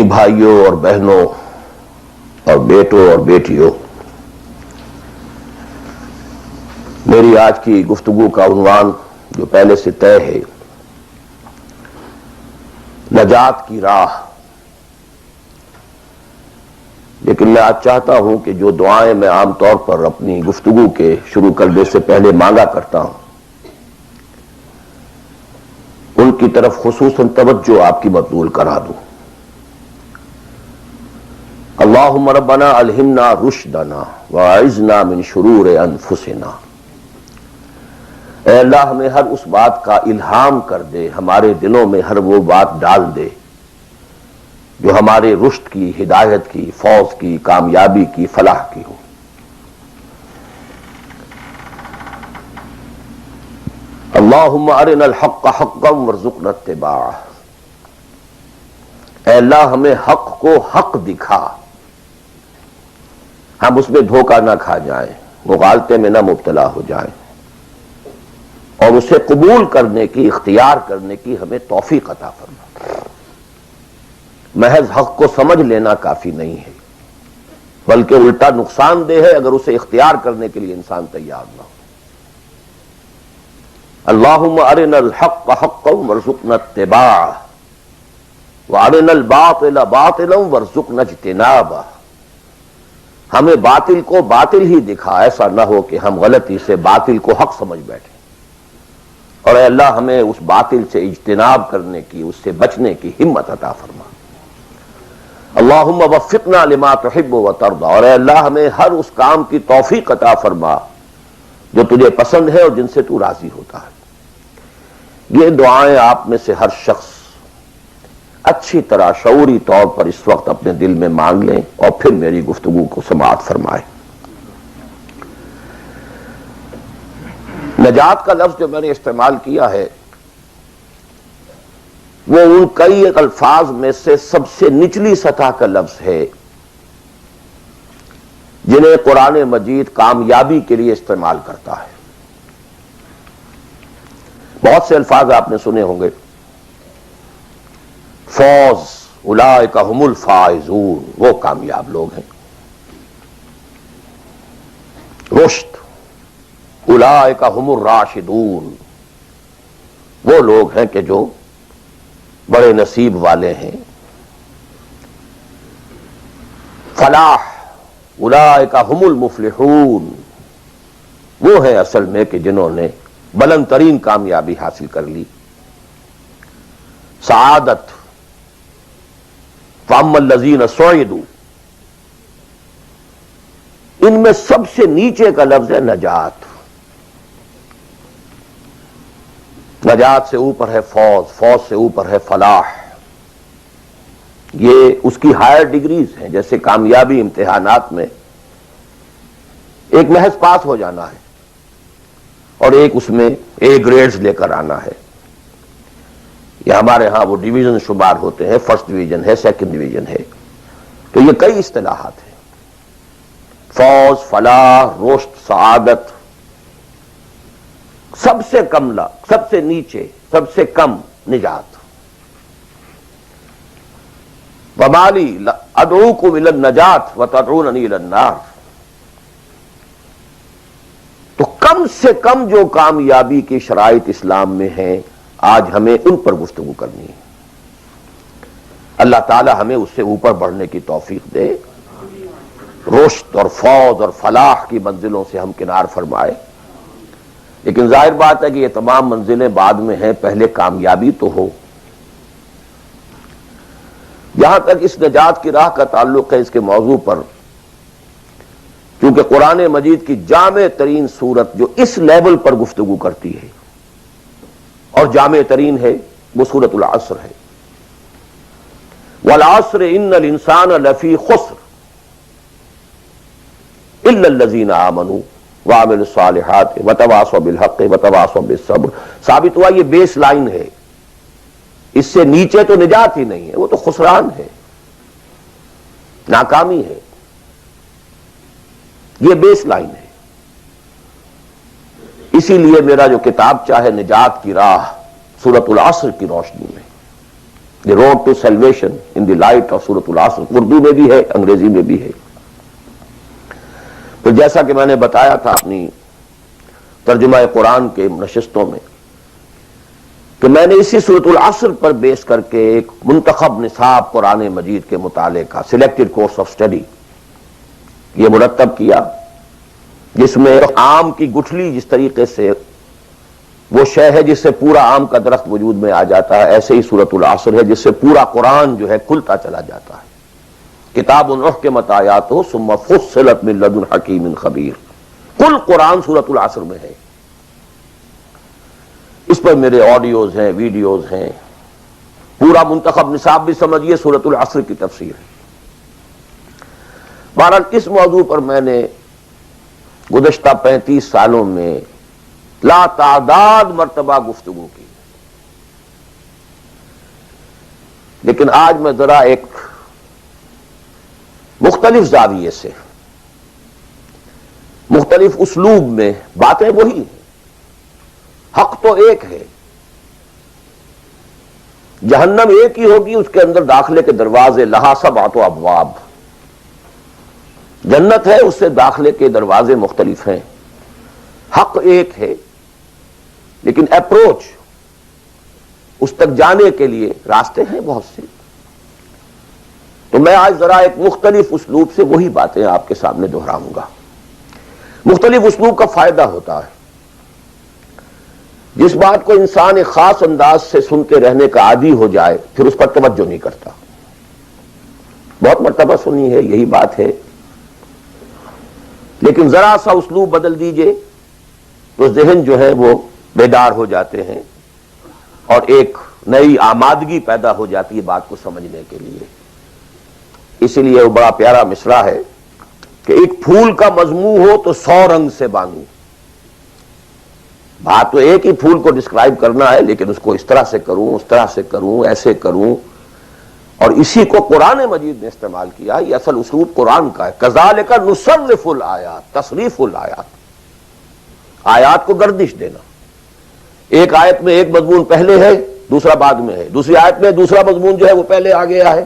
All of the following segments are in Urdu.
بھائیوں اور بہنوں اور بیٹوں اور بیٹیوں، میری آج کی گفتگو کا عنوان جو پہلے سے طے ہے، نجات کی راہ۔ لیکن میں آج چاہتا ہوں کہ جو دعائیں میں عام طور پر اپنی گفتگو کے شروع کرنے سے پہلے مانگا کرتا ہوں، ان کی طرف خصوصاً توجہ آپ کی مبذول کرا دوں۔ اللہم ربنا الہمنا رشدنا واعذنا من شرور انفسنا۔ اے اللہ ہمیں ہر اس بات کا الہام کر دے، ہمارے دلوں میں ہر وہ بات ڈال دے جو ہمارے رشد کی، ہدایت کی، فوز کی، کامیابی کی، فلاح کی ہو۔ اللہم ارنا الحق حقا وارزقنا اتباعہ۔ اے اللہ ہمیں حق کو حق دکھا، ہم اس میں دھوکہ نہ کھا جائیں، مغالطے میں نہ مبتلا ہو جائیں، اور اسے قبول کرنے کی، اختیار کرنے کی ہمیں توفیق عطا فرما۔ محض حق کو سمجھ لینا کافی نہیں ہے، بلکہ الٹا نقصان دہ ہے اگر اسے اختیار کرنے کے لیے انسان تیار نہ ہو۔ اللہم ارنا الحق حقا وارزقنا اتباعہ وارنا الباطل باطلا وارزقنا اجتنابہ۔ ہمیں باطل کو باطل ہی دکھا، ایسا نہ ہو کہ ہم غلطی سے باطل کو حق سمجھ بیٹھیں، اور اے اللہ ہمیں اس باطل سے اجتناب کرنے کی، اس سے بچنے کی ہمت عطا فرما۔ اللہم وفقنا لما تحب وترضى، اور اے اللہ ہمیں ہر اس کام کی توفیق عطا فرما جو تجھے پسند ہے اور جن سے تو راضی ہوتا ہے۔ یہ دعائیں آپ میں سے ہر شخص اچھی طرح شعوری طور پر اس وقت اپنے دل میں مانگ لیں اور پھر میری گفتگو کو سماعت فرمائیں۔ نجات کا لفظ جو میں نے استعمال کیا ہے وہ ان کئی الفاظ میں سے سب سے نچلی سطح کا لفظ ہے جنہیں قرآن مجید کامیابی کے لیے استعمال کرتا ہے۔ بہت سے الفاظ آپ نے سنے ہوں گے، فوز، اولئک هم الفائزون، وہ کامیاب لوگ ہیں۔ رشد، اولئک هم الراشدون، وہ لوگ ہیں کہ جو بڑے نصیب والے ہیں۔ فلاح، اولئک هم المفلحون، وہ ہیں اصل میں کہ جنہوں نے بلند ترین کامیابی حاصل کر لی۔ سعادت، فَأَمَّا الَّذِينَ سُعِدُوا، ان میں سب سے نیچے کا لفظ ہے نجات۔ نجات سے اوپر ہے فوز، فوز سے اوپر ہے فلاح۔ یہ اس کی ہائر ڈگریز ہیں، جیسے کامیابی امتحانات میں ایک محض پاس ہو جانا ہے اور ایک اس میں اے گریڈز لے کر آنا ہے، یا ہمارے ہاں وہ ڈویژن شمار ہوتے ہیں، فرسٹ ڈویژن ہے، سیکنڈ ڈویژن ہے۔ تو یہ کئی اصطلاحات ہیں، فوز، فلاح، رشد، سعادت۔ سب سے کم سب سے نیچے، سب سے کم نجات۔ وَمَالِي أَدْعُوكُمْ إِلَى النَّجَاةِ وَتَدْعُونَنِي إِلَى النَّارِ۔ تو کم سے کم جو کامیابی کی شرائط اسلام میں ہیں، آج ہمیں ان پر گفتگو کرنی ہے۔ اللہ تعالی ہمیں اس سے اوپر بڑھنے کی توفیق دے، رشد اور فوز اور فلاح کی منزلوں سے ہم کنار فرمائے۔ لیکن ظاہر بات ہے کہ یہ تمام منزلیں بعد میں ہیں، پہلے کامیابی تو ہو۔ جہاں تک اس نجات کی راہ کا تعلق ہے، اس کے موضوع پر کیونکہ قرآن مجید کی جامع ترین صورت جو اس لیول پر گفتگو کرتی ہے اور جامع ترین ہے، وہ سورۃ العصر ہے۔ والعصر ان الانسان لفی خسر الا الذین آمنوا وعملوا الصالحات وتواصوا بالحق وتواصوا بالصبر۔ ثابت ہوا یہ بیس لائن ہے، اس سے نیچے تو نجات ہی نہیں ہے، وہ تو خسران ہے، ناکامی ہے، یہ بیس لائن ہے۔ اسی لیے میرا جو کتاب چاہے نجات کی راہ سورۃ العصر کی روشنی میں، the road to salvation in the light of سورۃ العصر، اردو میں بھی ہے، انگریزی میں بھی ہے۔ تو جیسا کہ میں نے بتایا تھا اپنی ترجمہ قرآن کے نشستوں میں کہ میں نے اسی سورۃ العصر پر بیس کر کے ایک منتخب نصاب قرآن مجید کے مطالعے کا سلیکٹڈ کورس آف اسٹڈی یہ مرتب کیا، جس میں آم کی گٹھلی جس طریقے سے وہ شے ہے جس سے پورا آم کا درخت وجود میں آ جاتا ہے، ایسے ہی سورۃ العصر ہے جس سے پورا قرآن جو ہے کھلتا چلا جاتا ہے۔ کتاب احکمت آیاتہ ثم فصلت من لدن حکیم خبیر، کل قرآن سورۃ العصر میں ہے۔ اس پر میرے آڈیوز ہیں، ویڈیوز ہیں، پورا منتخب نصاب بھی سمجھیے سورۃ العصر کی تفسیر ہے۔ بہرحال اس موضوع پر میں نے گزشتہ 35 سالوں میں لا تعداد مرتبہ گفتگو کی، لیکن آج میں ذرا ایک مختلف زاویے سے، مختلف اسلوب میں، باتیں وہی ہیں، حق تو ایک ہے، جہنم ایک ہی ہوگی، اس کے اندر داخلے کے دروازے لہا سبعۃ ابواب، جنت ہے، اس سے داخلے کے دروازے مختلف ہیں، حق ایک ہے، لیکن اپروچ اس تک جانے کے لیے راستے ہیں بہت سے۔ تو میں آج ذرا ایک مختلف اسلوب سے وہی باتیں آپ کے سامنے دہراؤں گا۔ مختلف اسلوب کا فائدہ ہوتا ہے، جس بات کو انسان ایک خاص انداز سے سنتے رہنے کا عادی ہو جائے پھر اس پر توجہ نہیں کرتا۔ بہت مرتبہ سنی ہے یہی بات ہے، لیکن ذرا سا اسلوب بدل دیجئے تو ذہن جو ہے وہ بیدار ہو جاتے ہیں اور ایک نئی آمادگی پیدا ہو جاتی ہے بات کو سمجھنے کے لیے۔ اسی لیے وہ بڑا پیارا مصرع ہے کہ ایک پھول کا مضمون ہو تو 100 رنگ سے بانگوں۔ بات تو ایک ہی پھول کو ڈسکرائب کرنا ہے، لیکن اس کو اس طرح سے کروں، اس طرح سے کروں، ایسے کروں، اور اسی کو قرآن مجید نے استعمال کیا۔ یہ اصل اسلوب قرآن کا ہے، کذالک نصرف الآیات، تصریف الآیات، آیات کو گردش دینا۔ ایک آیت میں ایک مضمون پہلے ہے، دوسرا بعد میں ہے، دوسری آیت میں دوسرا مضمون جو ہے وہ پہلے آ گیا ہے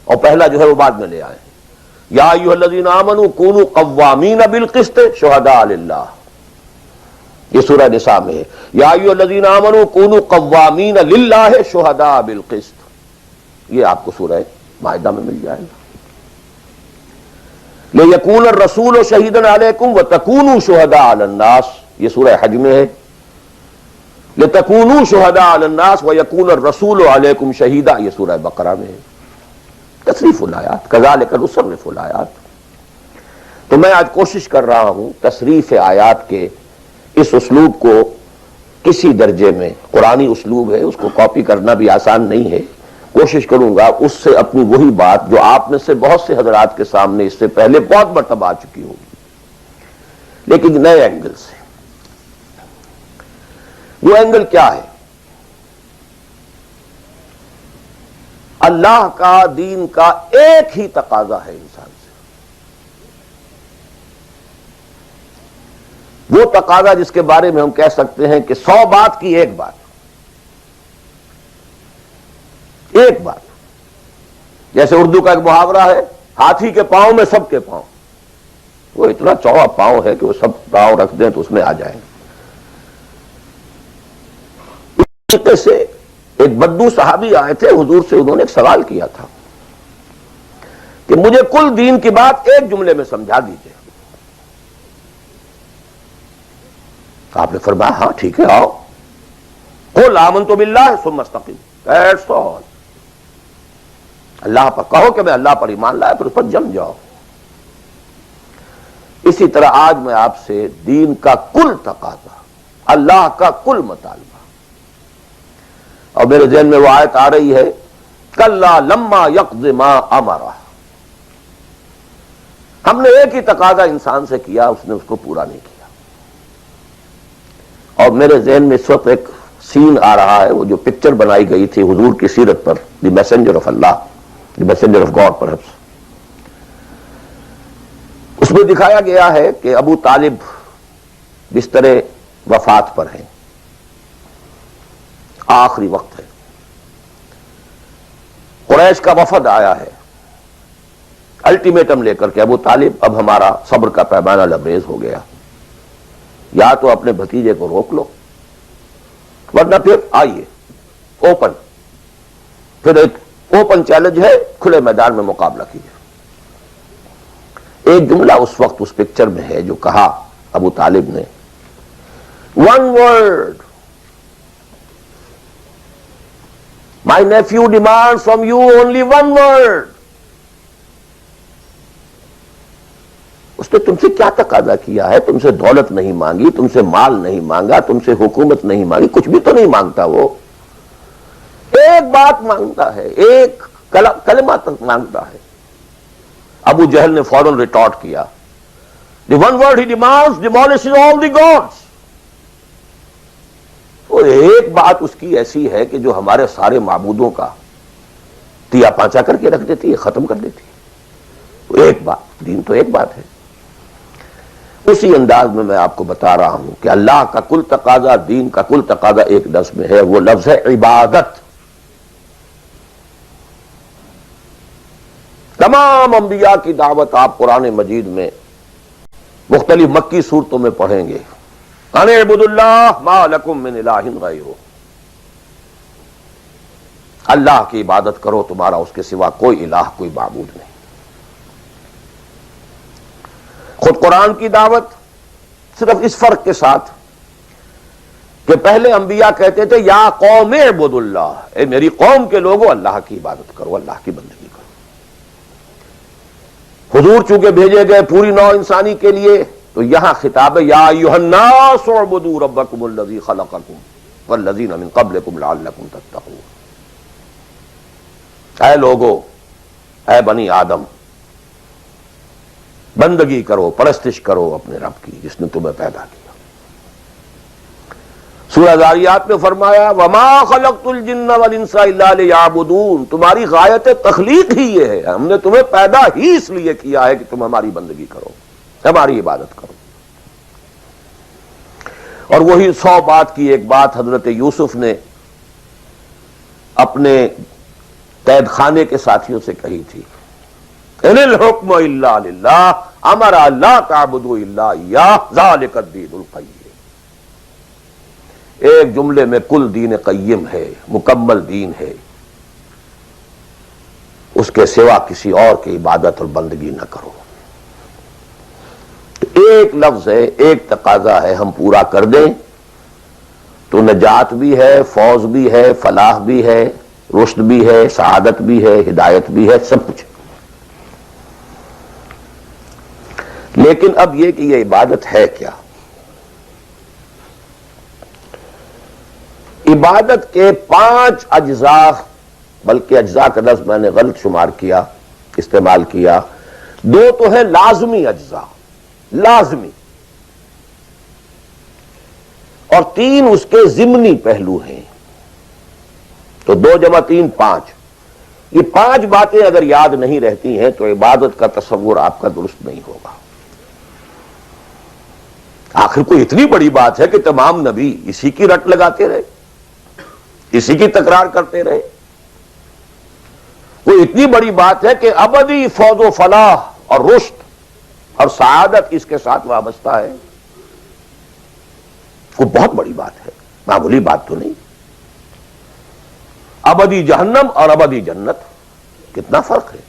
اور پہلا جو ہے وہ بعد میں لے آئے ہیں۔ یا ایھا الذین آمنوا کونوا قوامین بالقسط شہداء للہ، یہ سورہ نساء میں ہے۔ یا ایھا الذین آمنوا کونوا قوامین للہ شہداء بالقسط، یہ آپ کو سورہ مائدہ میں مل جائے گا۔ لِیَکُونَ الرَّسُولُ شَہِیدًا عَلَیکُمْ وَتَکُونُوا شُہَدَاءَ عَلَى النَّاسِ، یہ سورہ حج میں ہے۔ لِتَکُونُوا شُہَدَاءَ عَلَى النَّاسِ وَیَکُونَ الرَّسُولُ عَلَیکُمْ شَہِیدًا، یہ سورہ بقرہ میں ہے۔ تصریف الآیات، کذالک نصرف الآیات۔ تو میں آج کوشش کر رہا ہوں تصریف آیات کے اس اسلوب کو کسی درجے میں، قرآنی اسلوب ہے، اس کو کاپی کرنا بھی آسان نہیں ہے، کوشش کروں گا اس سے اپنی وہی بات جو آپ میں سے بہت سے حضرات کے سامنے اس سے پہلے بہت مرتبہ آ چکی ہوگی، لیکن نئے اینگل سے۔ وہ اینگل کیا ہے؟ اللہ کا، دین کا ایک ہی تقاضا ہے انسان سے، وہ تقاضا جس کے بارے میں ہم کہہ سکتے ہیں کہ 100 بات کی ایک بات، ایک بات۔ جیسے اردو کا ایک محاورہ ہے، ہاتھی کے پاؤں میں سب کے پاؤں، وہ اتنا چوڑا پاؤں ہے کہ وہ سب پاؤں رکھ دیں تو اس میں آ جائیں۔ اس طریقے سے ایک بدو صحابی آئے تھے حضور سے، انہوں نے ایک سوال کیا تھا کہ مجھے کل دین کی بات ایک جملے میں سمجھا دیجئے۔ آپ نے فرمایا ہاں ٹھیک ہے، آؤ، قل آمنت باللہ ثم استقم، دیٹس آل، اللہ پر کہو کہ میں اللہ پر ایمان لایا، پھر اس پر جم جاؤ۔ اسی طرح آج میں آپ سے دین کا کل تقاضا، اللہ کا کل مطالبہ، اور میرے ذہن میں وہ آیت آ رہی ہے کلا لما یقض ما امرہ، ہم نے ایک ہی تقاضا انسان سے کیا، اس نے اس کو پورا نہیں کیا۔ اور میرے ذہن میں اس وقت ایک سین آ رہا ہے، وہ جو پکچر بنائی گئی تھی حضور کی سیرت پر، دی میسنجر آف اللہ، the messenger of God perhaps, اس میں دکھایا گیا ہے کہ ابو طالب بستر وفات پر ہیں، آخری وقت ہے، قریش کا وفد آیا ہے الٹیمیٹم لے کر کے، ابو طالب اب ہمارا صبر کا پیمانہ لبریز ہو گیا، یا تو اپنے بھتیجے کو روک لو ورنہ پھر آئیے اوپن، پھر ایک اوپن چیلنج ہے، کھلے میدان میں مقابلہ کیجیے۔ ایک جملہ اس وقت اس پکچر میں ہے جو کہا ابو طالب نے، one word, my nephew demand from you only one word. اس نے تم سے کیا تقاضا کیا ہے؟ تم سے دولت نہیں مانگی، تم سے مال نہیں مانگا، تم سے حکومت نہیں مانگی، کچھ بھی تو نہیں مانگتا، وہ ایک بات مانگتا ہے، ایک کلمہ تک مانگتا ہے۔ ابو جہل نے فوراً ریٹارٹ کیا، دی ون ورڈ ہی demands demolishes all the gods. اور ایک بات اس کی ایسی ہے کہ جو ہمارے سارے معبودوں کا تیا پانچا کر کے رکھ دیتی ہے، ختم کر دیتی ہے۔ ایک بات، دین تو ایک بات ہے۔ اسی انداز میں آپ کو بتا رہا ہوں کہ اللہ کا کل تقاضا، دین کا کل تقاضا ایک لفظ میں ہے، وہ لفظ ہے عبادت۔ تمام انبیاء کی دعوت آپ قرآن مجید میں مختلف مکی صورتوں میں پڑھیں گے، ان اعبدوا اللہ ما لکم من الہ غیرہ، اللہ کی عبادت کرو، تمہارا اس کے سوا کوئی الہ، کوئی معبود نہیں۔ خود قرآن کی دعوت صرف اس فرق کے ساتھ کہ پہلے انبیاء کہتے تھے یا قوم اعبدوا اللہ، اے میری قوم کے لوگوں اللہ کی عبادت کرو، اللہ کی بندگی کرو۔ حضور چونکہ بھیجے گئے پوری نوع انسانی کے لیے، تو یہاں خطاب ہے یا ایھا الناس اعبدوا ربکم الذی خلقکم والذین من قبلکم لعلکم تتقون۔ اے لوگو، اے بنی آدم، بندگی کرو، پرستش کرو اپنے رب کی جس نے تمہیں پیدا کیا۔ سورہ ذاریات میں فرمایا وما خلقت الجن والانس الا لیعبدون، تمہاری غایت تخلیق ہی یہ ہے، ہم نے تمہیں پیدا ہی اس لیے کیا ہے کہ تم ہماری بندگی کرو، ہماری عبادت کرو۔ اور وہی 100 بات کی ایک بات حضرت یوسف نے اپنے قید خانے کے ساتھیوں سے کہی تھی، ان الحکم الا للہ امر لا تعبدوا الا ایاہ ذلک الدین القیم۔ ایک جملے میں کل دین قیم ہے، مکمل دین ہے، اس کے سوا کسی اور کی عبادت اور بندگی نہ کرو۔ تو ایک لفظ ہے، ایک تقاضا ہے، ہم پورا کر دیں تو نجات بھی ہے، فوز بھی ہے، فلاح بھی ہے، رشد بھی ہے، سعادت بھی ہے، ہدایت بھی ہے، سب کچھ۔ لیکن اب یہ کہ یہ عبادت ہے کیا؟ عبادت کے 5 اجزاء، بلکہ اجزاء کا لفظ میں نے غلط شمار کیا، استعمال کیا، 2 تو ہے لازمی اجزاء، لازمی، اور 3 اس کے ضمنی پہلو ہیں، تو 2 × 3 5۔ یہ 5 باتیں اگر یاد نہیں رہتی ہیں تو عبادت کا تصور آپ کا درست نہیں ہوگا۔ آخر کوئی اتنی بڑی بات ہے کہ تمام نبی اسی کی رٹ لگاتے رہے، اسی کی تکرار کرتے رہے؟ کوئی اتنی بڑی بات ہے کہ ابدی فوز و فلاح اور رشد اور سعادت اس کے ساتھ وابستہ ہے؟ کوئی بہت بڑی بات ہے، معمولی بات تو نہیں۔ ابدی جہنم اور ابدی جنت، کتنا فرق ہے،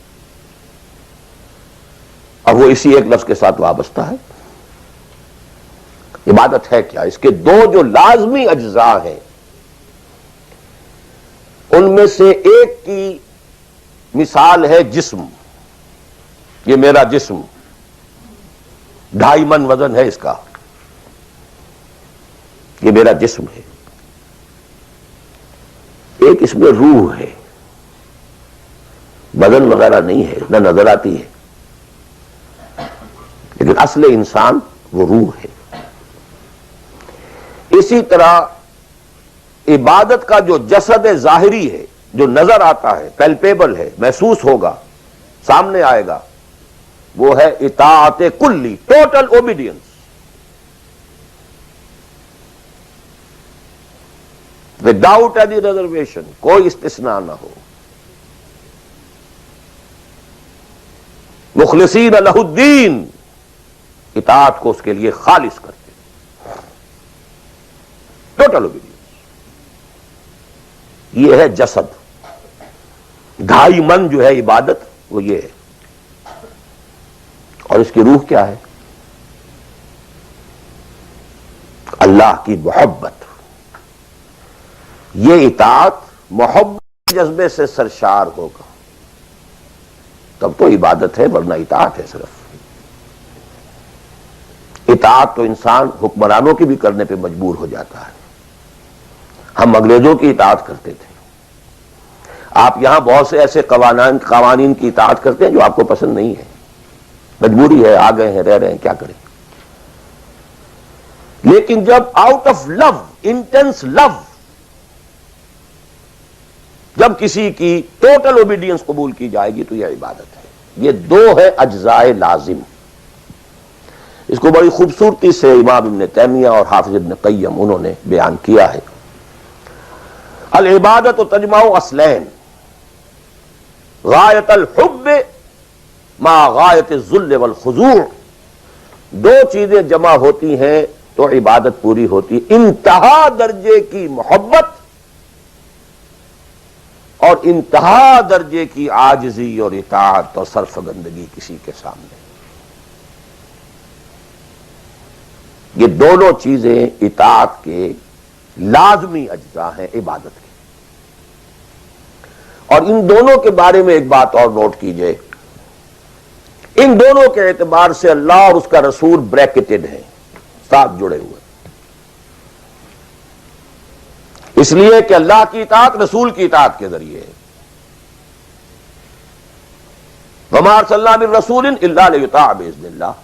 اور وہ اسی ایک لفظ کے ساتھ وابستہ ہے۔ عبادت ہے کیا؟ اس کے 2 جو لازمی اجزاء ہیں، ان میں سے ایک کی مثال ہے جسم۔ یہ میرا جسم 2.5 من وزن ہے اس کا، یہ میرا جسم ہے۔ ایک اس میں روح ہے، بدن وغیرہ نہیں ہے، نہ نظر آتی ہے، لیکن اصل انسان وہ روح ہے۔ اسی طرح عبادت کا جو جسد ظاہری ہے، جو نظر آتا ہے، پیلپیبل ہے، محسوس ہوگا، سامنے آئے گا، وہ ہے اطاعت کلی، total obedience, without any reservation, کوئی استثناء نہ ہو۔ مخلصین لہ الدین، اطاعت کو اس کے لیے خالص کرتے، ٹوٹل اوبیڈینس۔ یہ ہے جسد، 2.5 من جو ہے عبادت وہ یہ ہے، اور اس کی روح کیا ہے؟ اللہ کی محبت۔ یہ اطاعت محبت جذبے سے سرشار ہوگا تب تو عبادت ہے، ورنہ اطاعت ہے صرف۔ اطاعت تو انسان حکمرانوں کی بھی کرنے پہ مجبور ہو جاتا ہے۔ ہم انگریزوں کی اطاعت کرتے تھے، آپ یہاں بہت سے ایسے قوانین کی اطاعت کرتے ہیں جو آپ کو پسند نہیں ہے، مجبوری ہے، آ گئے ہیں، رہ رہے ہیں، کیا کریں۔ لیکن جب آؤٹ آف لو، انٹینس لو، جب کسی کی ٹوٹل اوبیڈینس قبول کی جائے گی تو یہ عبادت ہے۔ یہ 2 ہے اجزاء لازم۔ اس کو بڑی خوبصورتی سے امام ابن تیمیہ اور حافظ ابن قیم انہوں نے بیان کیا ہے۔ العبادت تجمع اصلین، غایت الحب مع غایت الذل والخضوع۔ 2 چیزیں جمع ہوتی ہیں تو عبادت پوری ہوتی، انتہا درجے کی محبت اور انتہا درجے کی عاجزی اور اطاعت اور سرفگندگی کسی کے سامنے۔ یہ دونوں چیزیں اطاعت کے لازمی اجزاء ہیں عبادت کے۔ اور ان دونوں کے بارے میں ایک بات اور نوٹ کیجئے، ان دونوں کے اعتبار سے اللہ اور اس کا رسول بریکٹڈ ہیں، ساتھ جڑے ہوئے، اس لیے کہ اللہ کی اطاعت رسول کی اطاعت کے ذریعے ہے۔ وَمَا أَرْسَلْنَا مِن رَّسُولٍ إِلَّا لِيُطَاعَ بِإِذْنِ اللَّهِ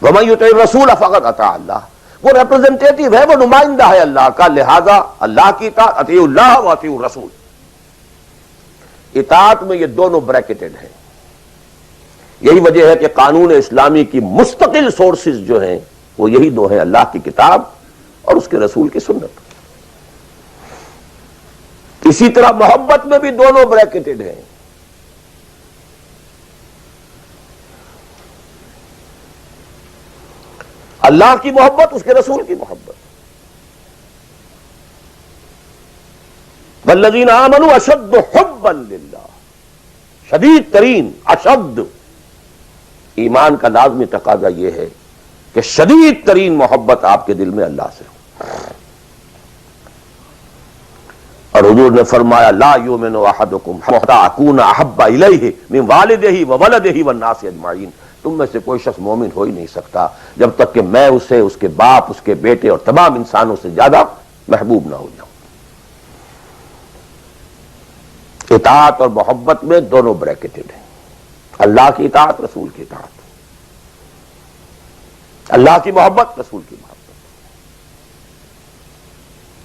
وَمَن يُطِعِ الرَّسُولَ فَقَدْ أَطَاعَ اللَّهَ۔ وہ ریپرزنٹیٹو ہے، وہ نمائندہ ہے اللہ کا، لہذا اللہ کی اطاعت، اطیعوا اللہ واطیعوا الرسول۔ اطاعت میں یہ دونوں بریکٹڈ ہیں۔ یہی وجہ ہے کہ قانون اسلامی کی مستقل سورسز جو ہیں وہ یہی 2 ہیں، اللہ کی کتاب اور اس کے رسول کی سنت۔ اسی طرح محبت میں بھی دونوں بریکٹڈ ہیں۔ اللہ کی محبت، اس کے رسول کی محبت۔ والذین آمنوا اشد حبا للہ، شدید ترین، اشد۔ ایمان کا لازمی تقاضا یہ ہے کہ شدید ترین محبت آپ کے دل میں اللہ سے ہو۔ اور حضور نے فرمایا لا یؤمن احدکم حتی اکون احب الیہ من والدہ وولدہ والناس اجمعین۔ تم میں سے کوئی شخص مومن ہو ہی نہیں سکتا جب تک کہ میں اسے، اس کے باپ، اس کے بیٹے اور تمام انسانوں سے زیادہ محبوب نہ ہو جاؤں۔ اطاعت اور محبت میں دونوں بریکٹڈ ہیں، اللہ کی اطاعت، رسول کی اطاعت، اللہ کی محبت، رسول کی محبت۔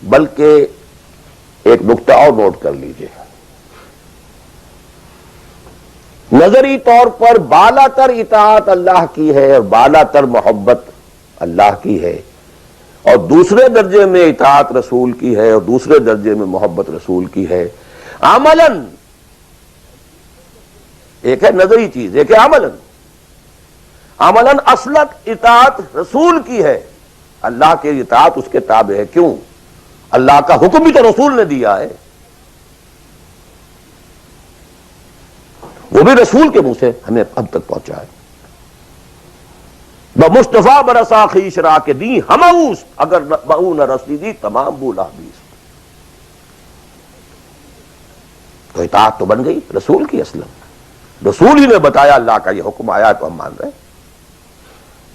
بلکہ ایک نقطہ اور نوٹ کر لیجئے، نظری طور پر بالا تر اطاعت اللہ کی ہے اور بالا تر محبت اللہ کی ہے، اور دوسرے درجے میں اطاعت رسول کی ہے اور دوسرے درجے میں محبت رسول کی ہے۔ عملاً ایک ہے نظری چیز، ایک ہے عملاً۔ عملاً اصلت اطاعت رسول کی ہے، اللہ کے اطاعت اس کے تابع ہے۔ کیوں؟ اللہ کا حکم بھی تو رسول نے دیا ہے، وہ بھی رسول کے منہ سے ہمیں اب تک پہنچا ہے۔ بمصطفیٰ برسا خیش را کے دی ہموس، اگر بہو نہ رسیدی تمام بولا بیس۔ تو اطاعت تو بن گئی رسول کی اصلاً، رسول ہی نے بتایا، اللہ کا یہ حکم آیا تو ہم مان رہے ہیں۔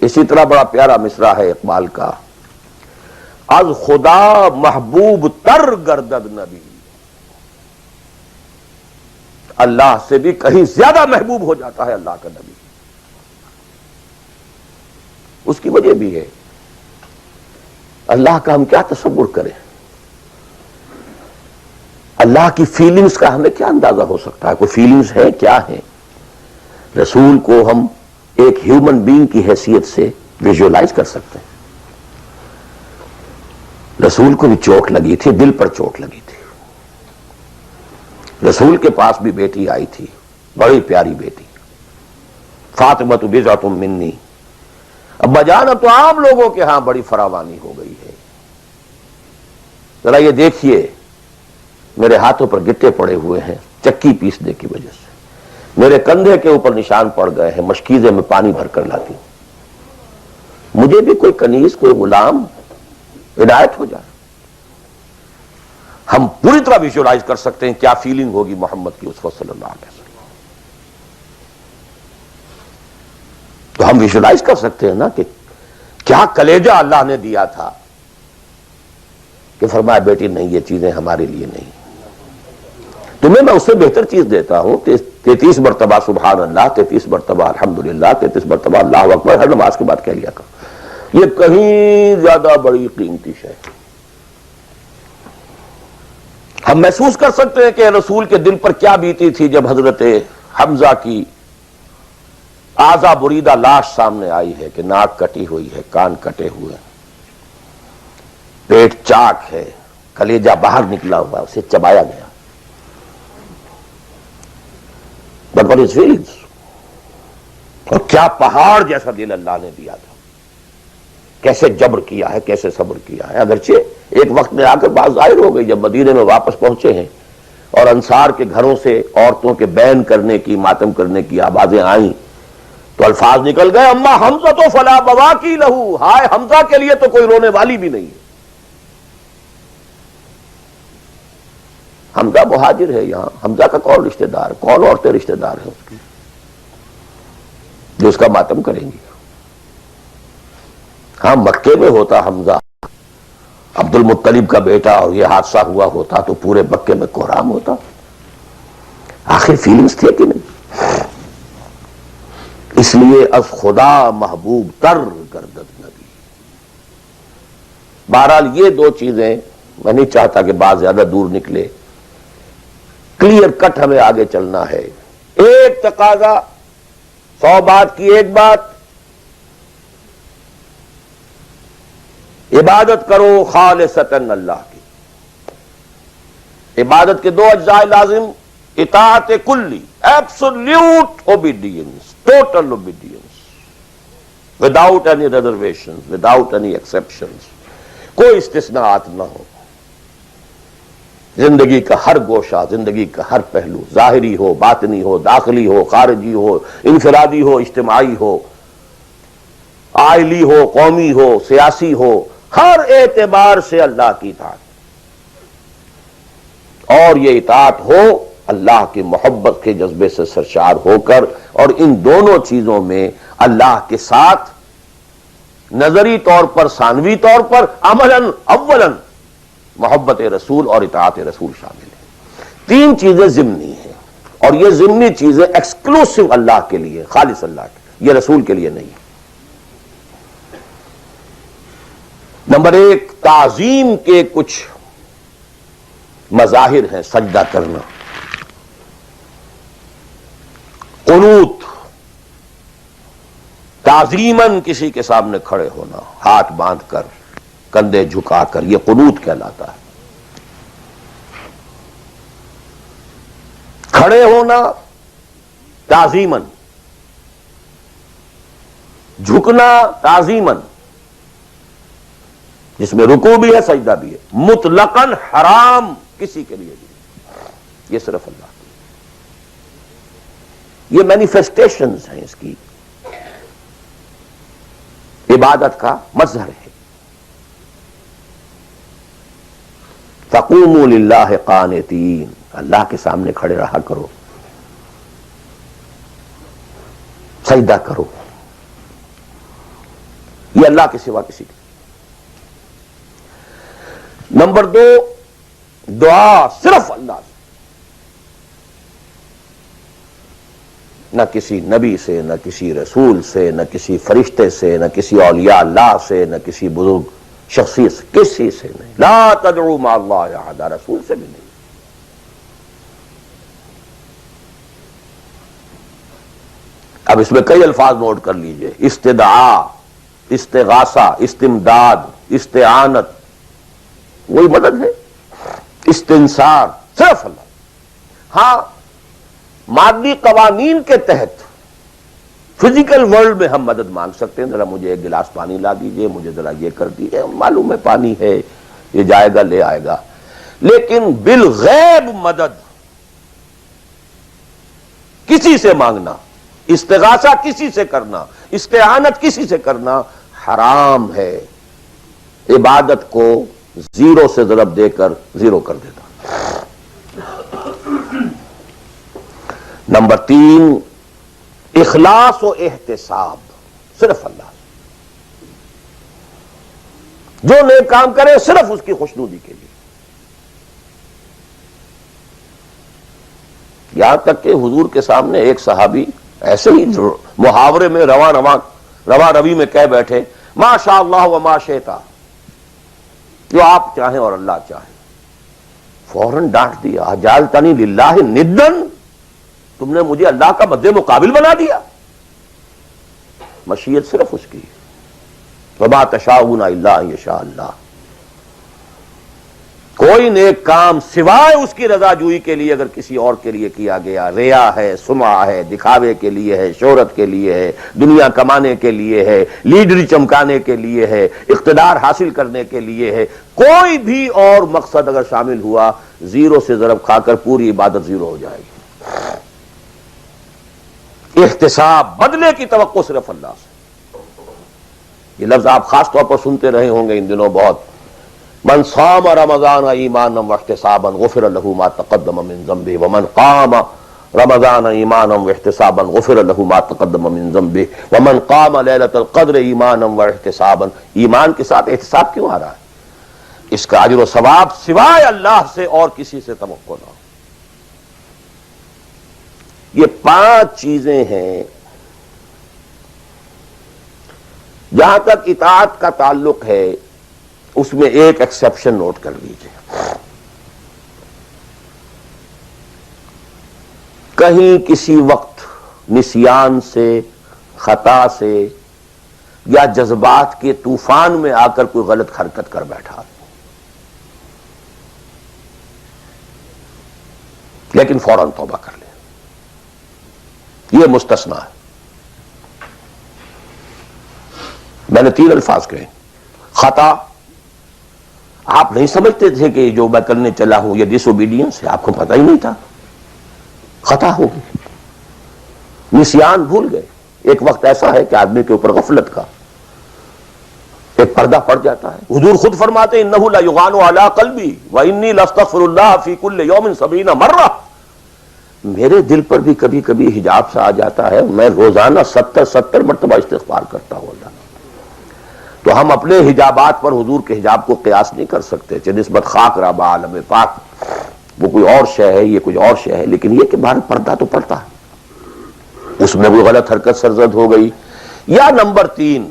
اسی طرح بڑا پیارا مصرع ہے اقبال کا، از خدا محبوب تر گردد نبی، اللہ سے بھی کہیں زیادہ محبوب ہو جاتا ہے اللہ کا نبی۔ اس کی وجہ بھی ہے، اللہ کا ہم کیا تصور کریں، اللہ کی فیلنگز کا ہمیں کیا اندازہ ہو سکتا ہے؟ کوئی فیلنگز ہے کیا ہے؟ رسول کو ہم ایک ہیومن بینگ کی حیثیت سے ویژولائز کر سکتے ہیں۔ رسول کو بھی چوٹ لگی تھی، دل پر چوٹ لگی تھی۔ رسول کے پاس بھی بیٹی آئی تھی، بڑی پیاری بیٹی فاطمہ تو بضعۃ منی. ابا جان اب تو عام لوگوں کے ہاں بڑی فراوانی ہو گئی ہے. ذرا یہ دیکھیے میرے ہاتھوں پر گٹے پڑے ہوئے ہیں چکی پیسنے کی وجہ سے, میرے کندھے کے اوپر نشان پڑ گئے ہیں, مشکیزے میں پانی بھر کر لاتی ہوں. مجھے بھی کوئی کنیز کوئی غلام ہدایت ہو جائے. ہم پوری طرح ویژولائز کر سکتے ہیں کیا فیلنگ ہوگی محمد کی اس وقت صلی اللہ علیہ وسلم. تو ہم ویژولائز کر سکتے ہیں نا کہ کیا کلیجہ اللہ نے دیا تھا کہ فرمایا بیٹی نہیں یہ چیزیں ہمارے لیے نہیں, تمہیں میں اس سے بہتر چیز دیتا ہوں. 33 مرتبہ سبحان اللہ, 33 مرتبہ الحمدللہ, 33 مرتبہ اللہ اکبر ہر نماز کے بعد کہہ لیا کرو. یہ کہیں زیادہ بڑی قیمتی شے. ہم محسوس کر سکتے ہیں کہ رسول کے دل پر کیا بیتی تھی جب حضرت حمزہ کی اعضا بریدہ لاش سامنے آئی ہے کہ ناک کٹی ہوئی ہے, کان کٹے ہوئے, پیٹ چاک ہے, کلیجہ باہر نکلا ہوا, اسے چبایا گیا. But what is feelings? اور کیا پہاڑ جیسا دل اللہ نے دیا تھا, کیسے جبر کیا ہے, کیسے صبر کیا ہے. اگرچہ ایک وقت میں آ کر بات ظاہر ہو گئی جب مدینے میں واپس پہنچے ہیں اور انصار کے گھروں سے عورتوں کے بین کرنے کی, ماتم کرنے کی آوازیں آئیں تو الفاظ نکل گئے اما حمزہ تو فلا بواکی لہو, ہائے حمزہ کے لیے تو کوئی رونے والی بھی نہیں ہے. حمزہ مہاجر ہے یہاں, حمزہ کا کون رشتہ دار, کون عورتیں رشتہ دار ہیں اس کی جو اس کا ماتم کریں گی. ہاں مکے میں ہوتا حمزہ عبد المطلب کا بیٹا اور یہ حادثہ ہوا ہوتا تو پورے مکے میں کوہرام ہوتا. آخر فیلنگز تھے کہ نہیں. اس لیے از خدا محبوب تر گردد نبی. بہرحال یہ دو چیزیں میں نہیں چاہتا کہ بات زیادہ دور نکلے, کلیئر کٹ ہمیں آگے چلنا ہے. ایک تقاضا 100 بات کی ایک بات, عبادت کرو خالصتاً اللہ کی. عبادت کے 2 اجزاء لازم, اطاعت کلی, absolute obedience, total obedience, without any reservation, without any exceptions, کوئی استثناءات نہ ہو. زندگی کا ہر گوشہ, زندگی کا ہر پہلو, ظاہری ہو, باطنی ہو, داخلی ہو, خارجی ہو, انفرادی ہو, اجتماعی ہو, عائلی ہو, قومی ہو, سیاسی ہو, ہر اعتبار سے اللہ کی اطاعت. اور یہ اطاعت ہو اللہ کی محبت کے جذبے سے سرشار ہو کر, اور ان دونوں چیزوں میں اللہ کے ساتھ نظری طور پر, ثانوی طور پر, عملاً اولاً محبت رسول اور اطاعت رسول شامل ہے. 3 چیزیں ضمنی ہیں, اور یہ ضمنی چیزیں ایکسکلوسیو اللہ کے لیے, خالص اللہ کے, یہ رسول کے لیے نہیں. نمبر 1, تعظیم کے کچھ مظاہر ہیں. سجدہ کرنا, قنوت, تعظیماً کسی کے سامنے کھڑے ہونا, ہاتھ باندھ کر, کندھے جھکا کر, یہ قنوت کہلاتا ہے. کھڑے ہونا تعظیماً, جھکنا تعظیماً, جس میں رکوع بھی ہے سجدہ بھی ہے, مطلقاً حرام کسی کے لیے بھی, یہ صرف اللہ کی. یہ مینیفیسٹیشنز ہیں اس کی, عبادت کا مظہر ہے. فقوموا للہ قانتین, اللہ کے سامنے کھڑے رہا کرو, سجدہ کرو. یہ اللہ کے سوا کسی کے. نمبر 2, دعا صرف اللہ سے, نہ کسی نبی سے, نہ کسی رسول سے, نہ کسی فرشتے سے, نہ کسی اولیاء اللہ سے, نہ کسی بزرگ شخصیت سے, کسی سے نہیں. لا تدعو مع اللہ احدا, رسول سے بھی نہیں. اب اس میں کئی الفاظ نوٹ کر لیجئے. استدعاء, استغاثہ, استمداد, استعانت, وہی مدد ہے. استنصار صرف اللہ. ہاں مادی قوانین کے تحت فزیکل ورلڈ میں ہم مدد مانگ سکتے ہیں، ذرا مجھے ایک گلاس پانی لا دیجئے، مجھے ذرا یہ کر دیجئے، معلوم ہے پانی ہے، یہ جائے گا لے آئے گا. لیکن بالغیب مدد کسی سے مانگنا، استغاثہ کسی سے کرنا، استعانت کسی سے کرنا حرام ہے. عبادت کو زیرو سے ضرب دے کر زیرو کر دیتا. نمبر 3، اخلاص و احتساب، صرف اللہ. جو نیک کام کرے صرف اس کی خوشنودی کے لیے. یہاں تک کہ حضور کے سامنے ایک صحابی ایسے ہی محاورے میں رواں روی میں کہہ بیٹھے ما شاء اللہ و ما شئتا، جو آپ چاہیں اور اللہ چاہے. فوراً ڈانٹ دیا اجعلتنی للہ ندن، تم نے مجھے اللہ کا مد مقابل بنا دیا. مشیت صرف اس کی. وما تشاءون الا ان یشاء اللہ. کوئی نیک کام سوائے اس کی رضا جوئی کے لیے اگر کسی اور کے لیے کیا گیا، ریا ہے، سمعہ ہے، دکھاوے کے لیے ہے، شہرت کے لیے ہے، دنیا کمانے کے لیے ہے، لیڈری چمکانے کے لیے ہے، اقتدار حاصل کرنے کے لیے ہے، کوئی بھی اور مقصد اگر شامل ہوا، زیرو سے ضرب کھا کر پوری عبادت زیرو ہو جائے گی. احتساب، بدلے کی توقع صرف اللہ سے. یہ لفظ آپ خاص طور پر سنتے رہے ہوں گے ان دنوں بہت. من صام رمضان ایمانا واحتسابا غفر له ما تقدم من ذنبه ومن قام رمضان ایمانا واحتسابا غفر له ما تقدم من ذنبه ومن قام ليلة القدر ایمانا واحتسابا. ایمان کے ساتھ احتساب کیوں آ رہا ہے؟ اس کا اجر و ثواب سوائے اللہ سے اور کسی سے توقع نہ ہو. یہ 5 چیزیں ہیں. جہاں تک اطاعت کا تعلق ہے اس میں ایک ایکسیپشن نوٹ کر لیجئے. کہیں کسی وقت نسیان سے، خطا سے یا جذبات کے طوفان میں آ کر کوئی غلط حرکت کر بیٹھا، لیکن فوراً توبہ کر لے، یہ مستثنیٰ ہے. میں نے 3 الفاظ کہے. خطا، آپ نہیں سمجھتے تھے کہ جو میں کرنے چلا ہوں یہ ڈس اوبیڈینس ہے، آپ کو پتہ ہی نہیں تھا، خطا ہو گئی. نسیان، بھول گئے. ایک وقت ایسا ہے کہ آدمی کے اوپر غفلت کا ایک پردہ پڑ جاتا ہے. حضور خود فرماتے انہ لیغان علی قلبی وانی لاستغفر اللہ فی کل یوم 70 مرہ. میرے دل پر بھی کبھی کبھی حجاب سا آ جاتا ہے، میں روزانہ 70 مرتبہ استغفار کرتا ہوں اللہ. تو ہم اپنے حجابات پر حضور کے حجاب کو قیاس نہیں کر سکتے کہ نسبت خاک رابع عالم پاک، وہ کوئی اور شے ہے، یہ کوئی اور شے ہے. لیکن یہ کہ باہر پردہ تو پڑتا ہے، اس میں کوئی غلط حرکت سرزد ہو گئی. یا نمبر 3،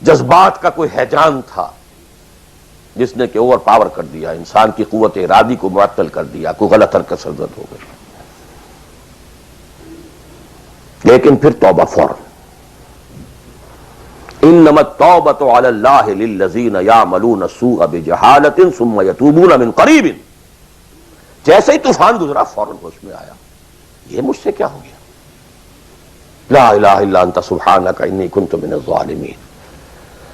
جذبات کا کوئی ہیجان تھا جس نے کہ اوور پاور کر دیا، انسان کی قوت ارادی کو معطل کر دیا، کوئی غلط حرکت سرزد ہو گئی. لیکن پھر توبہ فوراً. انما التوبۃ علی اللہ للذین یعملون السوء بجہالۃ ثم یتوبون من قریب. جیسے ہی طوفان گزرا فوراً ہوش میں آیا، یہ مجھ سے کیا ہو گیا؟ لا الہ الا انت سبحانک انی کنت من الظالمین.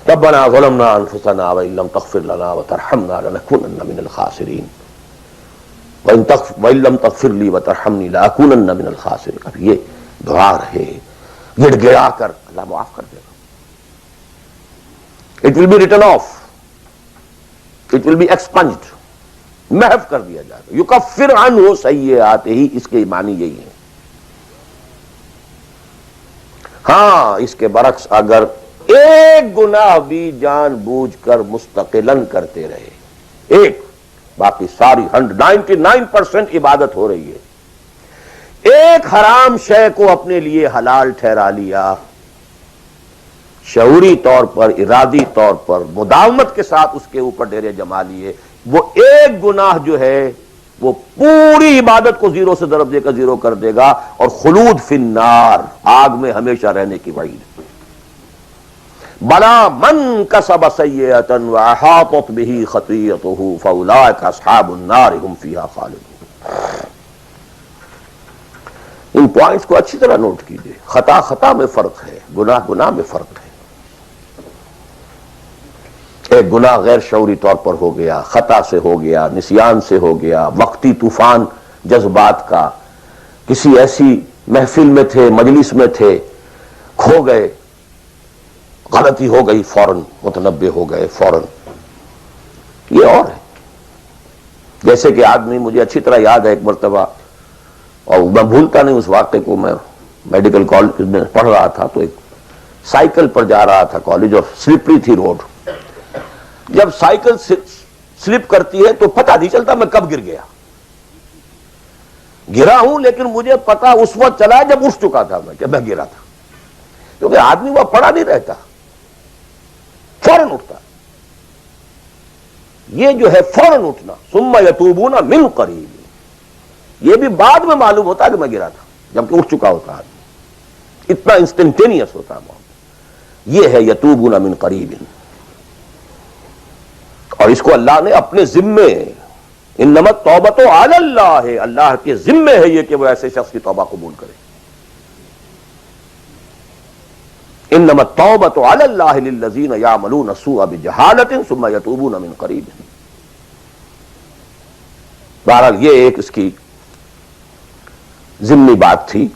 ربنا ظلمنا انفسنا وان لم تغفر لنا وترحمنا لنکونن من الخاسرین وان لم تغفر لی وترحمنی لاکونن من الخاسرین. اب یہ دعا رہے، گڑ گڑا کر اللہ معاف کر دے گا. It will be written off. It will be expunged. محو کر دیا جائے گا. یکفر عنہ سیئاتہ، اس کے معنی یہی ہے. ہاں اس کے برعکس اگر ایک گناہ بھی جان بوجھ کر مستقلاً کرتے رہے، ایک، باقی ساری 99% عبادت ہو رہی ہے، ایک حرام شے کو اپنے لیے حلال ٹھہرا لیا، شعوری طور پر، ارادی طور پر، مداومت کے ساتھ اس کے اوپر ڈیرے جما لیے، وہ ایک گناہ جو ہے وہ پوری عبادت کو زیرو سے ضرب دے کر زیرو کر دے گا، اور خلود فی النار، آگ میں ہمیشہ رہنے کی وعید. بلا من کسب سیئۃ واحاطت بہ خطیئتہ فاولئک اصحاب النار هم فیہا خالدون. ان پوائنٹس کو اچھی طرح نوٹ کیجئے. خطا خطا میں فرق ہے، گناہ گناہ میں فرق ہے. ایک گناہ غیر شعوری طور پر ہو گیا، خطا سے ہو گیا، نسیان سے ہو گیا، وقتی طوفان جذبات کا، کسی ایسی محفل میں تھے، مجلس میں تھے، کھو گئے، غلطی ہو گئی، فوراً متنبہ ہو گئے فوراً. یہ اور ہے. جیسے کہ آدمی، مجھے اچھی طرح یاد ہے ایک مرتبہ، اور میں بھولتا نہیں اس واقعے کو، میں میڈیکل کالج میں پڑھ رہا تھا تو ایک سائیکل پر جا رہا تھا کالج، اور سلپری تھی روڈ. جب سائیکل سلپ کرتی ہے تو پتہ نہیں چلتا میں کب گر گیا. گرا ہوں لیکن مجھے پتا اس وقت چلا جب اٹھ چکا تھا میں کہ میں گرا تھا، کیونکہ آدمی وہ پڑا نہیں رہتا، فوراً اٹھتا. یہ جو ہے فوراً اٹھنا، ثم یتوبون من قریب، یہ بھی بعد میں معلوم ہوتا ہے کہ میں گرا تھا جبکہ اٹھ چکا ہوتا آدمی. اتنا انسٹنٹینیس ہوتا ہے. یہ ہے یتوبون من قریب. اور اس کو اللہ نے اپنے ذمے، انما التوبۃ علی اللہ، اللہ کے ذمے ہے یہ کہ وہ ایسے شخص کی توبہ قبول کرے. انما التوبۃ علی اللہ للذین یعملون السوء بجہالۃ ثم یتوبون من قریب. بہرحال یہ ایک اس کی ضمنی بات تھی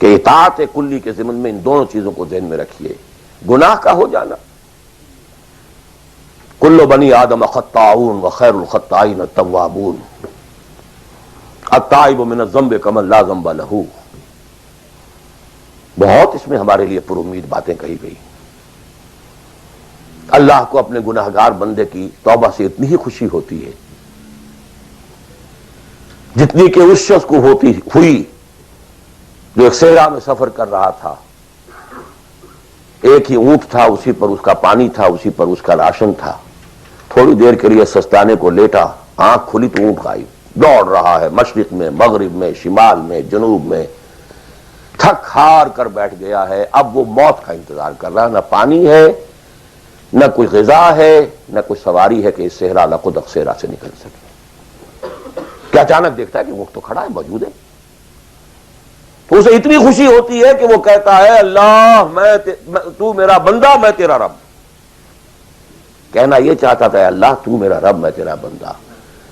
کہ اطاعت کلی کے ضمن میں ان دونوں چیزوں کو ذہن میں رکھیے. گناہ کا ہو جانا، کل بنی آدم خطاؤون وخیر الخطائین التوابون، التائب من الذنب کمن لا ذنب لہ. بہت اس میں ہمارے لیے پر امید باتیں کہی گئی. اللہ کو اپنے گناہگار بندے کی توبہ سے اتنی ہی خوشی ہوتی ہے جتنی کہ اس شخص کو ہوئی جو ایک صحرا میں سفر کر رہا تھا. ایک ہی اونٹ تھا، اسی پر اس کا پانی تھا، اسی پر اس کا راشن تھا. تھوڑی دیر کے لیے سستانے کو لیٹا، آنکھ کھلی تو اونٹ غائب. دوڑ رہا ہے مشرق میں، مغرب میں، شمال میں، جنوب میں، تھک ہار کر بیٹھ گیا ہے. اب وہ موت کا انتظار کر رہا، نہ پانی ہے، نہ کوئی غذا ہے، نہ کوئی سواری ہے کہ اس صحرا لقدق صحرا سے نکل سکے. کہ اچانک دیکھتا ہے کہ اونٹ تو کھڑا ہے، موجود ہے. تو اسے اتنی خوشی ہوتی ہے کہ وہ کہتا ہے اللہ تو میرا بندہ، میں تیرا رب. کہنا یہ چاہتا تھا اللہ تو میرا رب، میں تیرا بندہ،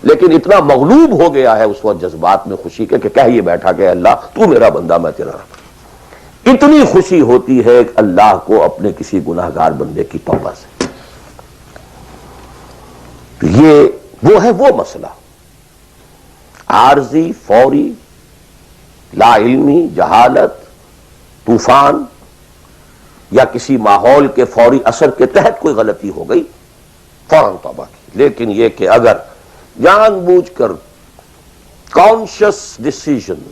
لیکن اتنا مغلوب ہو گیا ہے اس وقت جذبات میں خوشی کے کہ کہہ یہ بیٹھا کہ اللہ تو میرا بندہ، میں تیرا رب. اتنی خوشی ہوتی ہے اللہ کو اپنے کسی گناہگار بندے کی توبہ سے. تو یہ وہ ہے وہ مسئلہ عارضی، فوری، لا علمی، جہالت، طوفان یا کسی ماحول کے فوری اثر کے تحت کوئی غلطی ہو گئی، فوراً توبہ کی. لیکن یہ کہ اگر جان بوجھ کر کانشس ڈیسیژن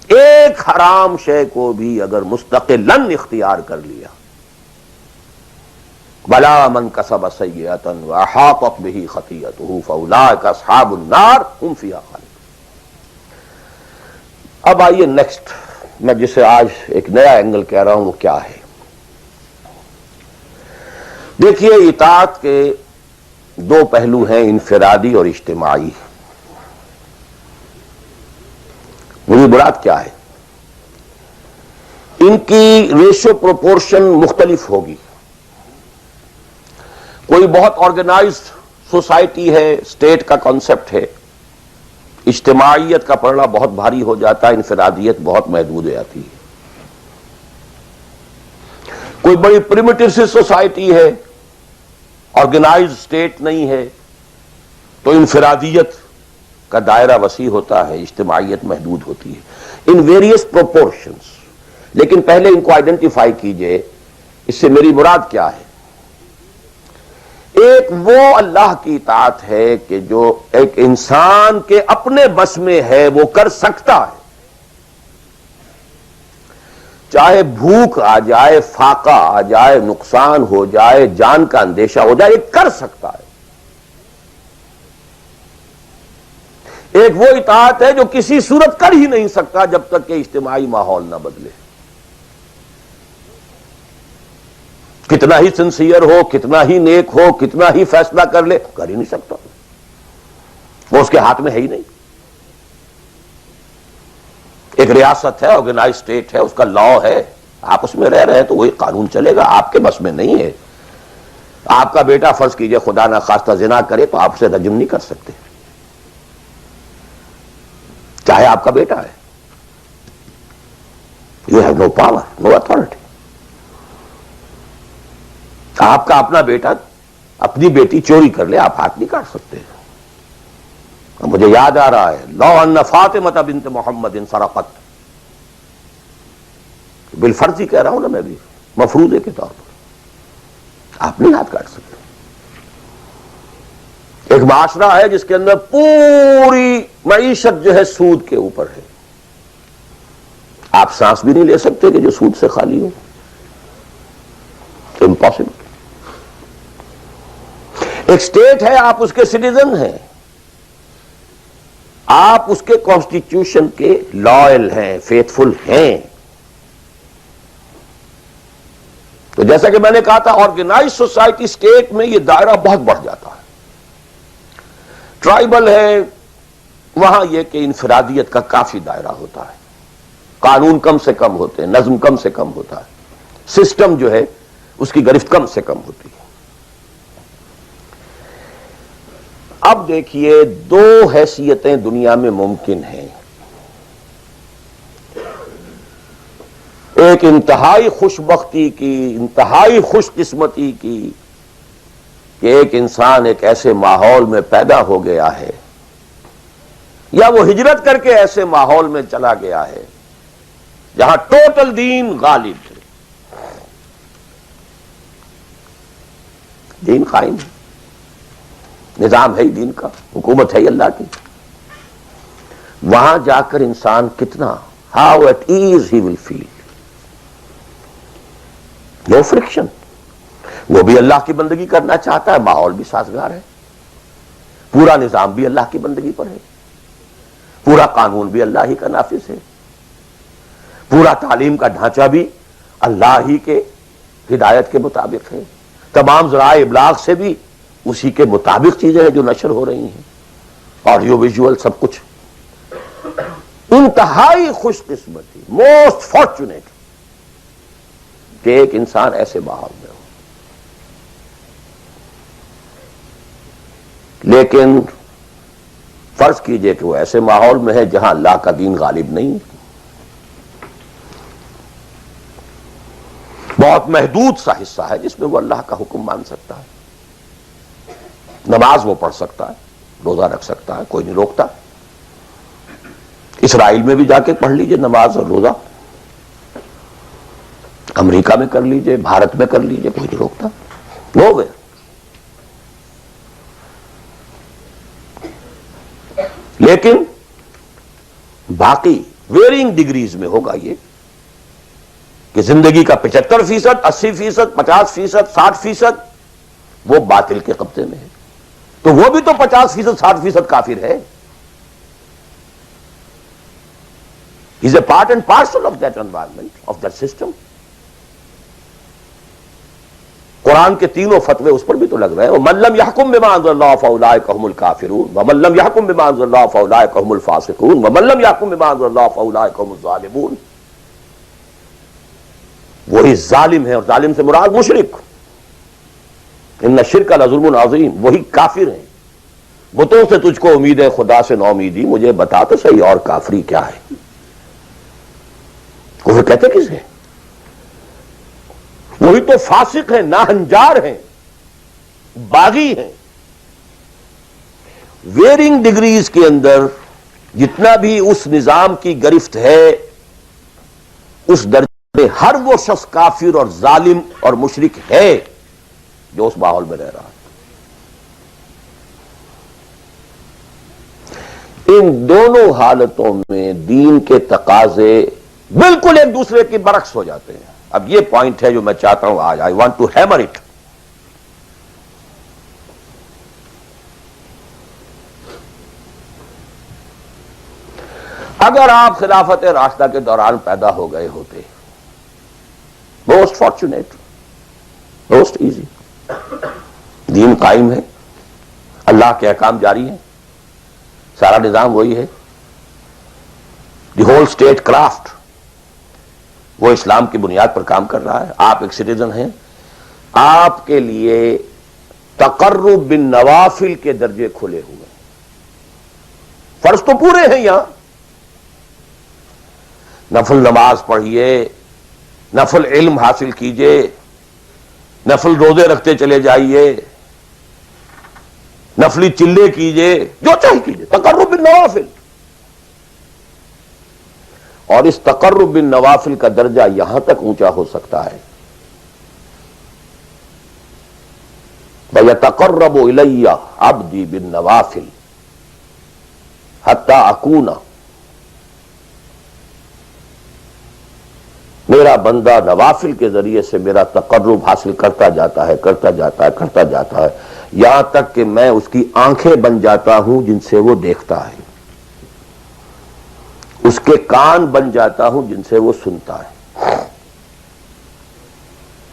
ایک حرام شے کو بھی اگر مستقلاً اختیار کر لیا، بلا من کسب سیئۃ واحاطت بہ خطیئتہ فاولئک اصحاب النار هم فیہا خالدون. اب آئیے نیکسٹ، میں جسے آج ایک نیا اینگل کہہ رہا ہوں وہ کیا ہے. دیکھیے اطاعت کے دو پہلو ہیں، انفرادی اور اجتماعی. مجھے مراد کیا ہے؟ ان کی ریشو پروپورشن مختلف ہوگی. کوئی بہت آرگنائزڈ سوسائٹی ہے، اسٹیٹ کا کانسیپٹ ہے، اجتماعیت کا پڑھنا بہت بھاری ہو جاتا ہے، انفرادیت بہت محدود ہو جاتی ہے. کوئی بڑی پریمیٹو سی سوسائٹی ہے، آرگنائزڈ اسٹیٹ نہیں ہے، تو انفرادیت کا دائرہ وسیع ہوتا ہے، اجتماعیت محدود ہوتی ہے. In various proportions. لیکن پہلے ان کو آئیڈینٹیفائی کیجئے، اس سے میری مراد کیا ہے. ایک وہ اللہ کی اطاعت ہے کہ جو ایک انسان کے اپنے بس میں ہے، وہ کر سکتا ہے. چاہے بھوک آ جائے، فاقہ آ جائے، نقصان ہو جائے، جان کا اندیشہ ہو جائے، یہ کر سکتا ہے. ایک وہ اطاعت ہے جو کسی صورت کر ہی نہیں سکتا جب تک کہ اجتماعی ماحول نہ بدلے. کتنا ہی سنسیئر ہو، کتنا ہی نیک ہو، کتنا ہی فیصلہ کر لے، کر ہی نہیں سکتا. وہ اس کے ہاتھ میں ہے ہی نہیں. ایک ریاست ہے، آرگنائز اسٹیٹ ہے، اس کا لا ہے، آپ اس میں رہ رہے ہیں تو وہی قانون چلے گا، آپ کے بس میں نہیں ہے۔ آپ کا بیٹا فرض کیجئے خدا نہ خواستہ زنا کرے تو آپ اسے رجم نہیں کر سکتے، چاہے آپ کا بیٹا ہے۔ You have no power, no authority. آپ کا اپنا بیٹا اپنی بیٹی چوری کر لے، آپ ہاتھ نہیں کاٹ سکتے۔ مجھے یاد آ رہا ہے لو ان فاطمہ بنت محمد سرقت، بالفرض ہی کہہ رہا ہوں نا میں بھی، مفروضے کے طور پر آپ نہیں ہاتھ کاٹ سکتے۔ ایک معاشرہ ہے جس کے اندر پوری معیشت جو ہے سود کے اوپر ہے، آپ سانس بھی نہیں لے سکتے کہ جو سود سے خالی ہو، امپاسبل۔ ایک اسٹیٹ ہے، آپ اس کے سٹیزن ہیں، آپ اس کے کانسٹیٹیوشن کے لائل ہیں، فیتھفل ہیں۔ تو جیسا کہ میں نے کہا تھا آرگنائز سوسائٹی اسٹیٹ میں یہ دائرہ بہت بڑھ جاتا ہے۔ ٹرائبل ہے وہاں یہ کہ انفرادیت کا کافی دائرہ ہوتا ہے، قانون کم سے کم ہوتے ہیں، نظم کم سے کم ہوتا ہے، سسٹم جو ہے اس کی گرفت کم سے کم ہوتی ہے۔ اب دیکھیے دو حیثیتیں دنیا میں ممکن ہیں، ایک انتہائی خوش بختی کی، انتہائی خوش قسمتی کی کہ ایک انسان ایک ایسے ماحول میں پیدا ہو گیا ہے یا وہ ہجرت کر کے ایسے ماحول میں چلا گیا ہے جہاں ٹوٹل دین غالب ہے، دین قائم ہے، نظام ہے ہی دین کا، حکومت ہے ہی اللہ کی۔ وہاں جا کر انسان کتنا how at ease he will feel, no friction. وہ بھی اللہ کی بندگی کرنا چاہتا ہے، ماحول بھی سازگار ہے، پورا نظام بھی اللہ کی بندگی پر ہے، پورا قانون بھی اللہ ہی کا نافذ ہے، پورا تعلیم کا ڈھانچہ بھی اللہ ہی کے ہدایت کے مطابق ہے، تمام ذرائع ابلاغ سے بھی اسی کے مطابق چیزیں ہیں جو نشر ہو رہی ہیں، آڈیو ویژول سب کچھ۔ انتہائی خوش قسمتی، موسٹ فارچونیٹ کہ ایک انسان ایسے ماحول میں ہو۔ لیکن فرض کیجئے کہ وہ ایسے ماحول میں ہے جہاں اللہ کا دین غالب نہیں، بہت محدود سا حصہ ہے جس میں وہ اللہ کا حکم مان سکتا ہے، نماز وہ پڑھ سکتا ہے، روزہ رکھ سکتا ہے، کوئی نہیں روکتا۔ اسرائیل میں بھی جا کے پڑھ لیجئے نماز اور روزہ، امریکہ میں کر لیجئے، بھارت میں کر لیجئے، کوئی نہیں روکتا، نو وے۔ لیکن باقی ویرینگ ڈگریز میں ہوگا یہ کہ زندگی کا 75%، 80%، 50%، 60% وہ باطل کے قبضے میں ہے، تو وہ بھی تو 50%، 60% کافر ہے۔ He is a part and parcel of that environment, of that system۔ قرآن کے تینوں فتوے اس پر بھی تو لگ رہے ہیں، وَمَن لَّمْ يَحْكُم بِمَا أَنزَلَ اللَّهُ فَأُولَٰئِكَ هُمُ الْكَافِرُونَ وَمَن لَّمْ يَحْكُم بِمَا أَنزَلَ اللَّهُ فَأُولَٰئِكَ هُمُ الْفَاسِقُونَ وَمَن لَّمْ يَحْكُم بِمَا أَنزَلَ اللَّهُ فَأُولَٰئِكَ هُمُ الظَّالِمُونَ۔ وہی ظالم ہے، اور ظالم سے مراد مشرک، ان الشرک لظلم عظیم، وہی کافر ہیں۔ بتوں سے تجھ کو امید ہے، خدا سے نا امیدی، مجھے بتا تو صحیح اور کافری کیا ہے؟ کفر کہتے کسے؟ وہی تو فاسق ہیں، ناہنجار ہیں، باغی ہیں۔ ویرنگ ڈگریز کے اندر جتنا بھی اس نظام کی گرفت ہے، اس درجے میں ہر وہ شخص کافر اور ظالم اور مشرک ہے جو اس ماحول میں رہ رہا ہے۔ ان دونوں حالتوں میں دین کے تقاضے بالکل ایک دوسرے کے برعکس ہو جاتے ہیں۔ اب یہ پوائنٹ ہے جو میں چاہتا ہوں آج، I want to hammer it. اگر آپ خلافت راشدہ کے دوران پیدا ہو گئے ہوتے، موسٹ فارچونیٹ، موسٹ ایزی، دین قائم ہے، اللہ کے احکام جاری ہیں، سارا نظام وہی ہے، دی ہول اسٹیٹ کرافٹ وہ اسلام کی بنیاد پر کام کر رہا ہے. آپ ایک سٹیزن ہیں, آپ کے لیے تقرب بالنوافل کے درجے کھلے ہوئے ہیں. فرض تو پورے ہیں یہاں, نفل نماز پڑھیے, نفل علم حاصل کیجئے, نفل روزے رکھتے چلے جائیے, نفلی چلے کیجئے, جو چاہیے کیجئے, تقرب بالنوافل. اور اس تقرب بالنوافل کا درجہ یہاں تک اونچا ہو سکتا ہے وَيَتَقَرَّبُ إِلَيَّ عَبْدِي بِالنَّوَافِلِ حَتَّى أَكُونَ, میرا بندہ نوافل کے ذریعے سے میرا تقرب حاصل کرتا جاتا ہے, کرتا جاتا ہے, کرتا جاتا ہے, یہاں تک کہ میں اس کی آنکھیں بن جاتا ہوں جن سے وہ دیکھتا ہے, اس کے کان بن جاتا ہوں جن سے وہ سنتا ہے,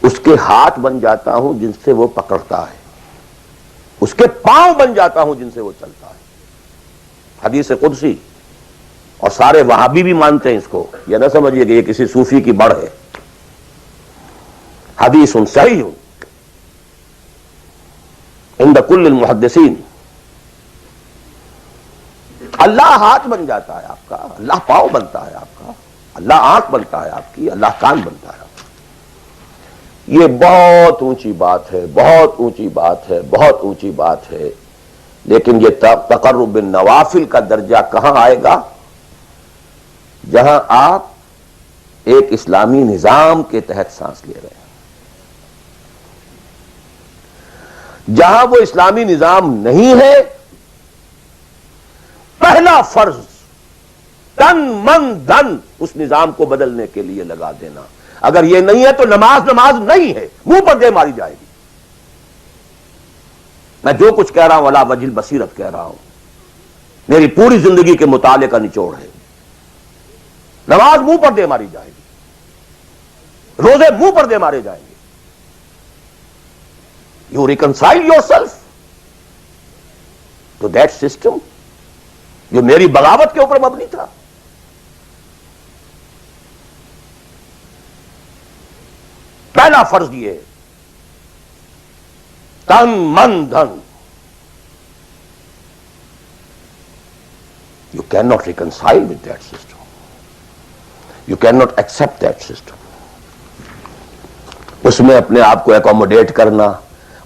اس کے ہاتھ بن جاتا ہوں جن سے وہ پکڑتا ہے, اس کے پاؤں بن جاتا ہوں جن سے وہ چلتا ہے. حدیث قدسی, اور سارے وہابی بھی مانتے ہیں اس کو, یہ نہ سمجھیے کہ یہ کسی صوفی کی بڑھ ہے. حدیث صحیح عند کل المحدثین. اللہ ہاتھ بن جاتا ہے آپ کا, اللہ پاؤں بنتا ہے آپ کا, اللہ آنکھ بنتا ہے آپ کی, اللہ کان بنتا ہے آپ کا. یہ بہت اونچی بات ہے, بہت اونچی بات ہے, بہت اونچی بات ہے. لیکن یہ تقرب بالنوافل کا درجہ کہاں آئے گا؟ جہاں آپ ایک اسلامی نظام کے تحت سانس لے رہے ہیں, جہاں وہ اسلامی نظام نہیں ہے. پہلا فرض تن من دھن اس نظام کو بدلنے کے لیے لگا دینا. اگر یہ نہیں ہے تو نماز نہیں ہے, منہ پر دے ماری جائے گی. میں جو کچھ کہہ رہا ہوں علی وجہ البصیرت کہہ رہا ہوں, میری پوری زندگی کے مطالعے کا نچوڑ ہے. نماز منہ پر دے ماری جائے گی, روزے منہ پر دے مارے جائیں گے. You reconcile yourself to that system جو میری بغاوت کے اوپر مبنی تھا. پہلا فرض یہ ہے تن من دھن. You can not reconcile with that system, you can not accept that system. اس میں اپنے آپ کو اکوموڈیٹ کرنا,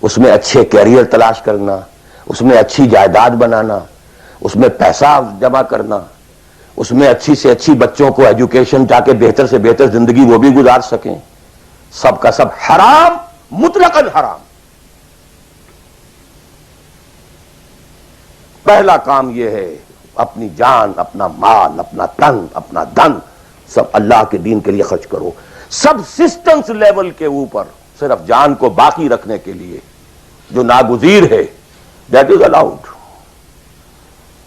اس میں اچھے کیریئر تلاش کرنا, اس میں اچھی جائیداد بنانا, اس میں پیسہ جمع کرنا, اس میں اچھی سے اچھی بچوں کو ایجوکیشن جا کے بہتر سے بہتر زندگی وہ بھی گزار سکیں, سب کا سب حرام, مطلقاً حرام. پہلا کام یہ ہے اپنی جان, اپنا مال, اپنا تن, اپنا دھن سب اللہ کے دین کے لیے خرچ کرو. سب سسٹمز لیول کے اوپر صرف جان کو باقی رکھنے کے لیے جو ناگزیر ہے, that is allowed,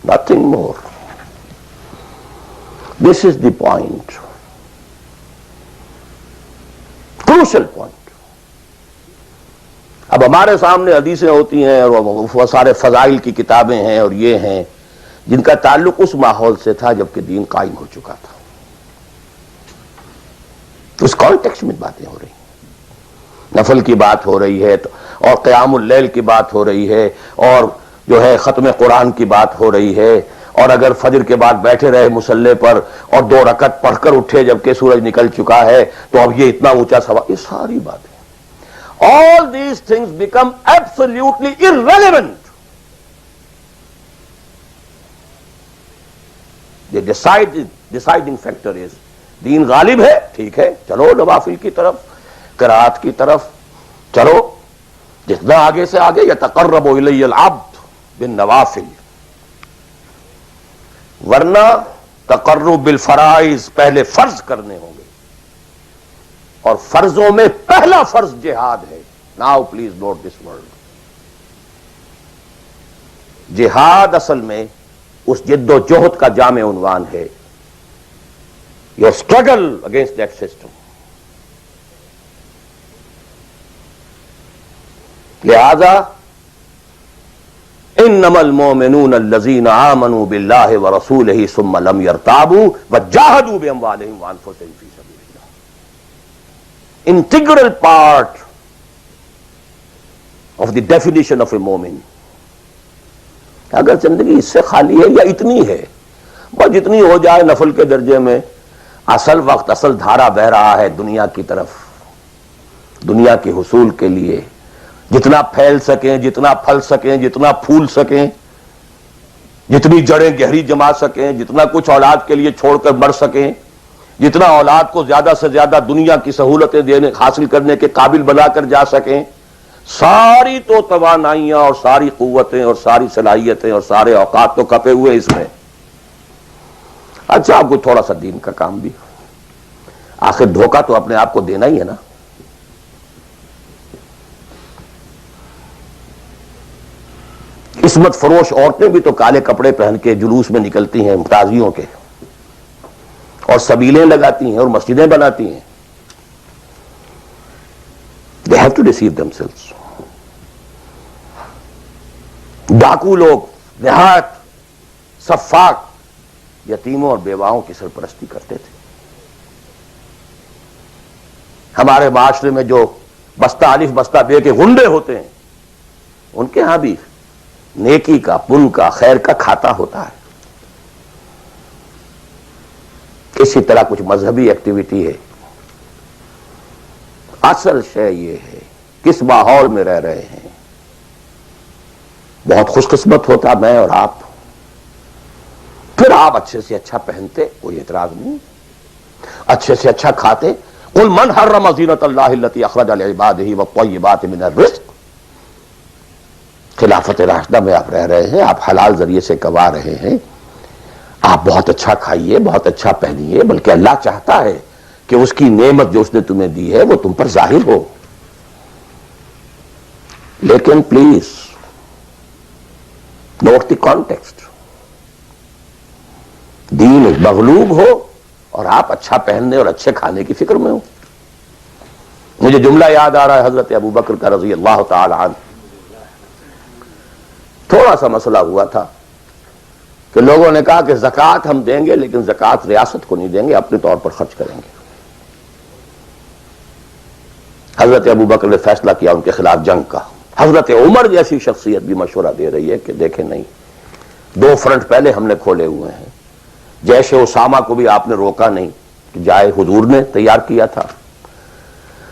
nothing more. This is the point, crucial point. اب ہمارے سامنے حدیثیں ہوتی ہیں اور وہ سارے فضائل کی کتابیں ہیں اور یہ ہیں جن کا تعلق اس ماحول سے تھا جبکہ دین قائم ہو چکا تھا. اس کانٹیکسٹ میں باتیں ہو رہی ہیں, نفل کی بات ہو رہی ہے اور قیام اللیل کی بات ہو رہی ہے, اور جو ہے ختم قرآن کی بات ہو رہی ہے, اور اگر فجر کے بعد بیٹھے رہے مصلے پر اور 2 رکعت پڑھ کر اٹھے جبکہ سورج نکل چکا ہے تو اب یہ اتنا اونچا سوال, یہ ساری باتیں. All these things become absolutely irrelevant. The deciding factor is دین غالب ہے, ٹھیک ہے, چلو نوافل کی طرف, قرات کی طرف چلو, جتنا آگے سے آگے. یتقرب الی العبد بالنوافل, ورنہ تقرب بالفرائض پہلے فرض کرنے ہوں گے, اور فرضوں میں پہلا فرض جہاد ہے. Now please note this word. جہاد اصل میں اس جد و جہد کا جامع عنوان ہے, your struggle against that system. لہذا انما المؤمنون الذين آمنوا بالله ورسوله ثم لم يرتابوا وجاهدوا باموالهم وانفسهم في سبيل الله. Integral part of the definition of a مومن. اگر زندگی اس سے خالی ہے یا اتنی ہے بس جتنی ہو جائے نفل کے درجے میں، اصل وقت اصل دھارا بہ رہا ہے دنیا کی طرف، دنیا کے حصول کے لیے، جتنا پھیل سکیں، جتنا پھل سکیں، جتنا پھول سکیں، جتنی جڑیں گہری جما سکیں، جتنا کچھ اولاد کے لیے چھوڑ کر مر سکیں، جتنا اولاد کو زیادہ سے زیادہ دنیا کی سہولتیں دینے حاصل کرنے کے قابل بنا کر جا سکیں، ساری تو توانائیاں اور ساری قوتیں اور ساری صلاحیتیں اور سارے اوقات تو کپے ہوئے اس میں. اچھا آپ کو تھوڑا سا دین کا کام بھی، آخر دھوکہ تو اپنے آپ کو دینا ہی ہے نا. عصمت فروش عورتیں بھی تو کالے کپڑے پہن کے جلوس میں نکلتی ہیں تازیوں کے، اور سبیلیں لگاتی ہیں اور مسجدیں بناتی ہیں. They have to deceive themselves. ڈاکو لوگ نہایت صفاق یتیموں اور بیواؤں کی سرپرستی کرتے تھے. ہمارے معاشرے میں جو بستہ الف بستہ بے کے غنڈے ہوتے ہیں، ان کے ہاں بھی نیکی کا، پن کا، خیر کا کھاتا ہوتا ہے. اسی طرح کچھ مذہبی ایکٹیویٹی ہے. اصل شے یہ ہے کس ماحول میں رہ رہے ہیں. بہت خوش قسمت ہوتا میں اور آپ، پھر آپ اچھے سے اچھا پہنتے، کوئی اعتراض نہیں، اچھے سے اچھا کھاتے. قل من حرم زینۃ اللہ التی اخرج لعبادہ والطیبات من الرزق. خلافت راشدہ میں آپ رہ رہے ہیں، آپ حلال ذریعے سے کما رہے ہیں، آپ بہت اچھا کھائیے، بہت اچھا پہنیے، بلکہ اللہ چاہتا ہے کہ اس کی نعمت جو اس نے تمہیں دی ہے وہ تم پر ظاہر ہو. لیکن پلیز نوٹ دی کانٹیکسٹ. دین مغلوب ہو اور آپ اچھا پہننے اور اچھے کھانے کی فکر میں ہو. مجھے جملہ یاد آ رہا ہے حضرت ابو بکر کا رضی اللہ تعالی عنہ. تھوڑا سا مسئلہ ہوا تھا کہ لوگوں نے کہا کہ زکوٰۃ ہم دیں گے لیکن زکوٰۃ ریاست کو نہیں دیں گے، اپنے طور پر خرچ کریں گے. حضرت ابو بکر نے فیصلہ کیا ان کے خلاف جنگ کا. حضرت عمر جیسی شخصیت بھی مشورہ دے رہی ہے کہ دیکھیں نہیں، 2 فرنٹ پہلے ہم نے کھولے ہوئے ہیں. جیش اسامہ کو بھی آپ نے روکا نہیں کہ جائے، حضور نے تیار کیا تھا.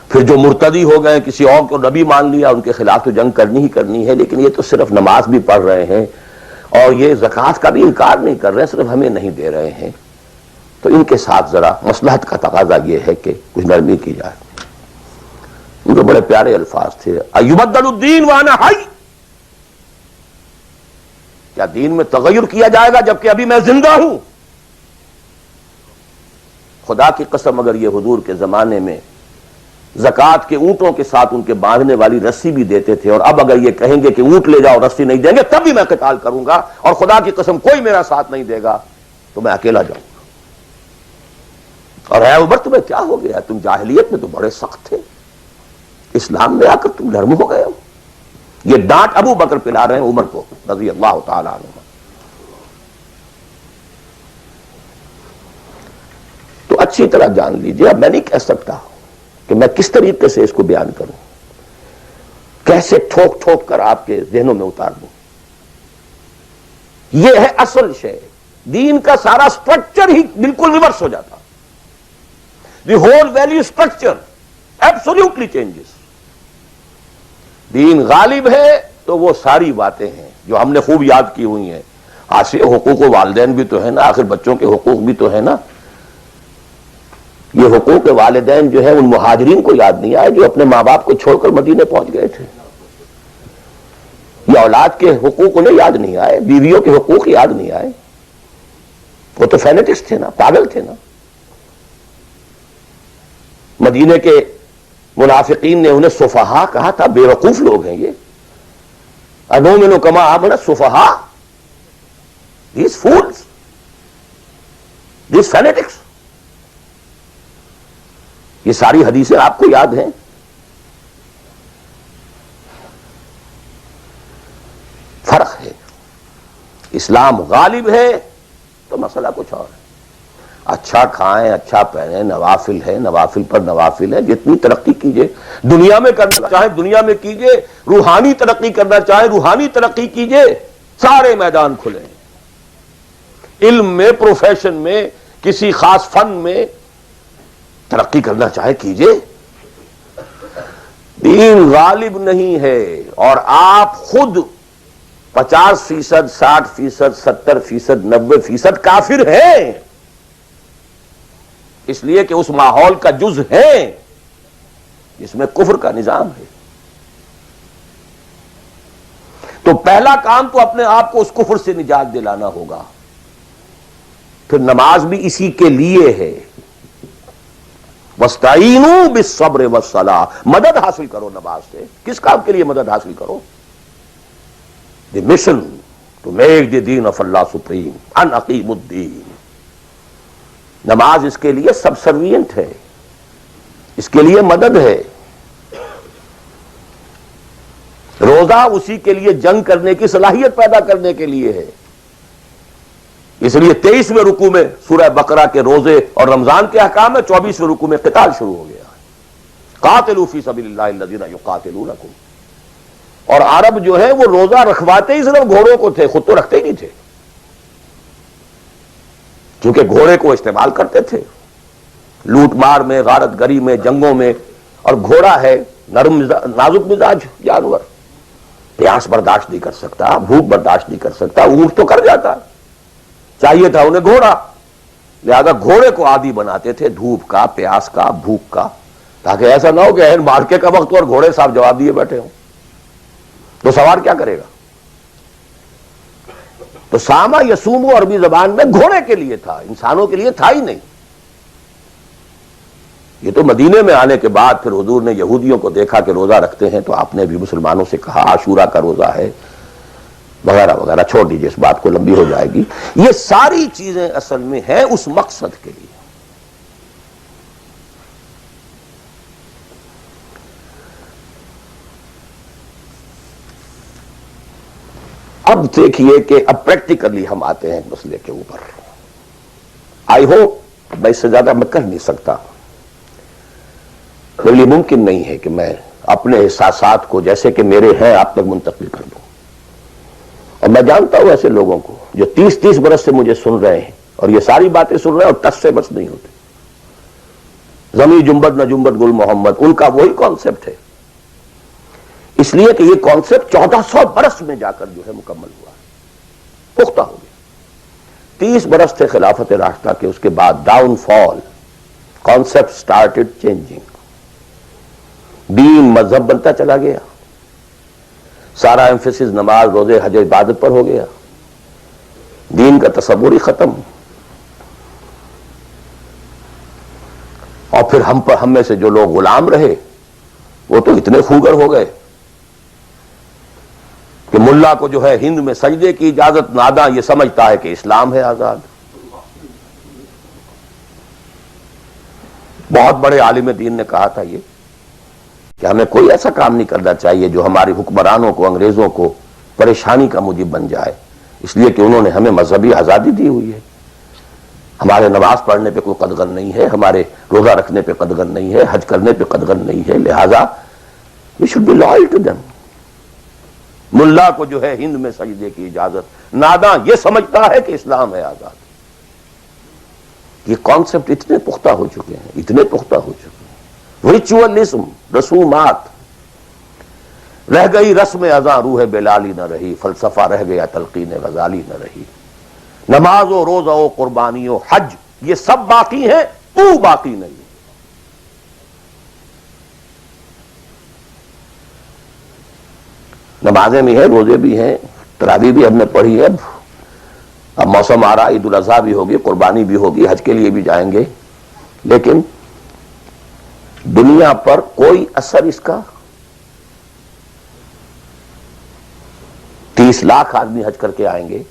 پھر جو مرتدی ہو گئے، کسی اور کو نبی مان لیا، ان کے خلاف تو جنگ کرنی ہی کرنی ہے. لیکن یہ تو صرف نماز بھی پڑھ رہے ہیں اور یہ زکوٰۃ کا بھی انکار نہیں کر رہے، صرف ہمیں نہیں دے رہے ہیں. تو ان کے ساتھ ذرا مصلحت کا تقاضا یہ ہے کہ کچھ نرمی کی جائے. ان کے بڑے پیارے الفاظ تھے، ایبدل الدین وانا حی. کیا دین میں تغیر کیا جائے گا جبکہ ابھی میں زندہ ہوں؟ خدا کی قسم اگر یہ حضور کے زمانے میں زکوٰۃ کے اونٹوں کے ساتھ ان کے باندھنے والی رسی بھی دیتے تھے، اور اب اگر یہ کہیں گے کہ اونٹ لے جاؤ رسی نہیں دیں گے، تب بھی میں قتال کروں گا، اور خدا کی قسم کوئی میرا ساتھ نہیں دے گا تو میں اکیلا جاؤں گا. اور اے عمر تمہیں کیا ہو گیا؟ تم جاہلیت میں تو بڑے سخت تھے، اسلام میں آ کر تم نرم ہو گئے ہو. یہ ڈانٹ ابو بکر پلا رہے ہیں عمر کو رضی اللہ تعالی عنہ. تو اچھی طرح جان لیجیے، اب میں نہیں کہہ سکتا کہ میں کس طریقے سے اس کو بیان کروں، کیسے ٹھوک ٹھوک کر آپ کے ذہنوں میں اتار دوں. یہ ہے اصل شے. دین کا سارا سٹرکچر ہی بالکل ریورس ہو جاتا. The whole value structure absolutely changes. دین غالب ہے تو وہ ساری باتیں ہیں جو ہم نے خوب یاد کی ہوئی ہیں. آخر حقوق والدین بھی تو ہے نا، آخر بچوں کے حقوق بھی تو ہے نا. یہ حقوق والدین جو ہے ان مہاجرین کو یاد نہیں آئے جو اپنے ماں باپ کو چھوڑ کر مدینے پہنچ گئے تھے. یہ اولاد کے حقوق انہیں یاد نہیں آئے، بیویوں کے حقوق یاد نہیں آئے. وہ تو فینیٹکس تھے نا، پاگل تھے نا. مدینے کے منافقین نے انہیں سفہا کہا تھا، بے وقوف لوگ ہیں یہ. انؤمن کما آمن السفہاء. These fools, these fanatics. یہ ساری حدیثیں آپ کو یاد ہیں. فرق ہے. اسلام غالب ہے تو مسئلہ کچھ اور ہے. اچھا کھائیں، اچھا پہنیں، نوافل ہے، نوافل پر نوافل ہے. جتنی ترقی کیجئے دنیا میں کرنا چاہیں دنیا میں کیجئے، روحانی ترقی کرنا چاہیں روحانی ترقی کیجئے. سارے میدان کھلے ہیں. علم میں، پروفیشن میں، کسی خاص فن میں ترقی کرنا چاہے کیجئے. دین غالب نہیں ہے اور آپ خود 50%، 60%، 70%، 90% کافر ہیں، اس لیے کہ اس ماحول کا جز ہیں جس میں کفر کا نظام ہے. تو پہلا کام تو اپنے آپ کو اس کفر سے نجات دلانا ہوگا. پھر نماز بھی اسی کے لیے ہے. وَاسْتَعِینُوا بِالصَّبْرِ وَالصَّلَاةِ، مدد حاصل کرو نماز سے. کس کام کے لیے مدد حاصل کرو؟ The mission to make the دین آف اللہ سپریم، ان اقیم الدین. نماز اس کے لیے سب سروینٹ ہے، اس کے لیے مدد ہے. روزہ اسی کے لیے جنگ کرنے کی صلاحیت پیدا کرنے کے لیے ہے. اس لیے 23ویں رکوع میں سورہ بقرہ کے روزے اور رمضان کے احکام میں 24ویں رکوع میں قتال شروع ہو گیا. قاتلوا فی سبیل اللہ الذین یقاتلونکم. اور عرب جو ہے وہ روزہ رکھواتے ہی صرف گھوڑوں کو تھے، خود تو رکھتے ہی نہیں تھے، کیونکہ گھوڑے کو استعمال کرتے تھے لوٹ مار میں، غارت گری میں، جنگوں میں. اور گھوڑا ہے نرم نازک مزاج جانور، پیاس برداشت نہیں کر سکتا، بھوک برداشت نہیں کر سکتا. اونٹ تو کر جاتا، چاہیے تھا انہیں گھوڑا. لہذا گھوڑے کو عادی بناتے تھے دھوپ کا، پیاس کا، بھوک کا، تاکہ ایسا نہ ہو کہ اہم مارکے کا وقت اور گھوڑے صاحب جواب دیے بیٹھے ہوں تو سوار کیا کرے گا. تو ساما یسومو عربی زبان میں گھوڑے کے لیے تھا، انسانوں کے لیے تھا ہی نہیں. یہ تو مدینے میں آنے کے بعد پھر حضور نے یہودیوں کو دیکھا کہ روزہ رکھتے ہیں تو آپ نے بھی مسلمانوں سے کہا عاشورہ کا روزہ ہے وغیرہ وغیرہ. چھوڑ دیجیے، اس بات کو لمبی ہو جائے گی. یہ ساری چیزیں اصل میں ہیں اس مقصد کے لیے. اب دیکھیے کہ اب پریکٹیکلی ہم آتے ہیں مسئلے کے اوپر. آئی ہوپ میں اس سے زیادہ میں کر نہیں سکتا. میرے لیے ممکن نہیں ہے کہ میں اپنے احساسات کو جیسے کہ میرے ہیں آپ تک منتقل کر دوں. اور میں جانتا ہوں ایسے لوگوں کو جو 30 برس سے مجھے سن رہے ہیں اور یہ ساری باتیں سن رہے ہیں اور ٹس سے بس نہیں ہوتے. زمیں جنبت نہ جنبت گل محمد، ان کا وہی کانسیپٹ ہے. اس لیے کہ یہ کانسیپٹ 1400 برس میں جا کر جو ہے مکمل ہوا، پختہ ہو گیا. 30 برس تھے خلافت راشدہ کے، اس کے بعد ڈاؤن فال، کانسیپٹ سٹارٹڈ چینجنگ. دین مذہب بنتا چلا گیا، سارا ایمفیسس نماز، روزے، حج، عبادت پر ہو گیا. دین کا تصور ہی ختم. اور پھر ہم میں سے جو لوگ غلام رہے وہ تو اتنے خوگر ہو گئے کہ ملا کو جو ہے ہند میں سجدے کی اجازت، ناداں یہ سمجھتا ہے کہ اسلام ہے آزاد. بہت بڑے عالم دین نے کہا تھا یہ کہ ہمیں کوئی ایسا کام نہیں کرنا چاہیے جو ہماری حکمرانوں کو، انگریزوں کو پریشانی کا موجب بن جائے، اس لیے کہ انہوں نے ہمیں مذہبی آزادی دی ہوئی ہے. ہمارے نماز پڑھنے پہ کوئی قدغن نہیں ہے، ہمارے روزہ رکھنے پہ قدغن نہیں ہے، حج کرنے پہ قدغن نہیں ہے. لہذا we should be loyal to them. ملا کو جو ہے ہند میں سجدے کی اجازت، ناداں یہ سمجھتا ہے کہ اسلام ہے آزاد. یہ کانسیپٹ اتنے پختہ ہو چکے ہیں، اتنے پختہ ہو چکے ہیں. ریچولزم، رسومات رہ گئی، رسم ازاں روح بلالی نہ رہی، فلسفہ رہ گیا تلقین غزالی نہ رہی. نماز و روزہ و قربانی و حج یہ سب باقی ہیں، تو باقی نہیں. نمازیں بھی ہیں، روزے بھی ہیں، تراویح بھی ہم نے پڑھی ہے. اب موسم آ رہا، عید الاضحیٰ بھی ہوگی، قربانی بھی ہوگی، حج کے لیے بھی جائیں گے. لیکن دنیا پر کوئی اثر اس کا؟ 30 لاکھ آدمی حج کر کے آئیں گے،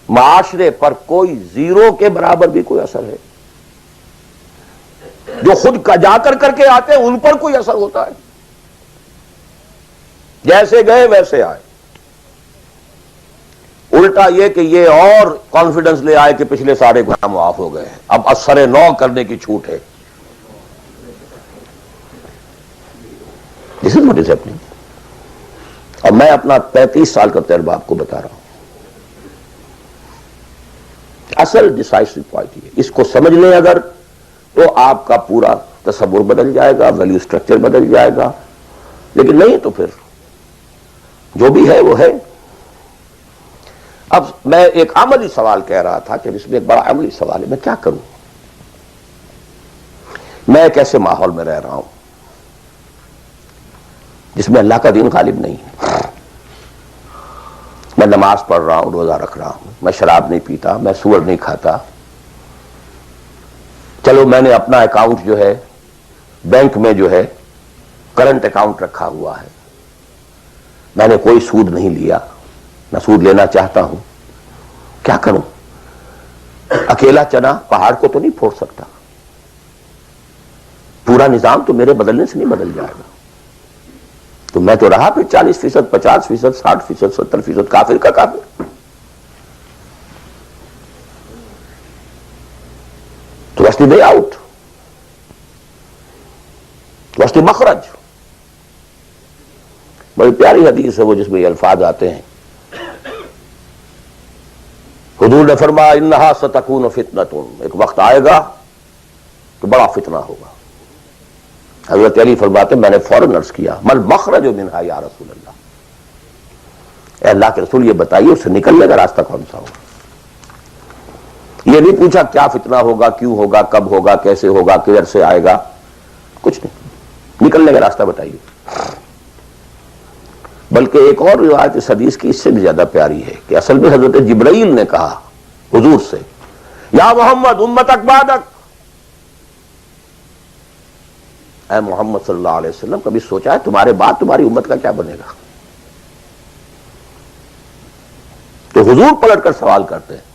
معاشرے پر کوئی زیرو کے برابر بھی کوئی اثر ہے؟ جو خود کا جا کر کے آتے ہیں ان پر کوئی اثر ہوتا ہے؟ جیسے گئے ویسے آئے. الٹا یہ کہ یہ اور کانفیڈنس لے آئے کہ پچھلے سارے گناہ معاف ہو گئے ہیں، اب اثر نو کرنے کی چھوٹ ہے. دس از واٹ از ہیپننگ. اور میں اپنا 35 سال کا تجربہ آپ کو بتا رہا ہوں. اصل ڈیسائسو پوائنٹ یہ، اس کو سمجھ لیں اگر تو آپ کا پورا تصور بدل جائے گا، ویلیو سٹرکچر بدل جائے گا. لیکن نہیں تو پھر جو بھی ہے وہ ہے. اب میں ایک عملی سوال کہہ رہا تھا کہ اس میں ایک بڑا عملی سوال ہے، میں کیا کروں؟ میں ایک ایسے ماحول میں رہ رہا ہوں جس میں اللہ کا دین غالب نہیں ہے. میں نماز پڑھ رہا ہوں، روزہ رکھ رہا ہوں، میں شراب نہیں پیتا، میں سور نہیں کھاتا. چلو میں نے اپنا اکاؤنٹ جو ہے بینک میں جو ہے کرنٹ اکاؤنٹ رکھا ہوا ہے، میں نے کوئی سود نہیں لیا، نہ سود لینا چاہتا ہوں. کیا کروں؟ اکیلا چنا پہاڑ کو تو نہیں پھوڑ سکتا. پورا نظام تو میرے بدلنے سے نہیں بدل جائے گا. تو میں تو رہا پھر 40%، 50%، 60%، 70% کافر کا کافر. تو what's the way out? What's the مخرج؟ بڑی پیاری حدیث ہے وہ جس میں یہ الفاظ آتے ہیں. حضور نے فرمایا انہا ستکون فتنۃ، ایک وقت آئے گا تو بڑا فتنہ ہوگا. حضرت علی فرماتے میں نے فوراً عرض کیا مل مخرج منہا یا رسول اللہ، اے اللہ کے رسول یہ بتائیے اس سے نکلنے کا راستہ کون سا ہوگا. یہ نہیں پوچھا کیا فتنہ ہوگا، کیوں ہوگا، کب ہوگا، کیسے ہوگا، کدھر سے آئے گا، کچھ نہیں، نکلنے کا راستہ بتائیے. بلکہ ایک اور روایت اس حدیث کی اس سے بھی زیادہ پیاری ہے کہ اصل میں حضرت جبرائیل نے کہا حضور سے یا محمد امتک بعدک، اے محمد صلی اللہ علیہ وسلم کبھی سوچا ہے تمہارے بعد تمہاری امت کا کیا بنے گا؟ تو حضور پلٹ کر سوال کرتے ہیں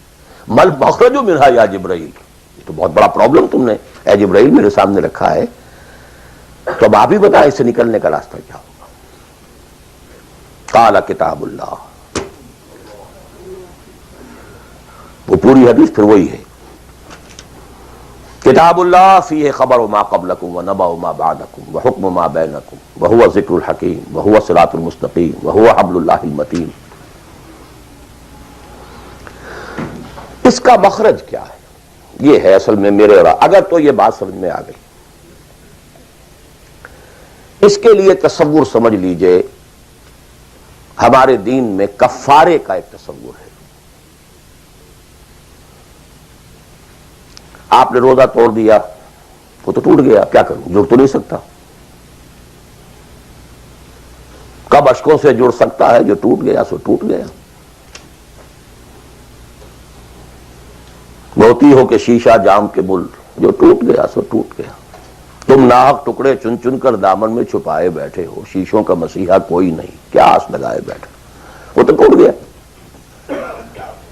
مل مخرج منہا یا جبرائیل، یہ تو بہت بڑا پرابلم تم نے اے جبرائیل میرے سامنے رکھا ہے، تو اب آپ ہی بتائیں اس سے نکلنے کا راستہ کیا ہوگا. قال کتاب اللہ، وہ پوری حدیث پھر وہی ہے. کتاب اللہ فیہ خبر ما قبلکم ونبأ ما بعدکم وحکم ما بینکم وہو ذکر الحکیم وہو صراط المستقیم وہو حبل اللہ المتین. اس کا مخرج کیا ہے؟ یہ ہے اصل میں میرے اور اگر تو یہ بات سمجھ میں آ گئی، اس کے لیے تصور سمجھ لیجئے. ہمارے دین میں کفارے کا ایک تصور ہے. آپ نے روزہ توڑ دیا، وہ تو ٹوٹ گیا، کیا کروں؟ جڑ تو نہیں سکتا. کب اشکوں سے جڑ سکتا ہے؟ جو ٹوٹ گیا سو ٹوٹ گیا. موتی ہو کہ شیشہ جام کے بل، جو ٹوٹ گیا سو ٹوٹ گیا. تم ناحق ٹکڑے چن چن کر دامن میں چھپائے بیٹھے ہو، شیشوں کا مسیحا کوئی نہیں، کیا آس لگائے بیٹھے. وہ تو ٹوٹ گیا،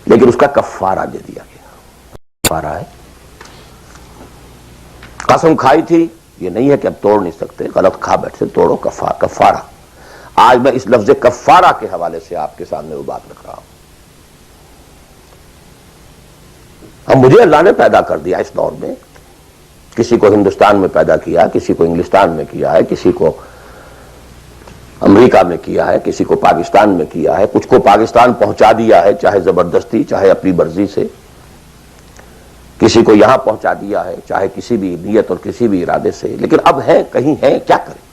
لیکن اس کا کفارہ دے دیا گیا. کفارہ ہے. قسم کھائی تھی، یہ نہیں ہے کہ اب توڑ نہیں سکتے، غلط کھا بیٹھے توڑو، کفارہ. آج میں اس لفظ کفارہ کے حوالے سے آپ کے سامنے وہ بات رکھ رہا ہوں. اب مجھے اللہ نے پیدا کر دیا اس دور میں، کسی کو ہندوستان میں پیدا کیا، کسی کو انگلستان میں کیا ہے، کسی کو امریکہ میں کیا ہے، کسی کو پاکستان میں کیا ہے، کچھ کو پاکستان پہنچا دیا ہے چاہے زبردستی چاہے اپنی مرضی سے، کسی کو یہاں پہنچا دیا ہے چاہے کسی بھی نیت اور کسی بھی ارادے سے. لیکن اب ہے کہیں ہے، کیا کریں؟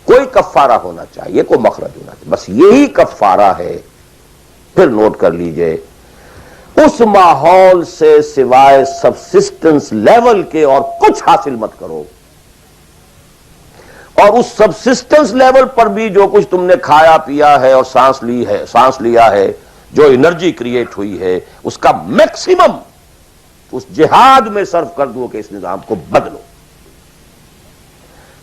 کوئی کفارہ ہونا چاہیے، کوئی مخرج ہونا چاہیے. بس یہی کفارہ ہے. پھر نوٹ کر لیجئے اس ماحول سے سوائے سبسسٹنس لیول کے اور کچھ حاصل مت کرو، اور اس سبسسٹنس لیول پر بھی جو کچھ تم نے کھایا پیا ہے اور سانس لیا ہے، جو انرجی کریٹ ہوئی ہے، اس کا میکسیمم اس جہاد میں صرف کر دو کہ اس نظام کو بدلو.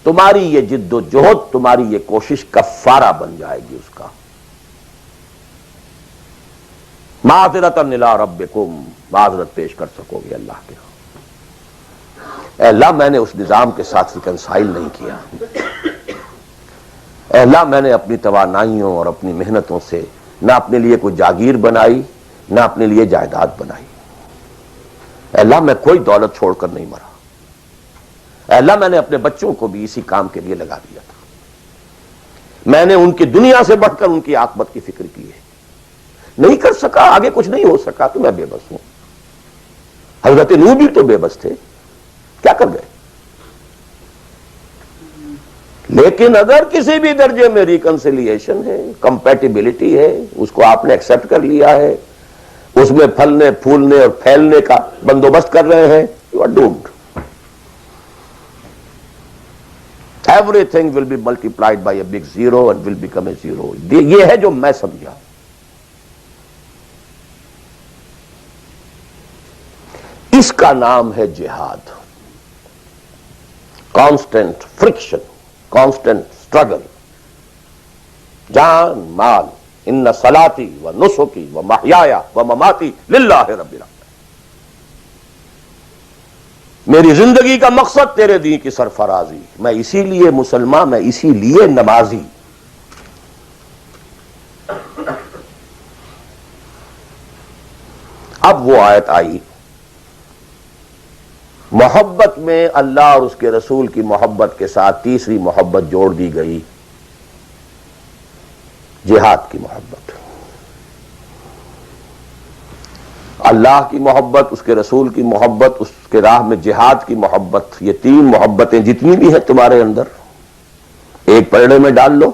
تمہاری یہ جد و جہد، تمہاری یہ کوشش کفارہ بن جائے گی اس کا. معذرۃ الی ربکم، معذرت پیش کر سکو گے اللہ کے. اے اللہ میں نے اس نظام کے ساتھ ریکنسائل نہیں کیا. اے اللہ میں نے اپنی توانائیوں اور اپنی محنتوں سے نہ اپنے لیے کوئی جاگیر بنائی نہ اپنے لیے جائیداد بنائی. اے اللہ میں کوئی دولت چھوڑ کر نہیں مرا. اے اللہ میں نے اپنے بچوں کو بھی اسی کام کے لیے لگا دیا تھا. میں نے ان کی دنیا سے بڑھ کر ان کی عاقبت کی فکر کی ہے. نہیں کر سکا, آگے کچھ نہیں ہو سکا تو میں بے بس ہوں. حضرت نوح بھی تو بے بس تھے, کیا کر گئے؟ لیکن اگر کسی بھی درجے میں ریکنسیلیشن ہے, کمپیٹیبلٹی ہے, اس کو آپ نے ایکسپٹ کر لیا ہے, اس میں پھلنے پھولنے اور پھیلنے کا بندوبست کر رہے ہیں, you are doomed. Everything will be multiplied by a big zero and will become a zero. یہ ہے جو میں سمجھا. اس کا نام ہے جہاد. کانسٹنٹ فرکشن, کانسٹنٹ اسٹرگل, جان مال. ان صلاتی و نسکی و محیای و مماتی للہ رب العالمین. میری زندگی کا مقصد تیرے دین کی سرفرازی. میں اسی لیے مسلمان, میں اسی لیے نمازی. اب وہ آیت آئی, محبت میں اللہ اور اس کے رسول کی محبت کے ساتھ تیسری محبت جوڑ دی گئی, جہاد کی محبت. اللہ کی محبت, اس کے رسول کی محبت, اس کے راہ میں جہاد کی محبت. یہ تین محبتیں جتنی بھی ہیں تمہارے اندر, ایک پٹڑے میں ڈال لو,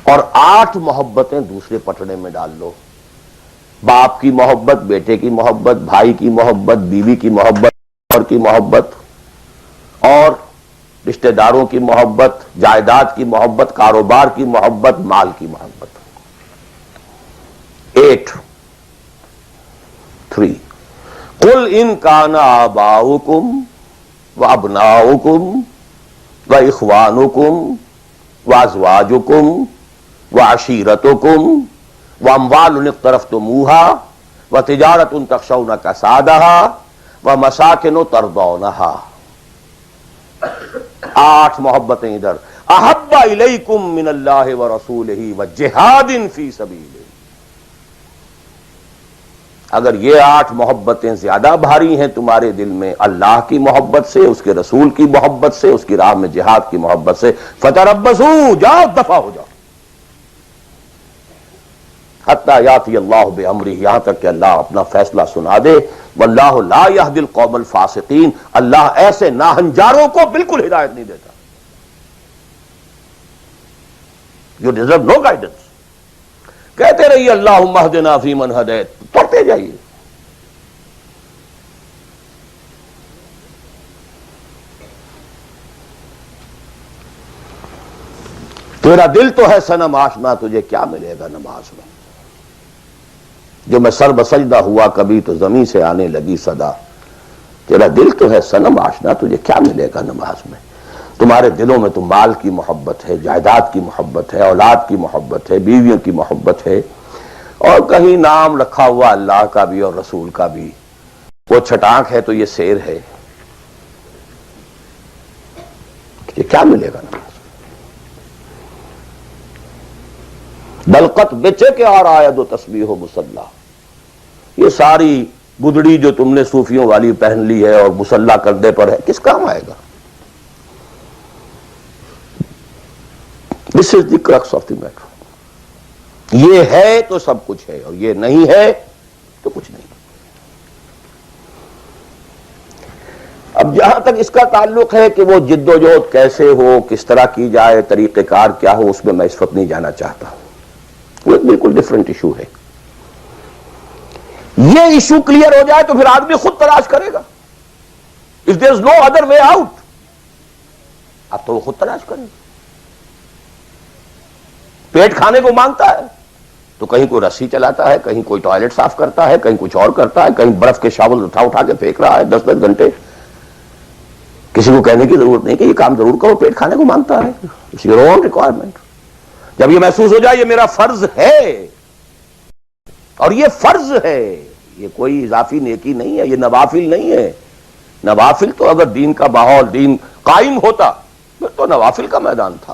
اور 8 محبتیں دوسرے پٹڑے میں ڈال لو. باپ کی محبت, بیٹے کی محبت, بھائی کی محبت, بیوی کی محبت, اور کی محبت, اور رشتہ داروں کی محبت, جائیداد کی محبت, کاروبار کی محبت, مال کی محبت. 8 3 قل ان کان آباؤکم وابناؤکم واخوانکم وازواجکم وعشیرتکم واموال اقترفتموها وتجارۃ تخشون کسادها ومساکن ترضونها. 8 محبتیں ادھر. احب الیکم من اللہ ورسولہ وجہاد فی سبیلہ. اگر یہ 8 محبتیں زیادہ بھاری ہیں تمہارے دل میں اللہ کی محبت سے, اس کے رسول کی محبت سے, اس کی راہ میں جہاد کی محبت سے, فتربصوا, جاؤ دفع ہو جاؤ, حتی یاتی اللہ بامرہ, یہاں تک کہ اللہ اپنا فیصلہ سنا دے. واللہ لا یہدی القوم الفاسقین, اللہ ایسے ناہنجاروں کو بالکل ہدایت نہیں دیتا. You deserve no guidance. کہتے رہیے اللہم اہدنا فیمن ہدیت, پڑھتے جائیے. تیرا دل تو ہے صنم آشنا, تجھے کیا ملے گا نماز میں. جو میں سر بسجدہ ہوا کبھی تو زمین سے آنے لگی صدا. تیرا دل تو ہے صنم آشنا, تجھے کیا ملے گا نماز میں. تمہارے دلوں میں تو مال کی محبت ہے, جائیداد کی محبت ہے, اولاد کی محبت ہے, بیویوں کی محبت ہے, اور کہیں نام رکھا ہوا اللہ کا بھی اور رسول کا بھی. وہ چھٹانک ہے تو یہ سیر ہے. یہ کیا ملے گا نماز. دلقت بچے کے اور آید و تسبیح و مصلی. یہ ساری گدڑی جو تم نے صوفیوں والی پہن لی ہے اور مصلی کردے پر ہے, کس کام آئے گا. دس از دی کرکس آف دی میٹر. یہ ہے تو سب کچھ ہے, اور یہ نہیں ہے تو کچھ نہیں. اب جہاں تک اس کا تعلق ہے کہ وہ جد و جہد کیسے ہو, کس طرح کی جائے, طریقہ کار کیا ہو, اس میں میں اس وقت نہیں جانا چاہتا. وہ ایک بالکل ڈفرنٹ ایشو ہے. یہ ایشو کلیئر ہو جائے تو پھر آدمی خود تلاش کرے گا. If there is no other way out, اب تو وہ خود تلاش کرے گا. پیٹ کھانے کو مانگتا ہے تو کہیں کوئی رسی چلاتا ہے, کہیں کوئی ٹوائلٹ صاف کرتا ہے, کہیں کچھ اور کرتا ہے, کہیں برف کے شاول اٹھا کے پھینک رہا ہے 10-10 گھنٹے. کسی کو کہنے کی ضرورت نہیں کہ یہ کام ضرور کرو, پیٹ کھانے کو مانگتا ہے. It's your own requirement. جب یہ محسوس ہو جائے یہ میرا فرض ہے, اور یہ فرض ہے, یہ کوئی اضافی نیکی نہیں ہے, یہ نوافل نہیں ہے. نوافل تو اگر دین کا ماحول, دین قائم ہوتا پھر تو نوافل کا میدان تھا.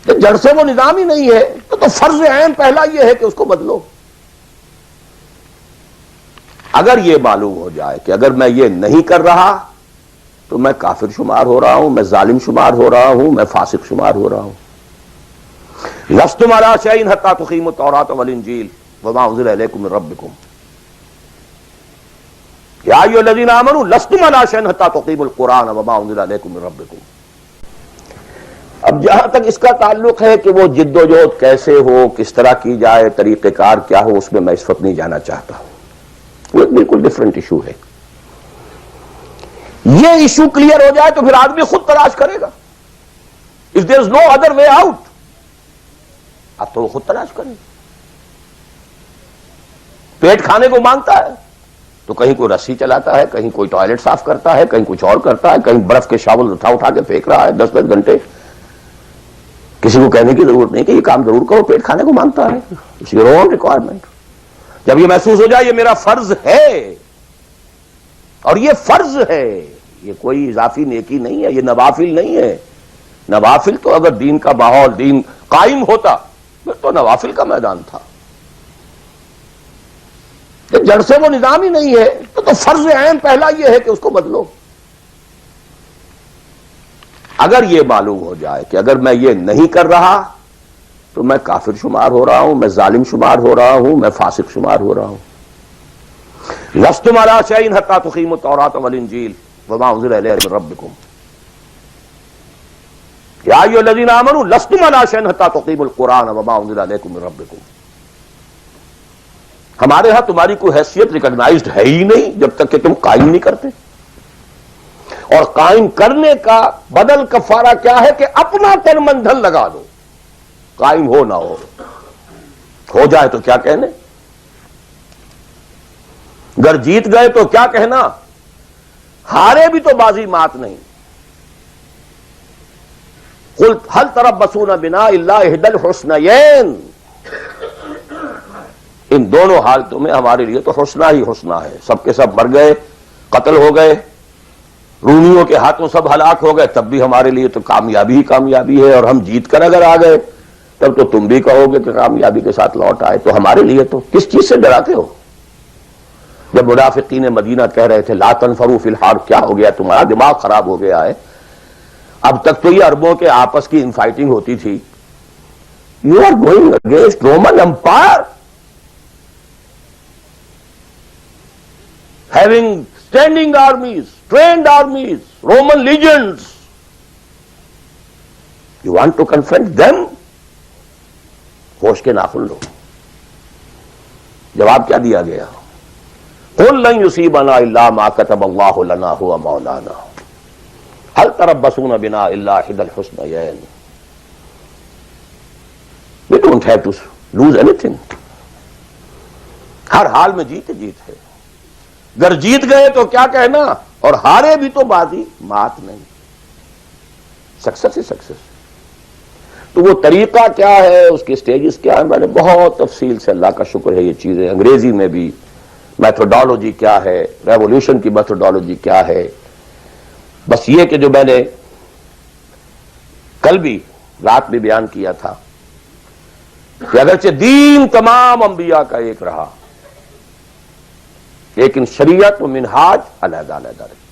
جڑ سے وہ نظام ہی نہیں ہے تو فرض عین پہلا یہ ہے کہ اس کو بدلو. اگر یہ معلوم ہو جائے کہ اگر میں یہ نہیں کر رہا تو میں کافر شمار ہو رہا ہوں، میں ظالم شمار ہو رہا ہوں، میں فاسق شمار ہو رہا ہوں. لستم علی شیء حتی تقیموا التوراۃ والانجیل وما انزل الیکم من ربکم یا ایھا الذین آمنوا لستم علی شیء حتی تقیموا القرآن وما انزل الیکم من ربکم. اب جہاں تک اس کا تعلق ہے کہ وہ جد و جہد کیسے ہو، کس طرح کی جائے، طریقہ کار کیا ہو، اس میں میں اس وقت نہیں جانا چاہتا ہوں. وہ ایک بالکل ڈفرینٹ ایشو ہے. یہ ایشو کلیئر ہو جائے تو پھر آدمی خود تلاش کرے گا. If there is no other way out, اب تو وہ خود تلاش کرے. پیٹ کھانے کو مانگتا ہے تو کہیں کوئی رسی چلاتا ہے، کہیں کوئی ٹوائلٹ صاف کرتا ہے، کہیں کچھ اور کرتا ہے، کہیں برف کے شاول اٹھا کے پھینک رہا ہے 10-10 گھنٹے. کسی کو کہنے کی ضرورت نہیں کہ یہ کام ضرور کرو، پیٹ کھانے کو مانگتا ہے. It's your own requirement. جب یہ محسوس ہو جائے یہ میرا فرض ہے اور یہ فرض ہے، یہ کوئی اضافی نیکی نہیں ہے، یہ نوافل نہیں ہے. نوافل تو اگر دین کا ماحول، دین قائم ہوتا پھر تو نوافل کا میدان تھا. جڑ سے وہ نظام ہی نہیں ہے تو فرض عین پہلا یہ ہے کہ اس کو بدلو. اگر یہ معلوم ہو جائے کہ اگر میں یہ نہیں کر رہا تو میں کافر شمار ہو رہا ہوں، میں ظالم شمار ہو رہا ہوں، میں فاسق شمار ہو رہا ہوں. لستم علی شیء حتی تقیموا التوراۃ والانجیل وما انزل الیکم من ربکم یا ایھا الذین آمنوا لستم علی شیء حتی تقیموا القرآن وما انزل الیکم من ربکم. ہمارے ہاں تمہاری کوئی حیثیت ریکگنائزڈ ہے ہی نہیں جب تک کہ تم قائم نہیں کرتے. اور قائم کرنے کا بدل کفارہ کیا ہے کہ اپنا تن من دھن لگا دو. قائم ہو نہ ہو جائے تو کیا کہنے، گر جیت گئے تو کیا کہنا، ہارے بھی تو بازی مات نہیں. قل هل تربصون بنا الا احدى الحسنيين. ان دونوں حالتوں میں ہمارے لیے تو حسنہ ہی حسنہ ہے. سب کے سب مر گئے، قتل ہو گئے، رومیوں کے ہاتھوں سب ہلاک ہو گئے، تب بھی ہمارے لیے تو کامیابی ہی کامیابی ہے. اور ہم جیت کر اگر آ گئے تب تو تم بھی کہو گے کہ کامیابی کے ساتھ لوٹ آئے. تو ہمارے لیے تو کس چیز سے ڈراتے ہو؟ جب منافقین مدینہ کہہ رہے تھے لا تنفروا فی الحرب، کیا ہو گیا تمہارا دماغ خراب ہو گیا ہے؟ اب تک تو یہ عربوں کے آپس کی انفائٹنگ ہوتی تھی. You are going against Roman empire having standing armies, trained armies, Roman legions. You want to confront them? ہوش کے ناخن لو. جواب کیا دیا گیا؟ قل لن يصيبنا الا ما كتب الله لنا هو مولانا هل تربصون بنا الا احدى الحسنيين. We don't have to lose anything. ہر حال میں جیت ہے. گر جیت گئے تو کیا کہنا، اور ہارے بھی تو بازی مات نہیں. سکسس ہی سکسس. تو وہ طریقہ کیا ہے، اس کے سٹیجز کیا ہے، میں نے بہت تفصیل سے، اللہ کا شکر ہے، یہ چیزیں انگریزی میں بھی، میتھڈالوجی کیا ہے، ریولوشن کی میتھڈالوجی کیا ہے. بس یہ کہ جو میں نے کل بھی رات بھی بیان کیا تھا کہ اگرچہ دین تمام انبیاء کا ایک رہا لیکن شریعت و منہاج علیحدہ علیحدہ رہے.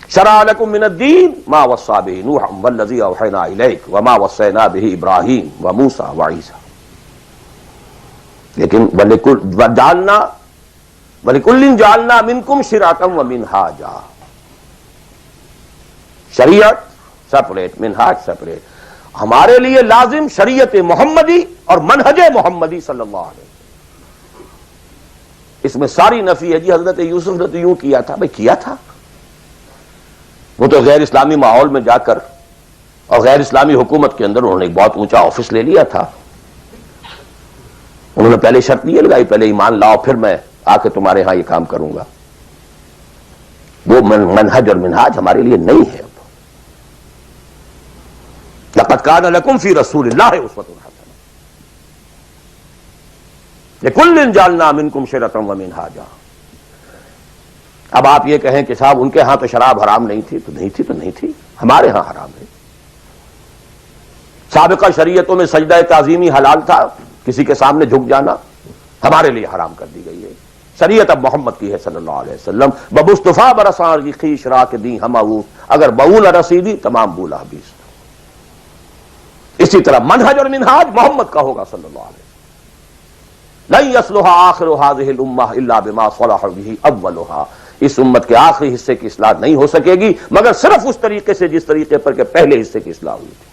شرع لکم من الدین ما وصی بہ نوحا والذی اوحینا الیک وما وصینا بہ ابراہیم وموسیٰ وعیسیٰ. لیکن وَلِكُلٍّ جَعَلْنَا مِنْكُمْ شِرْعَةً وَمِنْهَاجًا. شریعت سپریٹ، منہاج سپریٹ. ہمارے لیے لازم شریعت محمدی اور منہج محمدی صلی اللہ علیہ وسلم. اس میں ساری نفی ہے. جی حضرت یوسف نے تو یوں کیا تھا. بھئی کیا تھا، وہ تو غیر اسلامی ماحول میں جا کر اور غیر اسلامی حکومت کے اندر انہوں نے ایک بہت اونچا آفس لے لیا تھا. انہوں نے پہلے شرط یہ لگائی پہلے ایمان لاؤ پھر میں آ کے تمہارے ہاں یہ کام کروں گا. وہ منہج اور منہاج ہمارے لیے نہیں ہے. لقد کان لکم فی رسول اللہ اسوۃ حسنہ لکل جعلنا منکم شرعۃ ومنہاجا. اب آپ یہ کہیں کہ صاحب ان کے ہاں تو شراب حرام نہیں تھی، تو نہیں تھی تو نہیں تھی، ہمارے ہاں حرام ہے. سابقہ شریعتوں میں سجدہ تعظیمی حلال تھا، کسی کے سامنے جھک جانا، ہمارے لیے حرام کر دی گئی ہے۔ شریعت اب محمد کی ہے صلی اللہ علیہ وسلم۔ بمصطفیٰ برسان کی خیش را کے دی ہماؤ، اگر بول رسیدی تمام بولا حبیث۔ اسی طرح منہج اور منہاج محمد کا ہوگا صلی اللہ علیہ وسلم۔ لن یصلح آخر هذه الامہ الا بما صلح به اولها، اس امت کے آخری حصے کی اصلاح نہیں ہو سکے گی مگر صرف اس طریقے سے جس طریقے پر کہ پہلے حصے کی اصلاح ہوئی تھی۔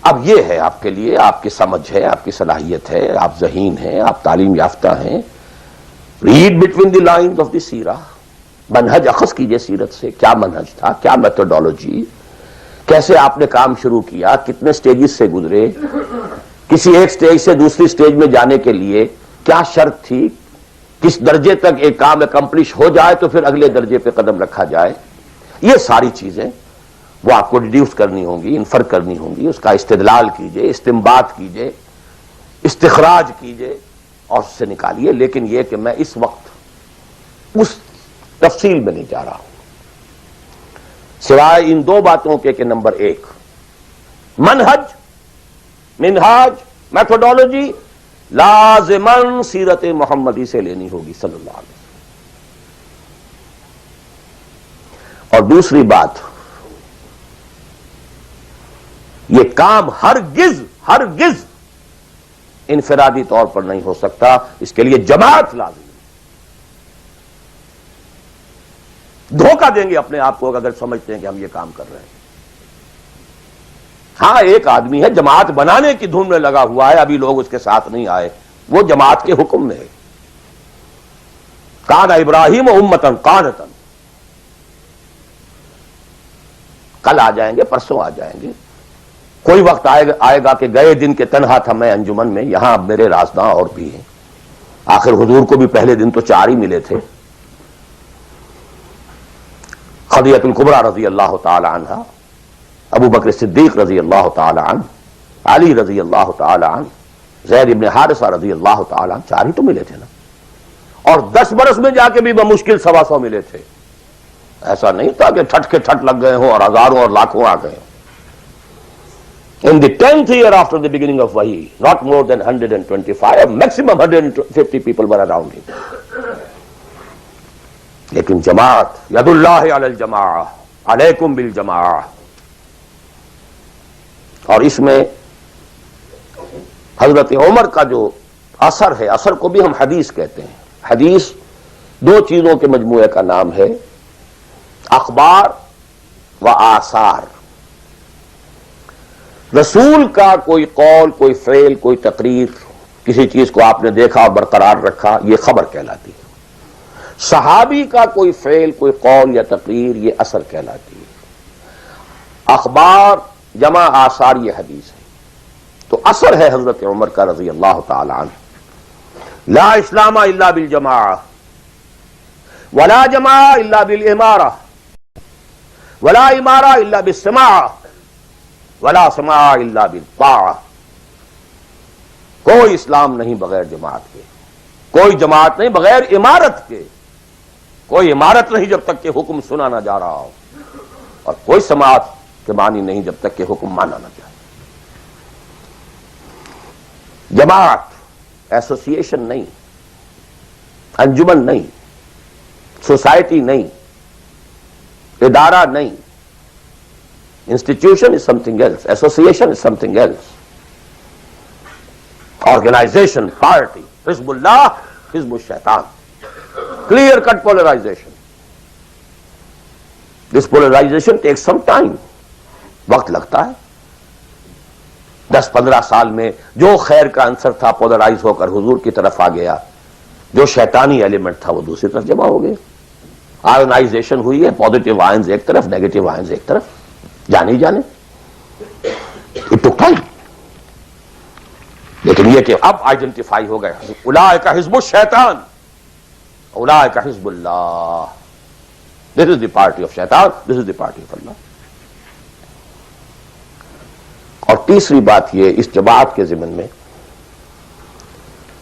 اب یہ ہے آپ کے لیے، آپ کی سمجھ ہے، آپ کی صلاحیت ہے، آپ ذہین ہیں، آپ تعلیم یافتہ ہیں، read between the lines of the سیرہ، منہج اخذ کیجئے سیرت سے، کیا منہج تھا، کیا میتھڈولوجی، کیسے آپ نے کام شروع کیا، کتنے سٹیجز سے گزرے، کسی ایک سٹیج سے دوسری سٹیج میں جانے کے لیے کیا شرط تھی، کس درجے تک ایک کام اکمپلش ہو جائے تو پھر اگلے درجے پہ قدم رکھا جائے، یہ ساری چیزیں وہ آپ کو ڈیڈیوس کرنی ہوں گی، انفر کرنی ہوں گی، اس کا استدلال کیجئے، استنباط کیجئے، استخراج کیجئے اور اس سے نکالیے۔ لیکن یہ کہ میں اس وقت اس تفصیل میں نہیں جا رہا ہوں، سوائے ان دو باتوں کے کہ نمبر ایک، منہاج میتھڈولوجی لازماً سیرت محمدی سے لینی ہوگی صلی اللہ علیہ وسلم۔ اور دوسری بات، یہ کام ہرگز انفرادی طور پر نہیں ہو سکتا، اس کے لیے جماعت لازم ہے۔ دھوکہ دیں گے اپنے آپ کو اگر سمجھتے ہیں کہ ہم یہ کام کر رہے ہیں۔ ہاں ایک آدمی ہے جماعت بنانے کی دھن میں لگا ہوا ہے، ابھی لوگ اس کے ساتھ نہیں آئے، وہ جماعت کے حکم میں ہے۔ کان ابراہیم امتن قانتن، کل آ جائیں گے، پرسوں آ جائیں گے، کوئی وقت آئے گا کہ گئے دن کے تنہا تھا میں انجمن میں، یہاں اب میرے رازداں اور بھی ہیں۔ آخر حضور کو بھی پہلے دن تو 4 ہی ملے تھے، خدیجہ الکبریٰ رضی اللہ تعالی عنہ، ابو بکر صدیق رضی اللہ تعالی عنہ، علی رضی اللہ تعالی عنہ، زید ابن حارثہ رضی اللہ تعالی عنہ، 4 ہی تو ملے تھے نا، اور 10 برس میں جا کے بھی بمشکل 125 ملے تھے۔ ایسا نہیں تھا کہ ٹھٹ کے ٹھٹ لگ گئے ہوں اور ہزاروں اور لاکھوں آ گئے۔ In the 10th year after the beginning of Wahi, not more than 125, maximum 150 people were around him. لیکن جماعت، ید اللہ علی الجماع، علیکم بالجماع، اور اس میں حضرت عمر کا جو اثر ہے، اثر کو بھی ہم حدیث کہتے ہیں۔ حدیث 2 چیزوں کے مجموعے کا نام ہے، اخبار و آثار۔ رسول کا کوئی قول، کوئی فعل، کوئی تقریر، کسی چیز کو آپ نے دیکھا اور برقرار رکھا، یہ خبر کہلاتی ہے۔ صحابی کا کوئی فعل، کوئی قول یا تقریر، یہ اثر کہلاتی ہے۔ اخبار جمع آثار یہ حدیث ہے۔ تو اثر ہے حضرت عمر کا رضی اللہ تعالی عنہ، لا اسلام الا بالجماعہ، ولا جماعہ الا بالامارہ، ولا امارہ الا بالسماع، ولا سماع الا بالطاعہ۔ کوئی اسلام نہیں بغیر جماعت کے، کوئی جماعت نہیں بغیر امارت کے، کوئی امارت نہیں جب تک کہ حکم سنا نہ جا رہا ہو، اور کوئی سماعت کے معنی نہیں جب تک کہ حکم مانا نہ جائے۔ جماعت ایسوسی ایشن نہیں، انجمن نہیں، سوسائٹی نہیں، ادارہ نہیں، institution is something else, association is something else, organization, party, حزب اللہ، حزب الشیطان، clear cut polarization. This polarization takes some time. وقت لگتا ہے۔ 10-15 سال میں جو خیر کا عنصر تھا پولرائز ہو کر حضور کی طرف آ گیا، جو شیطانی ایلیمنٹ تھا وہ دوسری طرف جمع ہو گئے، آئونائزیشن ہوئی ہے، پازیٹیو آئنز ایک طرف، نیگیٹو آئنز ایک طرف، جانے ہی جانے۔ It took time. لیکن یہ کہ اب آئیڈینٹیفائی ہو گئے، اولئک حزب الشیطان، اولئک حزب اللہ، this is the party of شیطان، this is the party of اللہ۔ اور تیسری بات یہ، اس جماعت کے ضمن میں،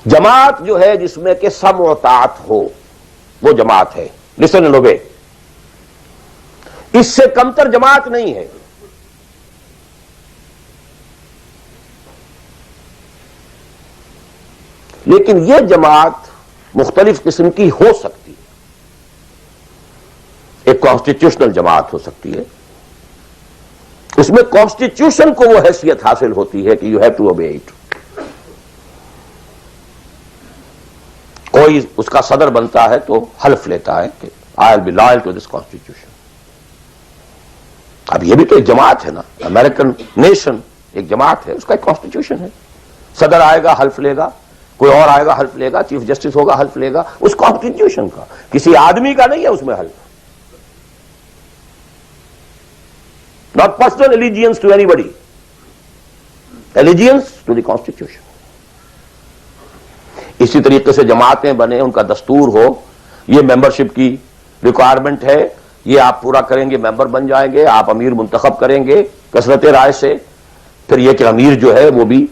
جماعت جو ہے جس میں کہ سمع و طاعت ہو، وہ جماعت ہے، listen and obey۔ اس سے کمتر جماعت نہیں ہے۔ لیکن یہ جماعت مختلف قسم کی ہو سکتی ہے. ایک کانسٹیٹیوشنل جماعت ہو سکتی ہے، اس میں کانسٹیٹیوشن کو وہ حیثیت حاصل ہوتی ہے کہ you have to obey it. کوئی اس کا صدر بنتا ہے تو حلف لیتا ہے کہ I will be loyal to this constitution. اب یہ بھی تو ایک جماعت ہے نا، امریکن نیشن ایک جماعت ہے، اس کا ایک کانسٹیٹیوشن ہے. صدر آئے گا حلف لے گا، کوئی اور آئے گا حلف لے گا، چیف جسٹس ہوگا حلف لے گا، اس کانسٹیٹیوشن کا، کسی آدمی کا نہیں ہے اس میں حلف. Not personal allegiance to anybody. Allegiance to the Constitution. اسی طریقے سے جماعتیں بنے، ان کا دستور ہو، یہ ممبرشپ کی ریکوائرمنٹ ہے، یہ آپ پورا کریں گے ممبر بن جائیں گے، آپ امیر منتخب کریں گے کثرت رائے سے. پھر یہ کہ امیر جو ہے وہ بھی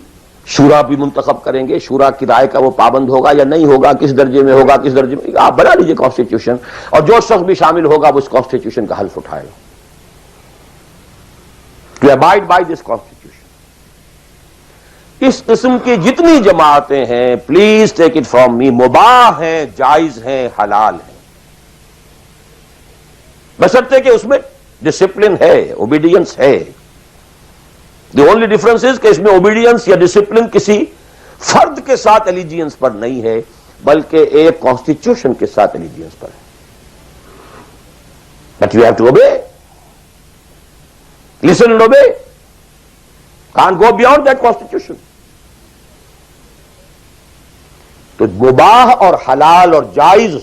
شورا بھی منتخب کریں گے، شورا کی رائے کا وہ پابند ہوگا یا نہیں ہوگا، کس درجے میں ہوگا، کس درجے میں، آپ بنا لیجیے کانسٹیٹیوشن، اور جو شخص بھی شامل ہوگا وہ اس کانسٹیٹیوشن کا حلف اٹھائے گا. To abide by this constitution. اس قسم کی جتنی جماعتیں ہیں please take it from me, مباح ہیں، جائز ہیں، حلال ہیں، بشرطے کہ اس میں ڈسپلن ہے، اوبیڈینس ہے. دی اونلی ڈفرنس از کہ اس میں اوبیڈینس یا ڈسپلن کسی فرد کے ساتھ الیجینس پر نہیں ہے بلکہ ایک کانسٹیٹیوشن کے ساتھ الیجینس پر ہے. But you have to obey. Listen and obey. Can't go beyond that constitution. تو مباح اور حلال اور جائز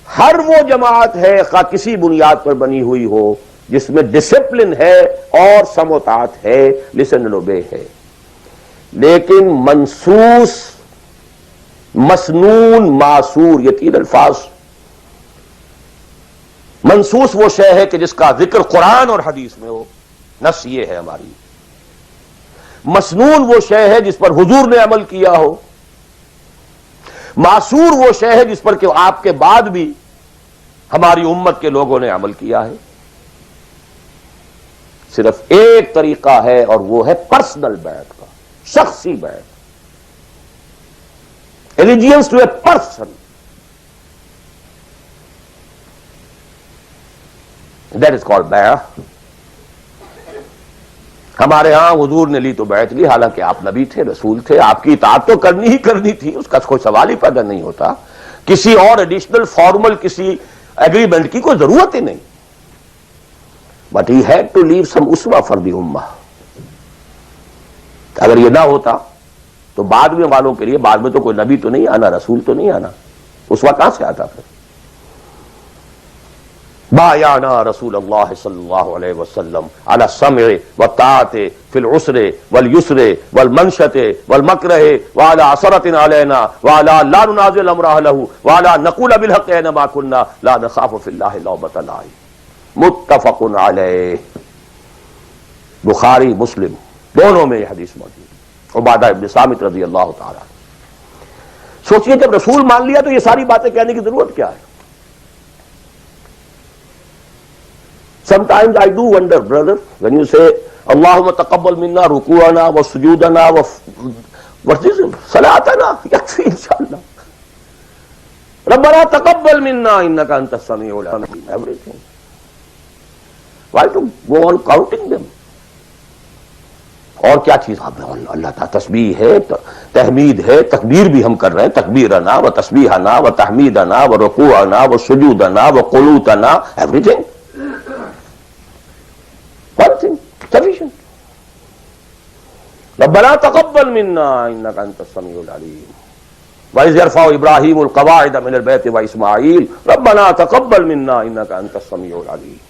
ہر وہ جماعت ہے خواہ کسی بنیاد پر بنی ہوئی ہو جس میں ڈسپلن ہے اور سم و طاعت ہے، listen and obey ہے. لیکن منسوس، مسنون، معصور، یہ تین الفاظ. منسوس وہ شے ہے کہ جس کا ذکر قرآن اور حدیث میں ہو، نص یہ ہے ہماری. مسنون وہ شے ہے جس پر حضور نے عمل کیا ہو. معصور وہ شے ہے جس پر کہ آپ کے بعد بھی ہماری امت کے لوگوں نے عمل کیا ہے. صرف ایک طریقہ ہے اور وہ ہے پرسنل بیعت کا، شخصی بیعت. allegiance to a person. That is called بیعہ. ہمارے ہاں حضور نے لی تو بیعت لی، حالانکہ آپ نبی تھے، رسول تھے، آپ کی اطاعت تو کرنی ہی کرنی تھی، اس کا کوئی سوال ہی پیدا نہیں ہوتا. کسی اور ایڈیشنل فارمل کسی ایگریمنٹ کی کوئی ضرورت ہی نہیں. But he had to leave some اسوہ فار دی امہ. اگر یہ نہ ہوتا تو بعد میں والوں کے لیے، بعد میں تو کوئی نبی تو نہیں آنا، رسول تو نہیں آنا، اسوہ کہاں سے آتا پھر؟ بایعنا رسول اللہ صلی اللہ علیہ وسلم علی السمع والطاعۃ فی العسر والیسر والمنشۃ والمکرہ وعلی عثرۃ علینا وعلی لا ننازع الامر اہلہ وعلی نقول بالحق اینما کنا لا نخاف فی اللہ لومۃ لائم. متفق علیہ. بخاری مسلم دونوں میں یہ حدیث موجود ہے. عبادہ ابن صامت رضی اللہ تعالی. سوچئے جب رسول مان لیا تو یہ ساری باتیں کہنے کی ضرورت کیا ہے؟ Sometimes I do wonder, brother, when you say, Allahumma taqabbal minna ruku'ana wa sujudana wa what's this? Salatana, yakfi inshallah. Rabbana taqabbal minna innaka antas sami'ul alim. Everything. Why to go on counting them? اور کیا چیز اللہ تعالیٰ تسبیح ہے، تحمید ہے، تکبیر بھی ہم کر رہے ہیں، تکبیرنا و تسبیحنا و تحمیدنا و رکوعنا و سجودنا و قنوتنا، everything. One thing, sufficient. ربنا تقبل منا انك انت السميع العليم. وإذ يرفع إبراهيم القواعد من البيت وإسماعيل ربنا تقبل منا انك انت السميع العليم.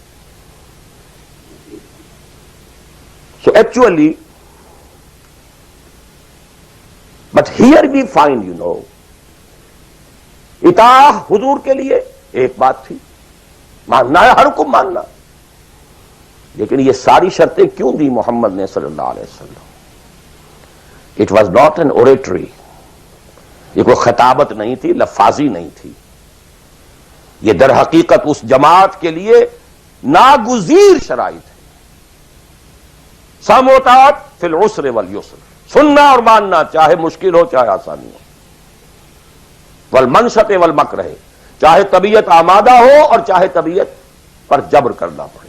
So actually, but here we find, اطاعہ حضور کے لیے ایک بات تھی، ماننا ہے، ہر حکم ماننا. لیکن یہ ساری شرطیں کیوں دی محمد نے صلی اللہ علیہ وسلم؟ It was not an oratory. یہ کوئی خطابت نہیں تھی، لفاظی نہیں تھی. یہ در حقیقت اس جماعت کے لیے ناگزیر شرائط ہے. سم و طاعت فی العسر والیسر، سننا اور ماننا، چاہے مشکل ہو چاہے آسانی ہو. والمنشط والمکر ہے، چاہے طبیعت آمادہ ہو اور چاہے طبیعت پر جبر کرنا پڑے۔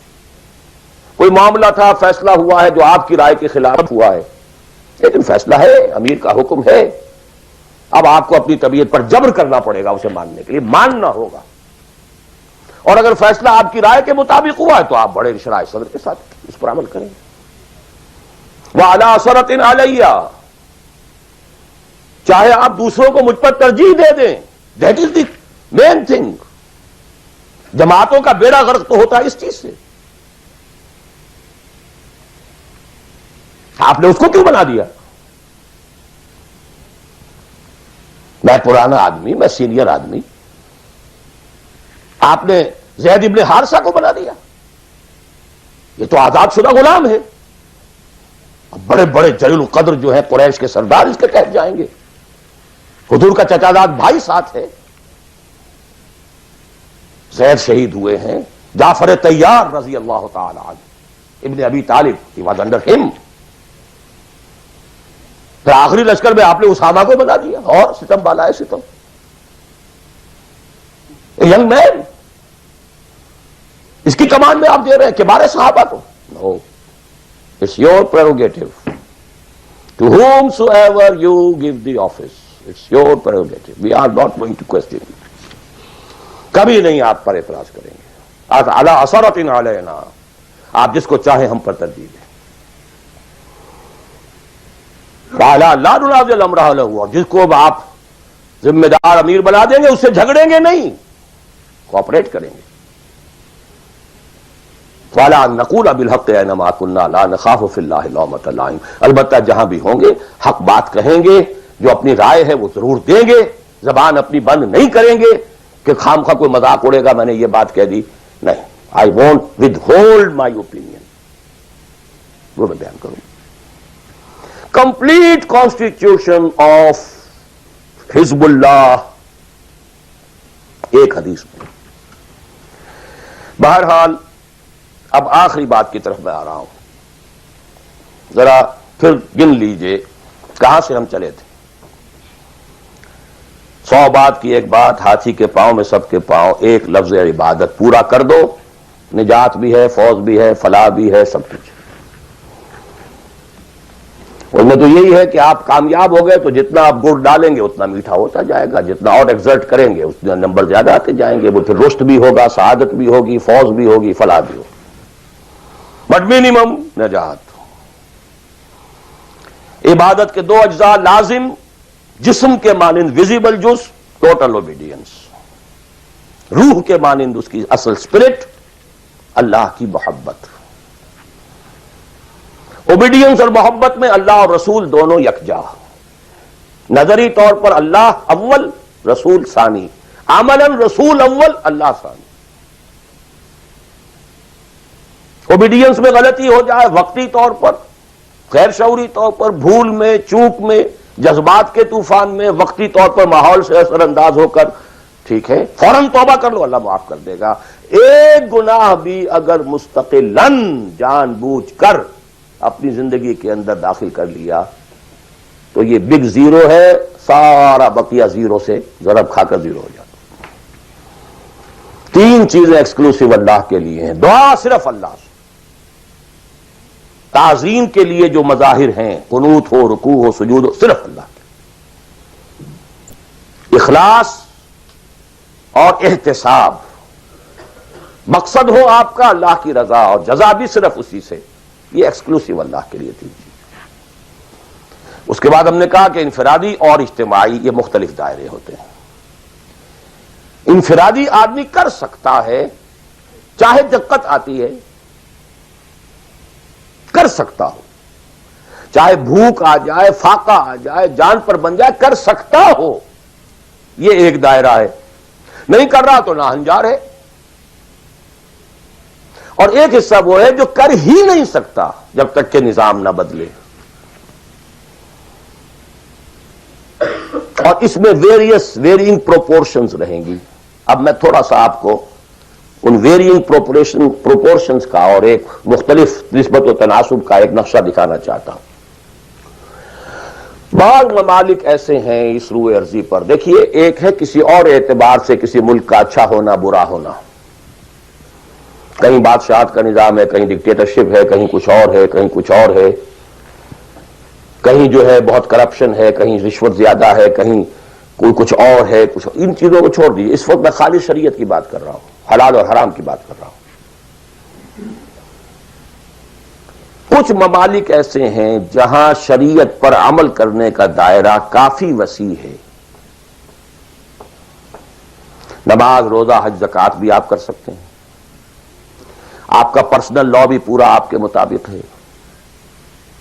کوئی معاملہ تھا، فیصلہ ہوا ہے جو آپ کی رائے کے خلاف ہوا ہے، لیکن فیصلہ ہے، امیر کا حکم ہے، اب آپ کو اپنی طبیعت پر جبر کرنا پڑے گا اسے ماننے کے لیے، ماننا ہوگا۔ اور اگر فیصلہ آپ کی رائے کے مطابق ہوا ہے تو آپ بڑے شرح صدر کے ساتھ اس پر عمل کریں۔ وَعَلَىٰ أَثَرَةٍ عَلَيَّ، چاہے آپ دوسروں کو مجھ پر ترجیح دے دیں، that is the main thing. جماعتوں کا بیڑا غرق تو ہوتا ہے اس چیز سے، آپ نے اس کو کیوں بنا دیا؟ میں پرانا آدمی، میں سینئر آدمی، آپ نے زید ابن حارثہ کو بنا دیا، یہ تو آزاد شدہ غلام ہے، بڑے بڑے جلیل القدر جو ہیں قریش کے سردار اس کے تحت جائیں گے، حضور کا چچا زاد بھائی ساتھ ہے، زید شہید ہوئے ہیں، جعفر طیار رضی اللہ تعالی عنہ، ابن ابی طالب he was under him، پھر آخری لشکر میں آپ نے اسامہ کو بنا دیا، اور ستم بالا ہے ستم، ینگ مین، اس کی کمان میں آپ دے رہے ہیں کبار صحابہ کو؟ No, it's your prerogative, to whom so ever you give the office, it's your prerogative, we are not going to question, کبھی نہیں آپ پر اعتراض کریں گے۔ علی اثرۃ علینا، آپ جس کو چاہیں ہم پر ترجیح دیں۔ لا ننازع الامر له، اور جس کو آپ ذمہ دار امیر بنا دیں گے اس سے جھگڑیں گے نہیں، کوآپریٹ کریں گے۔ وَلَا نَقُولَ بِالْحَقِّ أَيْنَمَا كُنَّا لَا نَخَافُ فِي اللَّهِ لَوْمَةَ لَائِمٍ، البتہ جہاں بھی ہوں گے حق بات کہیں گے، جو اپنی رائے ہے وہ ضرور دیں گے، زبان اپنی بند نہیں کریں گے کہ خام خواہ کوئی مذاق اڑے گا میں نے یہ بات کہہ دی، نہیں، I won't withhold my opinion، وہ میں بیان کروں۔ کمپلیٹ کانسٹیٹیوشن آف حزب اللہ ایک حدیث میں۔ بہرحال اب آخری بات کی طرف میں آ رہا ہوں، ذرا پھر گن لیجئے کہاں سے ہم چلے تھے۔ 100 بات کی ایک بات، ہاتھی کے پاؤں میں سب کے پاؤں، ایک لفظ عبادت پورا کر دو، نجات بھی ہے، فوز بھی ہے، فلاح بھی ہے، سب کچھ۔ ان میں تو یہی ہے کہ آپ کامیاب ہو گئے تو جتنا آپ گڑ ڈالیں گے اتنا میٹھا ہوتا جائے گا، جتنا اور ایگزرٹ کریں گے اتنا نمبر زیادہ آتے جائیں گے، وہ پھر رشد بھی ہوگا، سعادت بھی ہوگی، فوز بھی ہوگی، فلاح بھی ہوگی، بٹ منیمم نجات۔ عبادت کے 2 اجزاء لازم، جسم کے مانند ویزیبل جز، ٹوٹل اوبیڈینس، روح کے مانند اس کی اصل اسپرٹ، اللہ کی محبت۔ اوبیڈینس اور محبت میں اللہ اور رسول دونوں یکجا، نظری طور پر اللہ اول رسول ثانی، عملاً رسول اول اللہ ثانی۔ اوبیڈینس میں غلطی ہو جائے وقتی طور پر، غیر شعوری طور پر، بھول میں، چوک میں، جذبات کے طوفان میں، وقتی طور پر ماحول سے اثر انداز ہو کر، ٹھیک ہے، فوراً توبہ کر لو، اللہ معاف کر دے گا۔ ایک گناہ بھی اگر مستقلاً جان بوجھ کر اپنی زندگی کے اندر داخل کر لیا تو یہ بگ زیرو ہے، سارا بقیہ زیرو سے ضرب کھا کر زیرو ہو جاتا۔ 3 چیزیں ایکسکلوسیو اللہ کے لیے ہیں، دعا صرف اللہ سے، تعظیم کے لیے جو مظاہر ہیں، قنوت ہو، رکوع ہو، سجود ہو، صرف اللہ کے، اخلاص اور احتساب، مقصد ہو آپ کا اللہ کی رضا اور جزا بھی صرف اسی سے، یہ ایکسکلوسیو اللہ کے لیے تھی۔ اس کے بعد ہم نے کہا کہ انفرادی اور اجتماعی یہ مختلف دائرے ہوتے ہیں۔ انفرادی آدمی کر سکتا ہے، چاہے دقت آتی ہے کر سکتا ہو، چاہے بھوک آ جائے، فاقہ آ جائے، جان پر بن جائے، کر سکتا ہو، یہ ایک دائرہ ہے۔ نہیں کر رہا تو ناہنجار ہے۔ اور ایک حصہ وہ ہے جو کر ہی نہیں سکتا جب تک کہ نظام نہ بدلے، اور اس میں ویرینگ پروپورشنز رہیں گی۔ اب میں تھوڑا سا آپ کو ان ویرینگ پروپورشنز کا اور ایک مختلف نسبت و تناسب کا ایک نقشہ دکھانا چاہتا ہوں۔ بعض ممالک ایسے ہیں اس روئے ارضی پر، دیکھیے ایک ہے کسی اور اعتبار سے کسی ملک کا اچھا ہونا برا ہونا، کہیں بادشاہت کا نظام ہے، کہیں ڈکٹیٹرشپ ہے، کہیں کچھ اور ہے، کہیں کچھ اور ہے، کہیں جو ہے بہت کرپشن ہے، کہیں رشوت زیادہ ہے، کہیں کوئی کچھ اور ہے، کچھ ان چیزوں کو چھوڑ دیجیے، اس وقت میں خالی شریعت کی بات کر رہا ہوں، حلال اور حرام کی بات کر رہا ہوں۔ کچھ ممالک ایسے ہیں جہاں شریعت پر عمل کرنے کا دائرہ کافی وسیع ہے، نماز روزہ حج زکوٰۃ بھی آپ کر سکتے ہیں، آپ کا پرسنل لا بھی پورا آپ کے مطابق ہے،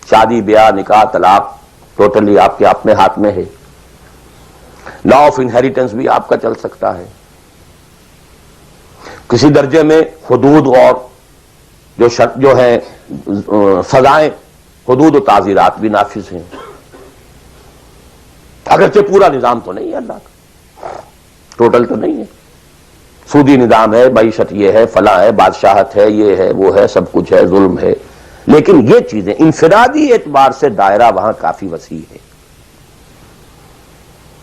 شادی بیاہ نکاح طلاق ٹوٹلی آپ کے اپنے ہاتھ میں ہے، لا آف انہیریٹنس بھی آپ کا چل سکتا ہے، کسی درجے میں حدود اور جو ہے سزائیں، حدود و تعزیرات بھی نافذ ہیں، اگرچہ پورا نظام تو نہیں ہے اللہ کا، ٹوٹل تو نہیں ہے، سودی نظام ہے، معیشت یہ ہے، فلاں ہے، بادشاہت ہے، یہ ہے وہ ہے، سب کچھ ہے، ظلم ہے، لیکن یہ چیزیں انفرادی اعتبار سے دائرہ وہاں کافی وسیع ہے۔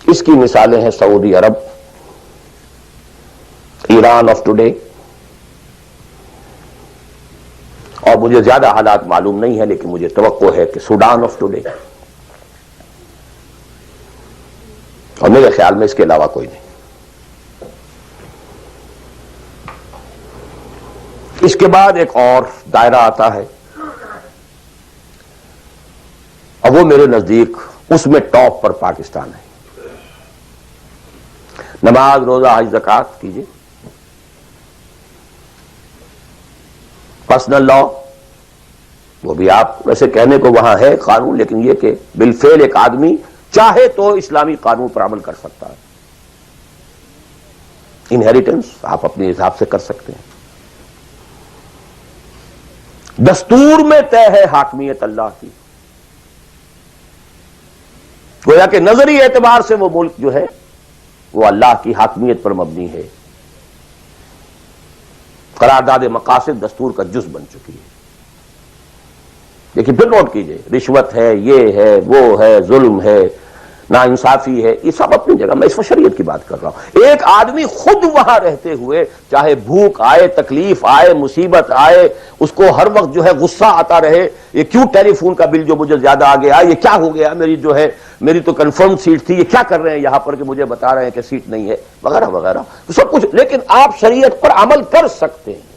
اس کی مثالیں ہیں سعودی عرب، ایران آف ٹوڈے، اور مجھے زیادہ حالات معلوم نہیں ہے لیکن مجھے توقع ہے کہ سوڈان آف ٹوڈے، اور میرے خیال میں اس کے علاوہ کوئی نہیں۔ اس کے بعد ایک اور دائرہ آتا ہے، اور وہ میرے نزدیک اس میں ٹاپ پر پاکستان ہے۔ نماز روزہ حج زکوٰۃ کیجیے، پرسنل لا وہ بھی آپ ویسے کہنے کو وہاں ہے قانون، لیکن یہ کہ بالفعل ایک آدمی چاہے تو اسلامی قانون پر عمل کر سکتا ہے، انہیریٹنس آپ اپنے حساب سے کر سکتے ہیں، دستور میں طے ہے حاکمیت اللہ کی، گویا کہ نظری اعتبار سے وہ ملک جو ہے وہ اللہ کی حاکمیت پر مبنی ہے، قرارداد مقاصد دستور کا جز بن چکی ہے۔ لیکن پھر نوٹ کیجئے، رشوت ہے، یہ ہے، وہ ہے، ظلم ہے، ناانصافی ہے، یہ سب اپنی جگہ، میں اس وقت شریعت کی بات کر رہا ہوں۔ ایک آدمی خود وہاں رہتے ہوئے چاہے بھوک آئے، تکلیف آئے، مصیبت آئے، اس کو ہر وقت جو ہے غصہ آتا رہے، یہ کیوں ٹیلی فون کا بل جو مجھے زیادہ آ گیا، یہ کیا ہو گیا، میری تو کنفرم سیٹ تھی، یہ کیا کر رہے ہیں یہاں پر کہ مجھے بتا رہے ہیں کہ سیٹ نہیں ہے، وغیرہ وغیرہ سب کچھ، لیکن آپ شریعت پر عمل کر سکتے ہیں،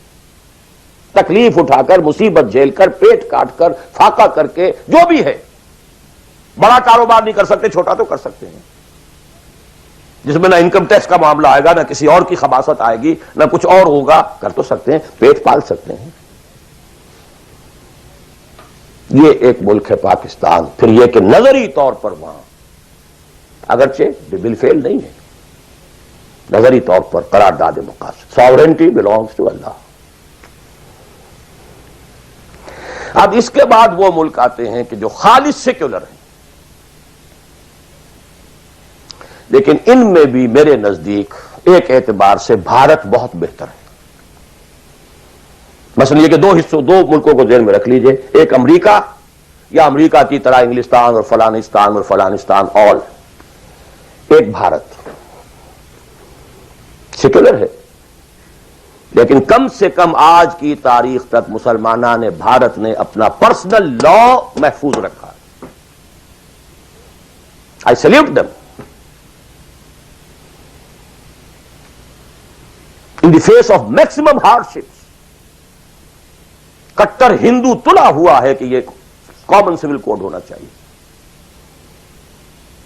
تکلیف اٹھا کر، مصیبت جھیل کر، پیٹ کاٹ کر، فاقہ کر کے، جو بھی ہے۔ بڑا کاروبار نہیں کر سکتے، چھوٹا تو کر سکتے ہیں، جس میں نہ انکم ٹیکس کا معاملہ آئے گا، نہ کسی اور کی خباثت آئے گی، نہ کچھ اور ہوگا، کر تو سکتے ہیں، پیٹ پال سکتے ہیں۔ یہ ایک ملک ہے پاکستان۔ پھر یہ کہ نظری طور پر وہاں اگرچہ بالفعل نہیں ہے، نظری طور پر قرارداد مقاصد، ساورنٹی belongs ٹو اللہ۔ اب اس کے بعد وہ ملک آتے ہیں کہ جو خالص سیکولر ہیں، لیکن ان میں بھی میرے نزدیک ایک اعتبار سے بھارت بہت بہتر ہے۔ مثلا یہ کہ دو ملکوں کو ذہن میں رکھ لیجئے، ایک امریکہ یا امریکہ کی طرح انگلستان اور فلانستان آل، ایک بھارت سیکولر ہے، لیکن کم سے کم آج کی تاریخ تک مسلمانان بھارت نے اپنا پرسنل لا محفوظ رکھا۔ I salute them in the face of maximum hardships۔ کٹر ہندو تلا ہوا ہے کہ یہ کامن سول کوڈ ہونا چاہیے،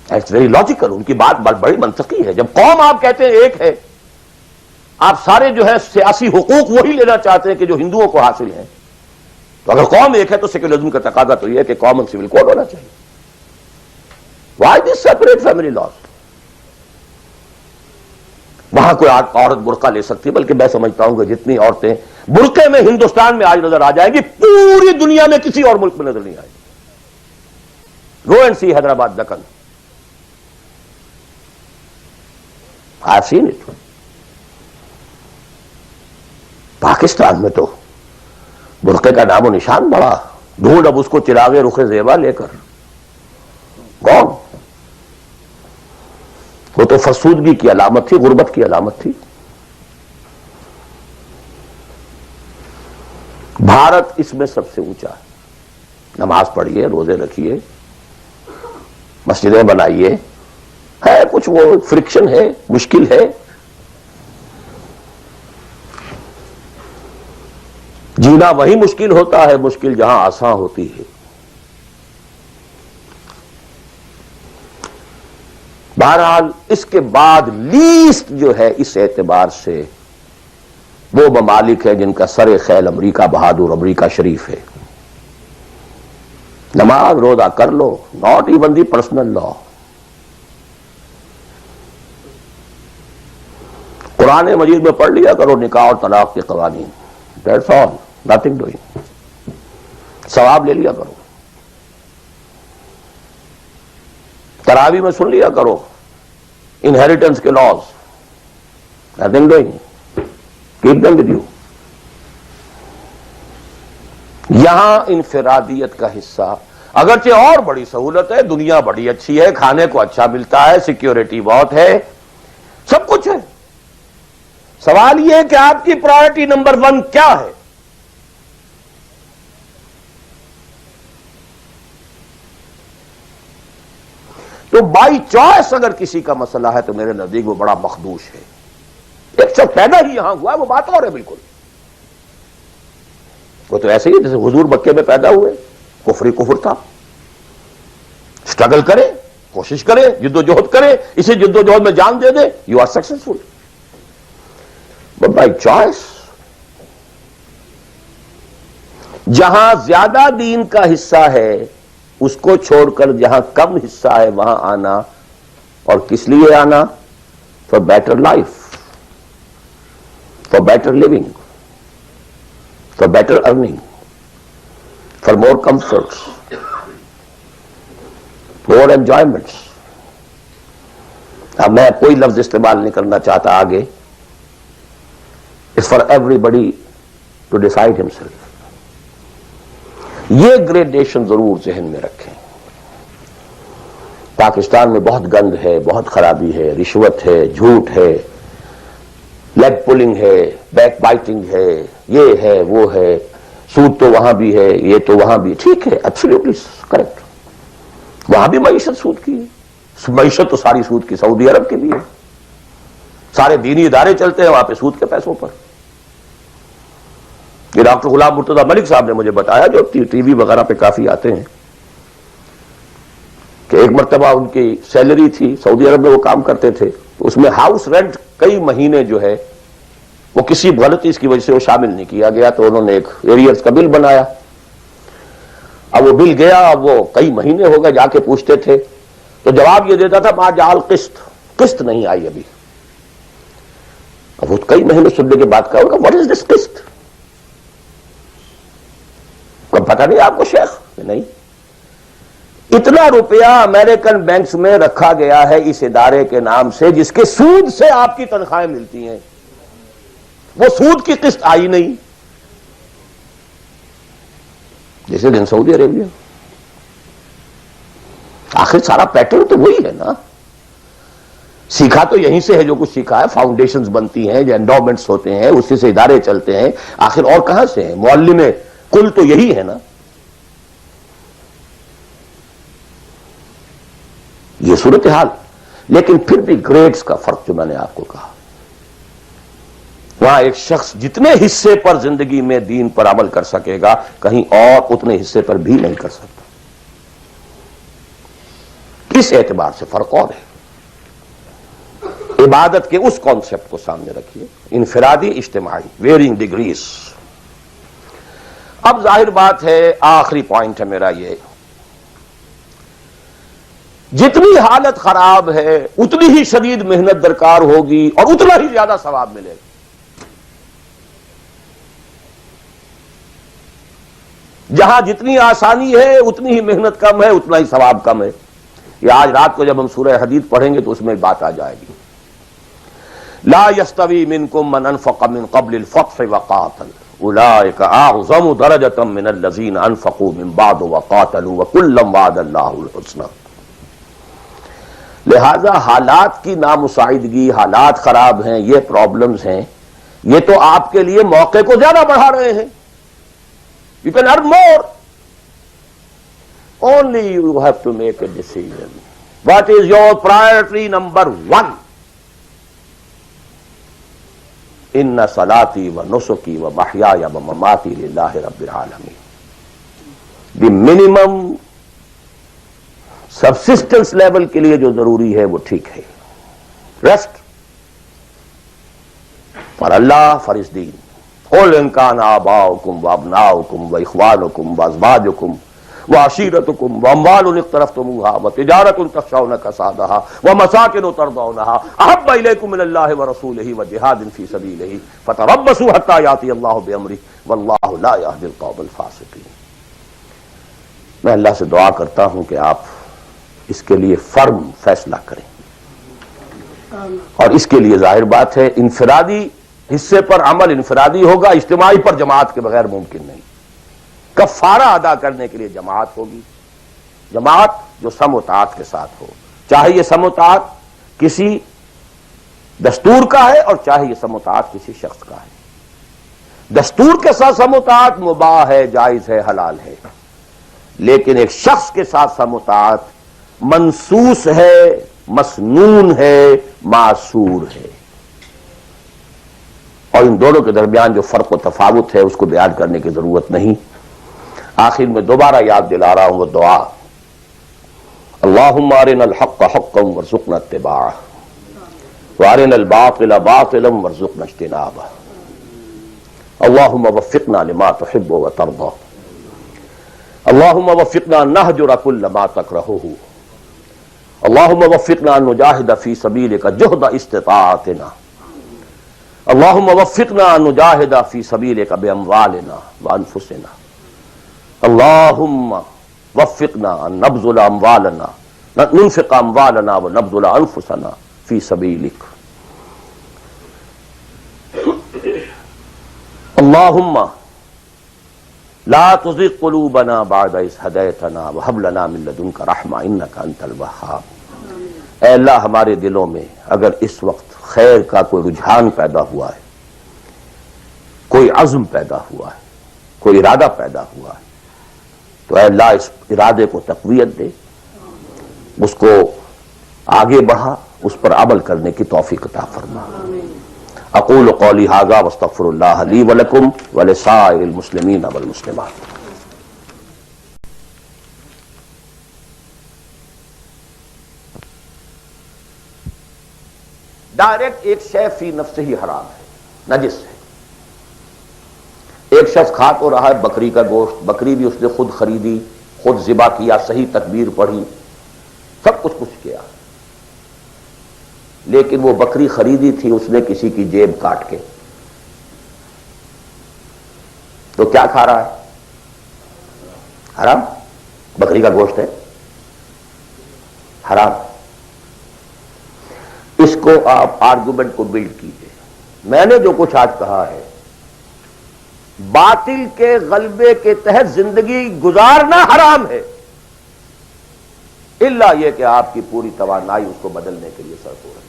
اٹس ویری لاجیکل، ان کی بات بڑی منطقی ہے۔ جب قوم آپ کہتے ہیں ایک ہے، آپ سارے جو ہے سیاسی حقوق وہی لینا چاہتے ہیں کہ جو ہندوؤں کو حاصل ہیں، تو اگر قوم ایک ہے تو سیکولرزم کا تقاضا تو یہ ہے کہ کامن سول کوڈ ہونا چاہیے۔ Why this separate family laws? وہاں کوئی عورت برقع لے سکتی ہے، بلکہ میں سمجھتا ہوں کہ جتنی عورتیں برقعے میں ہندوستان میں آج نظر آ جائیں گی، پوری دنیا میں کسی اور ملک میں نظر نہیں آئے گی۔ Go and see Hyderabad Deccan, I have seen it. Pakistan میں تو برقعے کا نام و نشان بڑا، ڈھونڈ اب اس کو چراغ رخ زیبا لے کر کون؟ وہ تو فرسودگی کی علامت تھی، غربت کی علامت تھی. بھارت اس میں سب سے اونچا ہے. نماز پڑھیے، روزے رکھیے، مسجدیں بنائیے، ہے کچھ وہ فرکشن ہے، مشکل ہے. جینا وہی مشکل ہوتا ہے، مشکل جہاں آسان ہوتی ہے. بہرحال اس کے بعد لیسٹ جو ہے اس اعتبار سے وہ ممالک ہے جن کا سر خیل امریکہ بہادر امریکہ شریف ہے. نماز روزہ کر لو، ناٹ ایون دی پرسنل لا. قرآن مجید میں پڑھ لیا کرو نکاح اور طلاق کے قوانین، دیٹس آل، نتھنگ ڈوئنگ. ثواب لے لیا کرو. تراویح میں سن لیا کرو انہیریٹنس کے laws, nothing doing, keep them with you. یہاں انفرادیت کا حصہ اگرچہ اور بڑی سہولت ہے، دنیا بڑی اچھی ہے، کھانے کو اچھا ملتا ہے، سیکیورٹی بہت ہے، سب کچھ ہے. سوال یہ ہے کہ آپ کی پرائرٹی نمبر 1 کیا ہے؟ تو بائی چوائس اگر کسی کا مسئلہ ہے تو میرے نزدیک وہ بڑا مخدوش ہے. ایک شخص پیدا ہی یہاں ہوا ہے، وہ بات اور ہے بالکل. وہ تو ایسے ہی جیسے حضور مکے میں پیدا ہوئے، کفر ہی کفر تھا. اسٹرگل کرے، کوشش کرے، جد و جہد کرے، اسی جد و جہد میں جان دے دے، you are successful. But by choice جہاں زیادہ دین کا حصہ ہے اس کو چھوڑ کر جہاں کم حصہ ہے وہاں آنا، اور کس لیے آنا؟ For better life, for better living, for better earning, for more comforts, more enjoyments. اب میں کوئی لفظ استعمال نہیں کرنا چاہتا آگے. It's for everybody to decide himself. یہ گریڈیشن ضرور ذہن میں رکھیں. پاکستان میں بہت گند ہے، بہت خرابی ہے، رشوت ہے، جھوٹ ہے، لیگ پولنگ ہے، بیک بائٹنگ ہے، یہ ہے وہ ہے، سود تو وہاں بھی ہے، یہ تو وہاں بھی. ٹھیک ہے، ایبسلیوٹلی کریکٹ. وہاں بھی معیشت سود کی ہے. معیشت تو ساری سود کی سعودی عرب کے بھی ہے. سارے دینی ادارے چلتے ہیں وہاں پہ سود کے پیسوں پر. یہ ڈاکٹر غلام مرتضیٰ ملک صاحب نے مجھے بتایا، جو ٹی وی وغیرہ پہ کافی آتے ہیں، کہ ایک مرتبہ ان کی سیلری تھی، سعودی عرب میں وہ کام کرتے تھے، اس میں ہاؤس رینٹ کئی مہینے جو ہے وہ کسی غلطی کی وجہ سے وہ شامل نہیں کیا گیا، تو انہوں نے ایک ایریئرز کا بل بنایا. اب وہ بل گیا، اب وہ کئی مہینے ہو گئے، جا کے پوچھتے تھے تو جواب یہ دیتا تھا ما جعل قسط نہیں آئی ابھی. اب وہ کئی مہینے سننے کے بعد کہا واٹ از دس قسط؟ پتہ نہیں آپ کو شیخ؟ نہیں. اتنا روپیہ امریکن بینکس میں رکھا گیا ہے اس ادارے کے نام سے جس کے سود سے آپ کی تنخواہیں ملتی ہیں، وہ سود کی قسط آئی نہیں. جیسے دن سعودی عربیہ. آخر سارا پیٹرن تو وہی ہے نا. سیکھا تو یہیں سے ہے جو کچھ سیکھا ہے. فاؤنڈیشنز بنتی ہیں، جو انڈومنٹس ہوتے ہیں، اسی سے ادارے چلتے ہیں. آخر اور کہاں سے ہیں؟ معلم کل تو یہی ہے نا. یہ صورتحال. لیکن پھر بھی گریڈز کا فرق جو میں نے آپ کو کہا، وہاں ایک شخص جتنے حصے پر زندگی میں دین پر عمل کر سکے گا، کہیں اور اتنے حصے پر بھی نہیں کر سکتا. اس اعتبار سے فرق اور ہے. عبادت کے اس کانسیپٹ کو سامنے رکھیے، انفرادی، اجتماعی، ویئرنگ ڈگریز. اب ظاہر بات ہے، آخری پوائنٹ ہے میرا یہ، جتنی حالت خراب ہے اتنی ہی شدید محنت درکار ہوگی اور اتنا ہی زیادہ ثواب ملے گا. جہاں جتنی آسانی ہے اتنی ہی محنت کم ہے، اتنا ہی ثواب کم ہے. یہ آج رات کو جب ہم سورہ حدید پڑھیں گے تو اس میں بات آ جائے گی. لا يستوي منكم من انفق من قبل الفتح وقاتل اولئك اعظم درجة من الذين انفقوا من بعد وقاتلوا وكلا وعد الله الحسنى. لہذا حالات کی نامساعدگی، حالات خراب ہیں، یہ پرابلمز ہیں، یہ تو آپ کے لیے موقع کو زیادہ بڑھا رہے ہیں. You can earn more. Only you have to make a decision. What is your priority number one? Inna salati wa nusuki wa mahyaya wa mamati lillahi rabbil alamin. The minimum subsistence level کے لیے جو ضروری ہے وہ ٹھیک ہے. Rest for Allah for his دین. قل ان کان آباؤکم وابناؤکم واخوانکم وازواجکم وعشیرتکم واموال اقترفتموها وتجارۃ تخشون کسادها ومساکن ترضونها احب الیکم من اللہ ورسولہ وجہاد فی سبیلہ فتربصوا حتی یأتی اللہ بامرہ واللہ لا یہدی القوم الفاسقین. میں اللہ سے دعا کرتا ہوں کہ آپ اس کے لیے فرم فیصلہ کریں، اور اس کے لیے ظاہر بات ہے انفرادی حصے پر عمل انفرادی ہوگا، اجتماعی پر جماعت کے بغیر ممکن نہیں. کفارہ ادا کرنے کے لیے جماعت ہوگی، جماعت جو سم و طاعت کے ساتھ ہو، چاہے یہ سم و طاعت کسی دستور کا ہے اور چاہے یہ سم و طاعت کسی شخص کا ہے. دستور کے ساتھ سم و طاعت مباح ہے، جائز ہے، حلال ہے، لیکن ایک شخص کے ساتھ سم و طاعت منسوس ہے، مسنون ہے، معصور ہے. اور ان دونوں کے درمیان جو فرق و تفاوت ہے اس کو بیان کرنے کی ضرورت نہیں. آخر میں دوبارہ یاد دلا رہا ہوں وہ دعا، اللہم ارنا الحق حقا وارزقنا اتباعہ وارنا الباطل باطلا وارزقنا اجتنابہ. اللہم وفقنا لما تحب وترضى. اللہم وفقنا نہجر کل ما تکرہہ. اللہم وفقنا ان نجاہد فی سبیلک جہد استطاعتنا. اللہم وفقنا ان نجاہد فی سبیلک باموالنا وانفسنا. اللہم وفقنا ان نبذل اموالنا ننفق اموالنا ونبذل انفسنا فی سبیلک. اللہم لا تزغ قلوبنا بعد اذ ہدیتنا وہب لنا من لدنک رحمہ انک انت الوہاب. اے اللہ ہمارے دلوں میں اگر اس وقت خیر کا کوئی رجحان پیدا ہوا ہے، کوئی عزم پیدا ہوا ہے، کوئی ارادہ پیدا ہوا ہے، تو اے اللہ اس ارادے کو تقویت دے، اس کو آگے بڑھا، اس پر عمل کرنے کی توفیق عطا فرما. اقول قولی ھذا واستغفر اللہ لی ولکم ولسائر المسلمین والمسلمات. ڈائریکٹ ایک شے فی نفس ہی حرام ہے، نجس ہے. ایک شخص کھا تو رہا ہے بکری کا گوشت، بکری بھی اس نے خود خریدی، خود ذبح کیا، صحیح تکبیر پڑھی، سب کچھ کیا، لیکن وہ بکری خریدی تھی اس نے کسی کی جیب کاٹ کے، تو کیا کھا رہا ہے؟ حرام. بکری کا گوشت ہے، حرام. اس کو آپ آرگومنٹ کو بلڈ کیجئے. میں نے جو کچھ آج کہا ہے، باطل کے غلبے کے تحت زندگی گزارنا حرام ہے، الا یہ کہ آپ کی پوری توانائی اس کو بدلنے کے لیے صرف ہو رہی ہے.